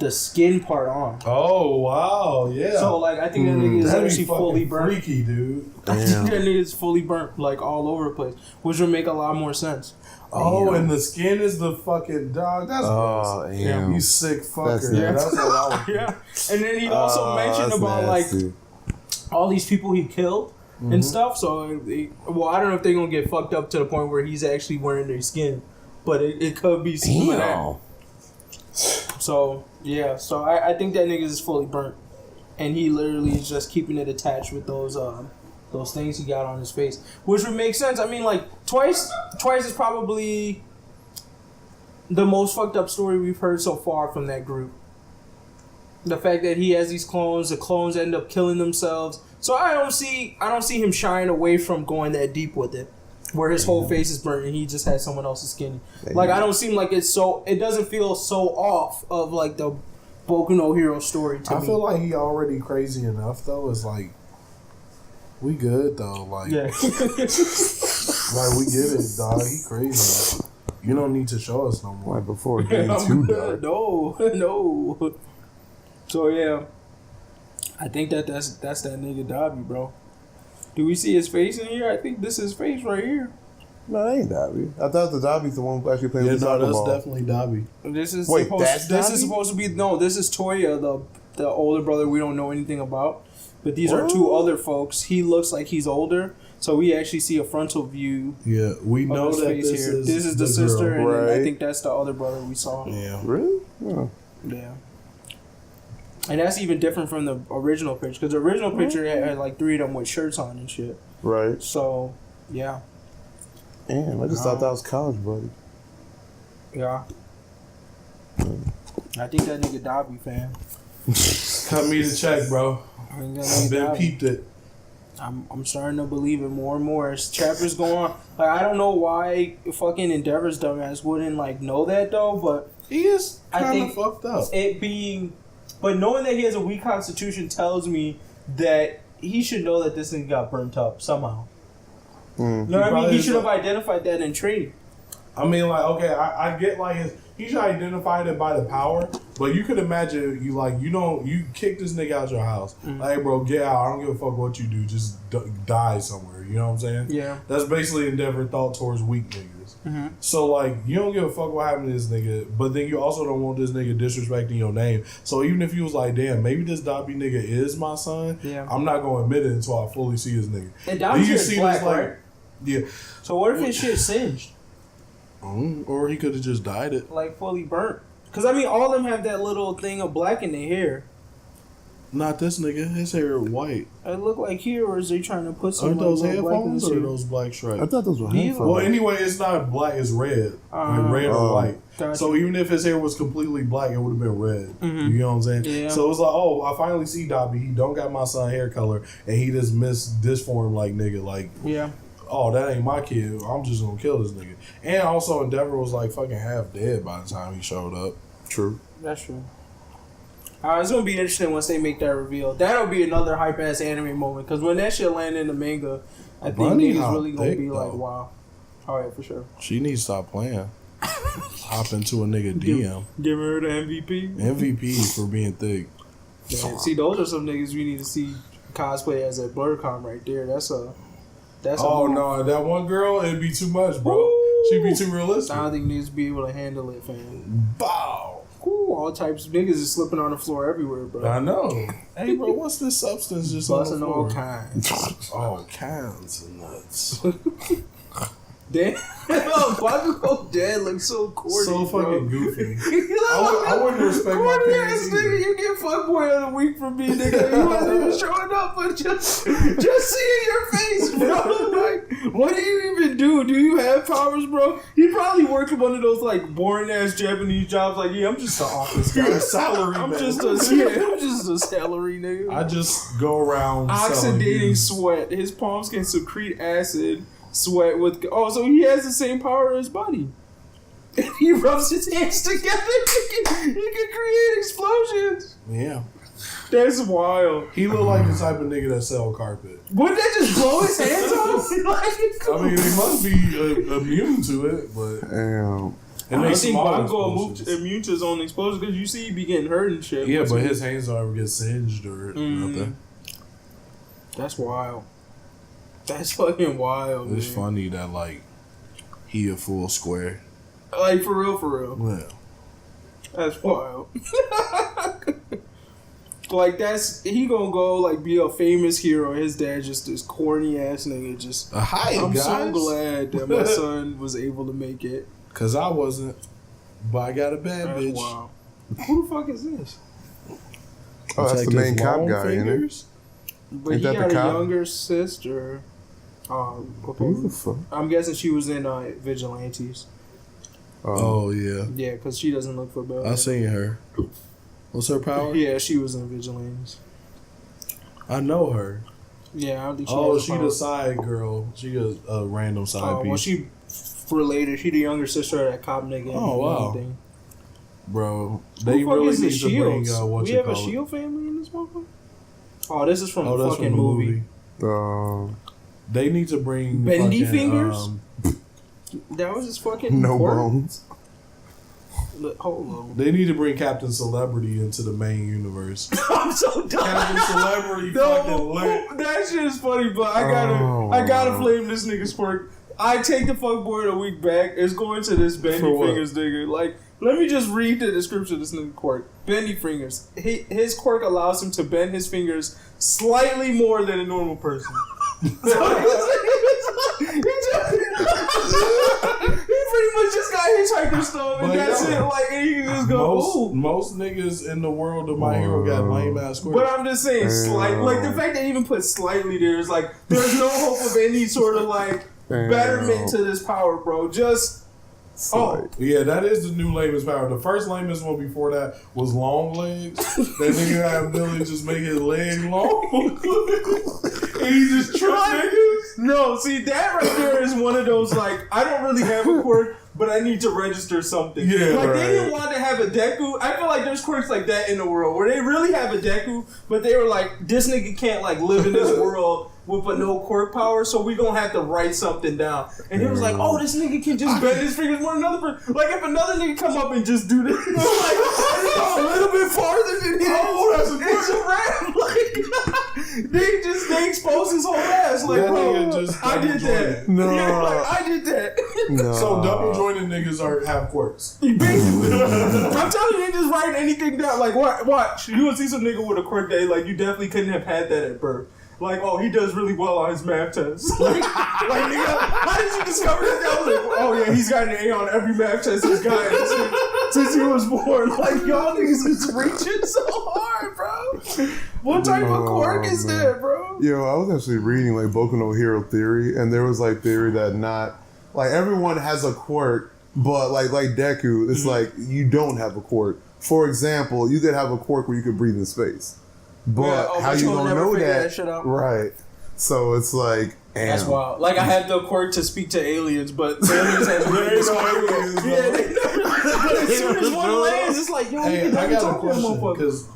the skin part on. Oh wow, yeah. So like I think that nigga is That'd be actually fully fucking burnt. freaky, dude. I think that nigga is fully burnt, like all over the place, which would make a lot more sense. Oh, and the skin is the fucking dog. That's gross. damn. You sick fucker. That's That's what I would do. Yeah, and then he also mentioned about like all these people he killed and stuff. So, I don't know if they're gonna get fucked up to the point where he's actually wearing their skin, but it could be some of that. So yeah, so I think that nigga is fully burnt, and he literally is just keeping it attached with those things he got on his face, which would make sense. I mean, like Twice is probably the most fucked up story we've heard so far from that group. The fact that he has these clones, the clones end up killing themselves. So I don't see him shying away from going that deep with it, where his whole face is burnt and he just has someone else's skin. Like I don't seem like it doesn't feel so off of like the Boku no Hero story to me. I feel like he already crazy enough though. It's like we good though. Like Yeah. like we get it, dog. He crazy. You don't need to show us no more. Like before it getting too dark. No. So yeah, I think that's that nigga Dobby, bro. Do we see his face in here? I think this is his face right here. No, that ain't Dobby. I thought the Dobby's the one who actually played Yeah, with the no, soccer that's ball. definitely Dobby. This is Wait, supposed, that's this Dobby? is supposed to be this is Toya, the older brother we don't know anything about. But these are two other folks. He looks like he's older, so we actually see a frontal view. Yeah, we know of his that face this here. is This is the sister, girl. and then I Right. think that's the other brother we saw. Yeah. Really? Oh. Yeah. And that's even different from the original picture, because the original picture had like 3 of them with shirts on and shit. Right. So, yeah. Damn, I just thought that was college, buddy. Yeah. I think that nigga Dobby, fan. Cut me the check, bro. I think that I've nigga been Dobby. peeped it. I'm starting to believe it more and more as chapters go on. Like I don't know why fucking Endeavor's dumbass wouldn't like know that though, but He is I kind think of fucked up. But knowing that he has a weak constitution tells me that he should know that this nigga got burnt up somehow. You know what I mean? He should have identified that in training. I mean, like, okay, I get like he should identify it by the power, but you could imagine you kick this nigga out your house. Like, bro, get out. I don't give a fuck what you do. Just die somewhere. You know what I'm saying? Yeah. That's basically Endeavor thought towards weak niggas. So, like, you don't give a fuck what happened to this nigga, but then you also don't want this nigga disrespecting your name. So even if you was like, damn, maybe this Dobby nigga is my son, I'm not going to admit it until I fully see his nigga. And Dobby's see black, this, like, right? Yeah. So what if his shit singed? Or he could have just dyed it. Like fully burnt? Because I mean, all of them have that little thing of black in their hair. Not this nigga. His hair white. It look like here, or is they trying to put some Aren't those like, black in headphones his or hair? those black stripes? I thought those were headphones. Well, anyway, it's not black. It's red. Like red or white. Gotcha. So even if his hair was completely black, it would have been red. You know what I'm saying? Yeah. So it's like, oh, I finally see Dobby. He don't got my son hair color, and he just missed this form like nigga. Like, Yeah. oh, that ain't my kid. I'm just gonna kill this nigga. And also, Endeavor was like fucking half dead by the time he showed up. True. That's true. It's gonna be interesting once they make that reveal. That'll be another hype ass anime moment, because when that shit land in the manga, I think Bunny niggas hop really gonna thick, be like, though. wow. Alright, for sure. She needs to stop playing. Hop into a nigga DM. Give her the MVP. MVP for being thick. Man, see, those are some niggas we need to see cosplay as a BlurCon right there. That's a Oh move. no, that one girl, it'd be too much, bro. Woo! She'd be too realistic. I don't think niggas be able to handle it, fam. Bow. Ooh, all types of niggas is slipping on the floor everywhere, bro. I know. Hey, bro, what's this substance just Busting on the all floor? kinds. All kinds of nuts. Damn, Bakugo dad looks so corny, So bro. fucking goofy. I I wouldn't respect my corny parents ass either. nigga. You get fuckboy of the week from me, nigga. You wasn't even showing up, but just seeing your face, bro. Like, what do you even do? Do you have powers, bro? He probably worked at one of those like boring ass Japanese jobs. Like, yeah, I'm just an office guy. You're a salary I'm man. just a salary nigga. I just go around selling Oxidating used. sweat. His palms can secrete acid. Sweat with so he has the same power as Buddy. If he rubs his hands together, he can create explosions. Yeah. That's wild. He look like the type of nigga that sell carpet. Wouldn't that just blow his hands off? I mean, he must be immune to it, but Damn. And I they think small Bongo explosions. immune to his own exposure because you see he be getting hurt and shit. Yeah, but his hands don't ever get singed or nothing. That's wild. That's fucking wild. It's man. funny that like he a full square. Like for real. Yeah. That's wild. Like he gonna go like be a famous hero. His dad just this corny ass nigga. Just Hi, I'm guys. so glad that my son was able to make it. Cause I wasn't, but I got a bad That's bitch. wild. Who the fuck is this? Oh, that's the main cop guy, ain't it? But Ain't he that got the a cop? younger sister. Who the fuck? I'm guessing she was in Vigilantes. Oh yeah, Yeah, because she doesn't look for Bell. I seen her. What's her power? Yeah, she was in Vigilantes. I know her. Yeah, I don't think she Oh, has a she power. the side girl. She a random side Oh, piece. well, she related. She the younger sister of that cop nigga. Oh, wow. Anything. Bro, Who they the fuck really is the need to bring Shields? what We you have a call it. Shield family in this motherfucker? Oh, this is from Oh, the that's fucking from the movie. They need to bring Bendy fucking, Fingers? That was his fucking No quirk? bones. Look, hold on. They need to bring Captain Celebrity into the main universe. I'm so done. Captain Celebrity fucking lit. That shit is funny, but I Oh. gotta flame this nigga's quirk. I take the fuckboy a week back. It's going to this Bendy For what? Fingers nigga. Like, let me just read the description of this nigga quirk. Bendy Fingers. His quirk allows him to bend his fingers slightly more than a normal person. He pretty much just got hitchhiker stuff, and But that's yo, it. Like, and you can just go, ooh. Most niggas in the world of My Hero got lame ass But quirks. I'm just saying, like the fact they even put slightly there is like, there's no hope of any sort of like betterment to this power, bro. Just Yeah, that is the new lamest power. The first lamest one before that was long legs. That nigga had ability to just make his leg long. And he just tripped niggas. no, see that right there is one of those like, I don't really have a quirk, but I need to register something. Yeah, like they didn't right. want to have a Deku. I feel like there's quirks like that in the world where they really have a Deku, but they were like, this nigga can't like live in this world with a no quirk power, so we gonna have to write something down. And he was like, oh, this nigga can just bend his fingers more than another person. Like if another nigga come up and just do this, I'm like, a little bit farther than him. Oh, that's a wrap. Like they expose his whole ass. Like, That bro, nigga just I did that. double-jointed. No. Yeah, like, I did that. No. So double jointed niggas have quirks. Basically, I'm telling you, they just write anything down. Like, watch. You would see some nigga with a quirk day, like, you definitely couldn't have had that at birth. Like, oh, he does really well on his math test. like, nigga, how did you discover that? I was like, oh, yeah, he's got an A on every math test he's gotten since he was born. Like, y'all niggas is reaching so hard, bro. What type of quirk is that, bro? Yo, I was actually reading like Boku no Hero theory, and there was like theory that not like everyone has a quirk, but like Deku, it's like you don't have a quirk. For example, you could have a quirk where you could breathe in space, but Yeah, how but you you'll gonna never know figure that? that shit out. Right. So it's like, That's damn. wild. Like, I had the quirk to speak to aliens, but the aliens had There ain't no aliens, Yeah, bro. they never. But as soon as one lands, it's like, yo, Hey, you I can got a talk to that question motherfucker. because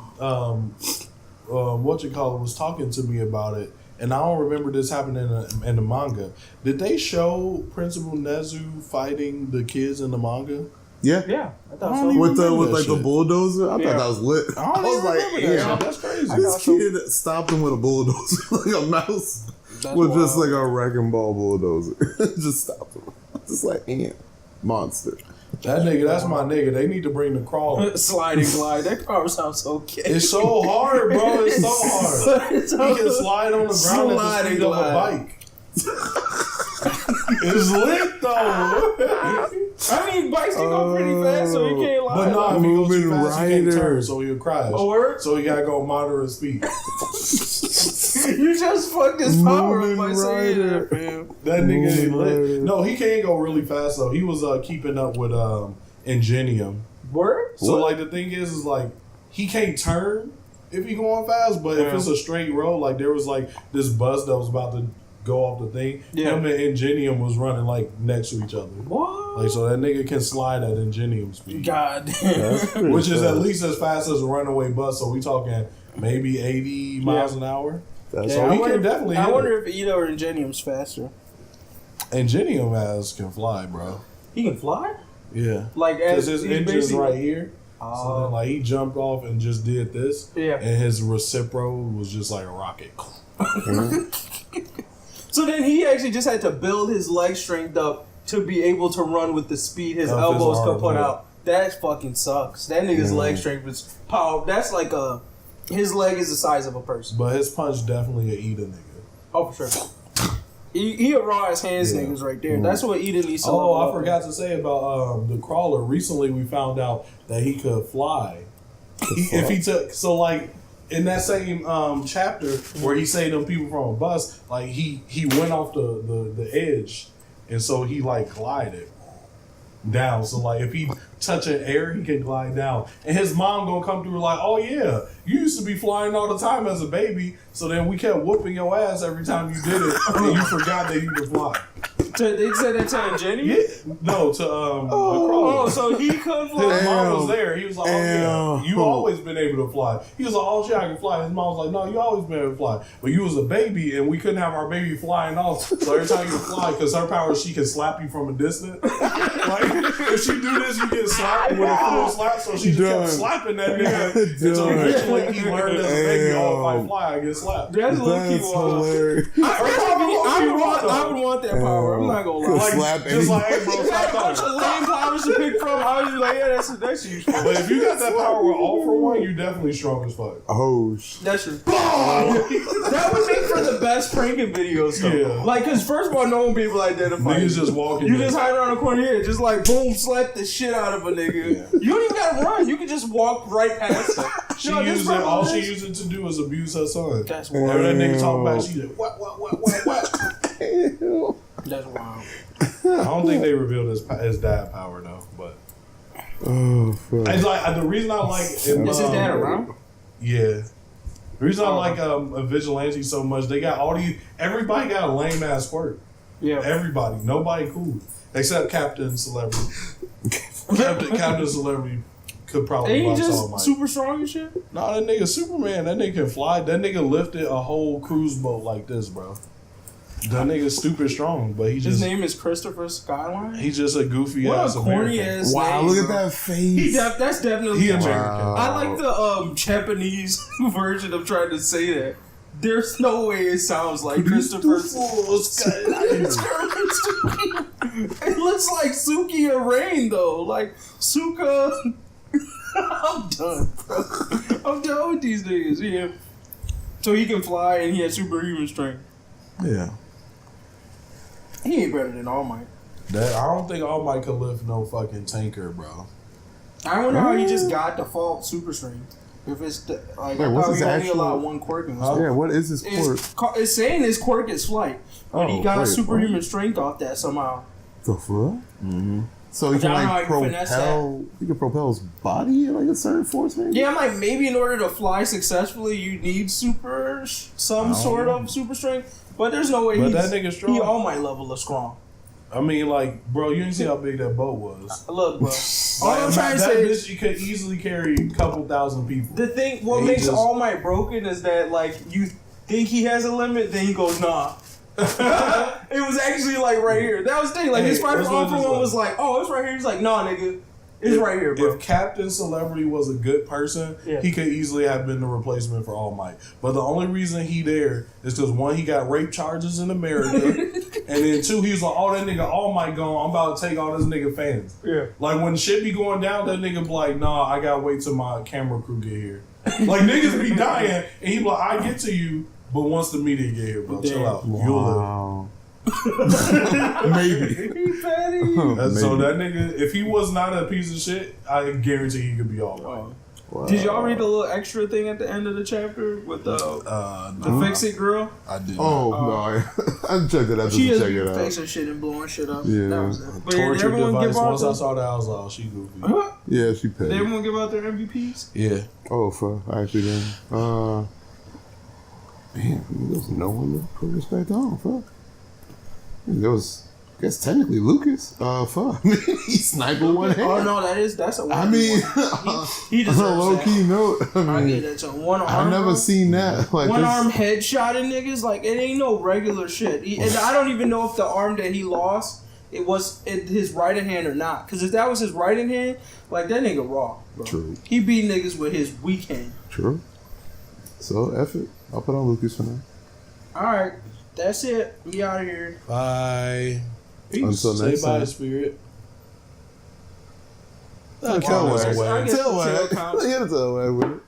whatchamacallit was talking to me about it, and I don't remember this happening in the manga. Did they show Principal Nezu fighting the kids in the manga? Yeah. Yeah, I thought I so. don't even With remember that like the shit. bulldozer, I Yeah. thought that was lit. I don't was even like, remember that yeah. shit. That's crazy. This kid stopped him with a bulldozer, like a mouse, with just like a wrecking ball bulldozer. Just stopped him. Just like ant monster. That nigga, that's my nigga. They need to bring the crawler. Slide and glide. That power sounds so gay. It's so hard, bro. It's so hard. It's He can slide on the ground Slide at the and speed of a glide. bike. It's lit though. I mean, bikes can go pretty fast, so he can't lie. But no, if he goes too Moving fast, he can't rider. turn, so he'll crash. Oh, word? So he gotta go moderate speed. You just fucked his power up by Moving saying rider. that, fam. That nigga ain't Moving rider. lit. No, he can't go really fast though. He was keeping up with Ingenium. Word? So like the thing is like he can't turn if he going fast, but if it's a straight road, like there was like this bus that was about to go off the thing. Yeah. Him and Ingenium was running like next to each other. What? Like so that nigga can slide at Ingenium speed. God damn. Which is at least as fast as a runaway bus, so we talking maybe 80 miles an hour. That's So he can definitely I hit wonder if Ida or Ingenium's faster. Ingenium can fly, bro. He can fly? Yeah. Like Because as his engine's basically- right here. So then, like, he jumped off and just did this. Yeah. And his reciprocal was just like a rocket. So then he actually just had to build his leg strength up to be able to run with the speed his Of his elbows could arm, put yeah. out. That fucking sucks. That nigga's leg strength is power. That's like his leg is the size of a person. But his punch definitely a Ida nigga. Oh, for sure. He a raw as hands Yeah. niggas right there. That's what Eden needs to Oh, level I up forgot to say about the crawler. Recently, we found out that he could fly. If he took like in that same chapter where he saved them people from a bus, like he went off the edge, and so he like glided down. So like if he touching air, he can glide down. And his mom gonna come through like, oh yeah, you used to be flying all the time as a baby. So then we kept whooping your ass every time you did it, and you forgot that you could fly. They said that to Jenny? Yeah, no, to the crawler. Oh, so he could fly. His mom was there. He was like, oh yeah, you Damn. always been able to fly. He was like, oh shit, I can fly. His mom was like, no, you always been able to fly. But you was a baby and we couldn't have our baby flying off. So every time you fly, because her power is she can slap you from a distance. Like, if she do this, you get slapped with a full slap. So she just kept slapping that nigga until eventually he learned as a baby, oh, if I fly, I get slapped. That's low-key That's wild. hilarious. I would want that power. I'm not gonna lie. Like, Slap just like, hey bro, You got a bunch stop of talking. lame powers to pick from. I was like, yeah, that's useful. But if you got that power with all for one, you definitely strong as fuck. Oh shit. That's true. That would make for the best pranking videos, though. Yeah. Like, because first of all, no one be able to identify you. Niggas just walking. You in. just hide around the corner here, just like boom, slap the shit out of a nigga. You don't even gotta run. You can just walk right past them. She used it. All she used it to do was abuse her son. That's Whenever wild. that nigga talk about, it, she like, what? That's wild. I don't think they revealed his dad power though, but Oh fuck. it's like the reason I like. Is his dad around? Yeah. The reason I like a vigilante so much, they got all these. Everybody got a lame ass quirk. Yeah. Everybody, nobody cool except Captain Celebrity. Captain Celebrity could probably Ain't he box all just Mike. super strong and shit? Nah, that nigga Superman. That nigga can fly. That nigga lifted a whole cruise boat like this, bro. That nigga stupid strong, but he His just name is Christopher Skyline? he's just a goofy What ass a corny American. ass Wow, name, look at bro. that face. That's definitely He American. American. I like the Japanese version of trying to say that. There's no way it sounds like Christopher Skyline. It looks like Suki or Rain though. Like Suka. I'm done, bro. I'm done with these niggas. Yeah. So he can fly and he has superhuman strength. Yeah. He ain't better than All Might. That I don't think All Might could lift no fucking tanker, bro. I wonder how he just got default super strength. If it's like, Wait, I what's thought his we only actual- allowed one quirk in this. Yeah, what is his quirk? It's saying his quirk is flight, but he Oh, got wait, superhuman strength off that somehow. The fuck? Mm-hmm. So he I can don't know like how you finesse propel. He can propel his body at like a certain force, maybe. Yeah, I'm like maybe in order to fly successfully, you need some sort of super strength. But there's no way But he's that nigga strong. He all my level of strong. I mean, like, bro, you didn't see how big that boat was. Look, bro. All Like, I'm trying to that say is bitch, you could easily carry a couple thousand people. the thing. What He makes just- All Might broken is that like you think he has a limit, then he goes nah. It was actually like right here. That was the thing. Like Hey, his fight that's for what it one was was like, oh, it's right here. He's like, nah, nigga, it's right here, bro. If Captain Celebrity was a good person, Yeah. he could easily have been the replacement for All Might. But the only reason he there is because one, he got rape charges in America, and then two, he was like, oh, that nigga All Might gone. I'm about to take all this nigga fans. Yeah. Like when shit be going down, that nigga be like, nah, I gotta wait till my camera crew get here. Like niggas be dying, and he be like, I get to you, but once the media get here, bro, chill out. You'll live. Wow. Maybe. He fatty. So that nigga, if he was not a piece of shit, I guarantee he could be All Might. Wow. Did y'all read the little extra thing at the end of the chapter with the fix it girl? I did. Oh no, I checked it out just She to is check it out. fixing shit and blowing shit up. Yeah. That was it. But did Torture everyone device. give out Once I the, saw that, I was like, oh, she goofy. Huh? Yeah, she paid. Did everyone give out their MVPs? Yeah. Oh fuck, I actually didn't. Man, there was no one to put respect on. Fuck. There was, I guess technically Lucas. Fuck. He sniped with one hand. Oh no, that's a. I mean, he on a deserves low that. key note. I I mean, get that too. One arm. I've never bro. seen that. Like One this- arm headshot in niggas, like it ain't no regular shit. And I don't even know if the arm that he lost it was his right hand or not. Because if that was his right hand, like, that nigga raw, bro. True. He beat niggas with his weak hand. True. So, F it. I'll put on Lucas for now. Alright, that's it. We out of here. Bye. Peace. Until next Say bye, time. Spirit. Tell I guess Wag. the tail count. Tell Wag with it.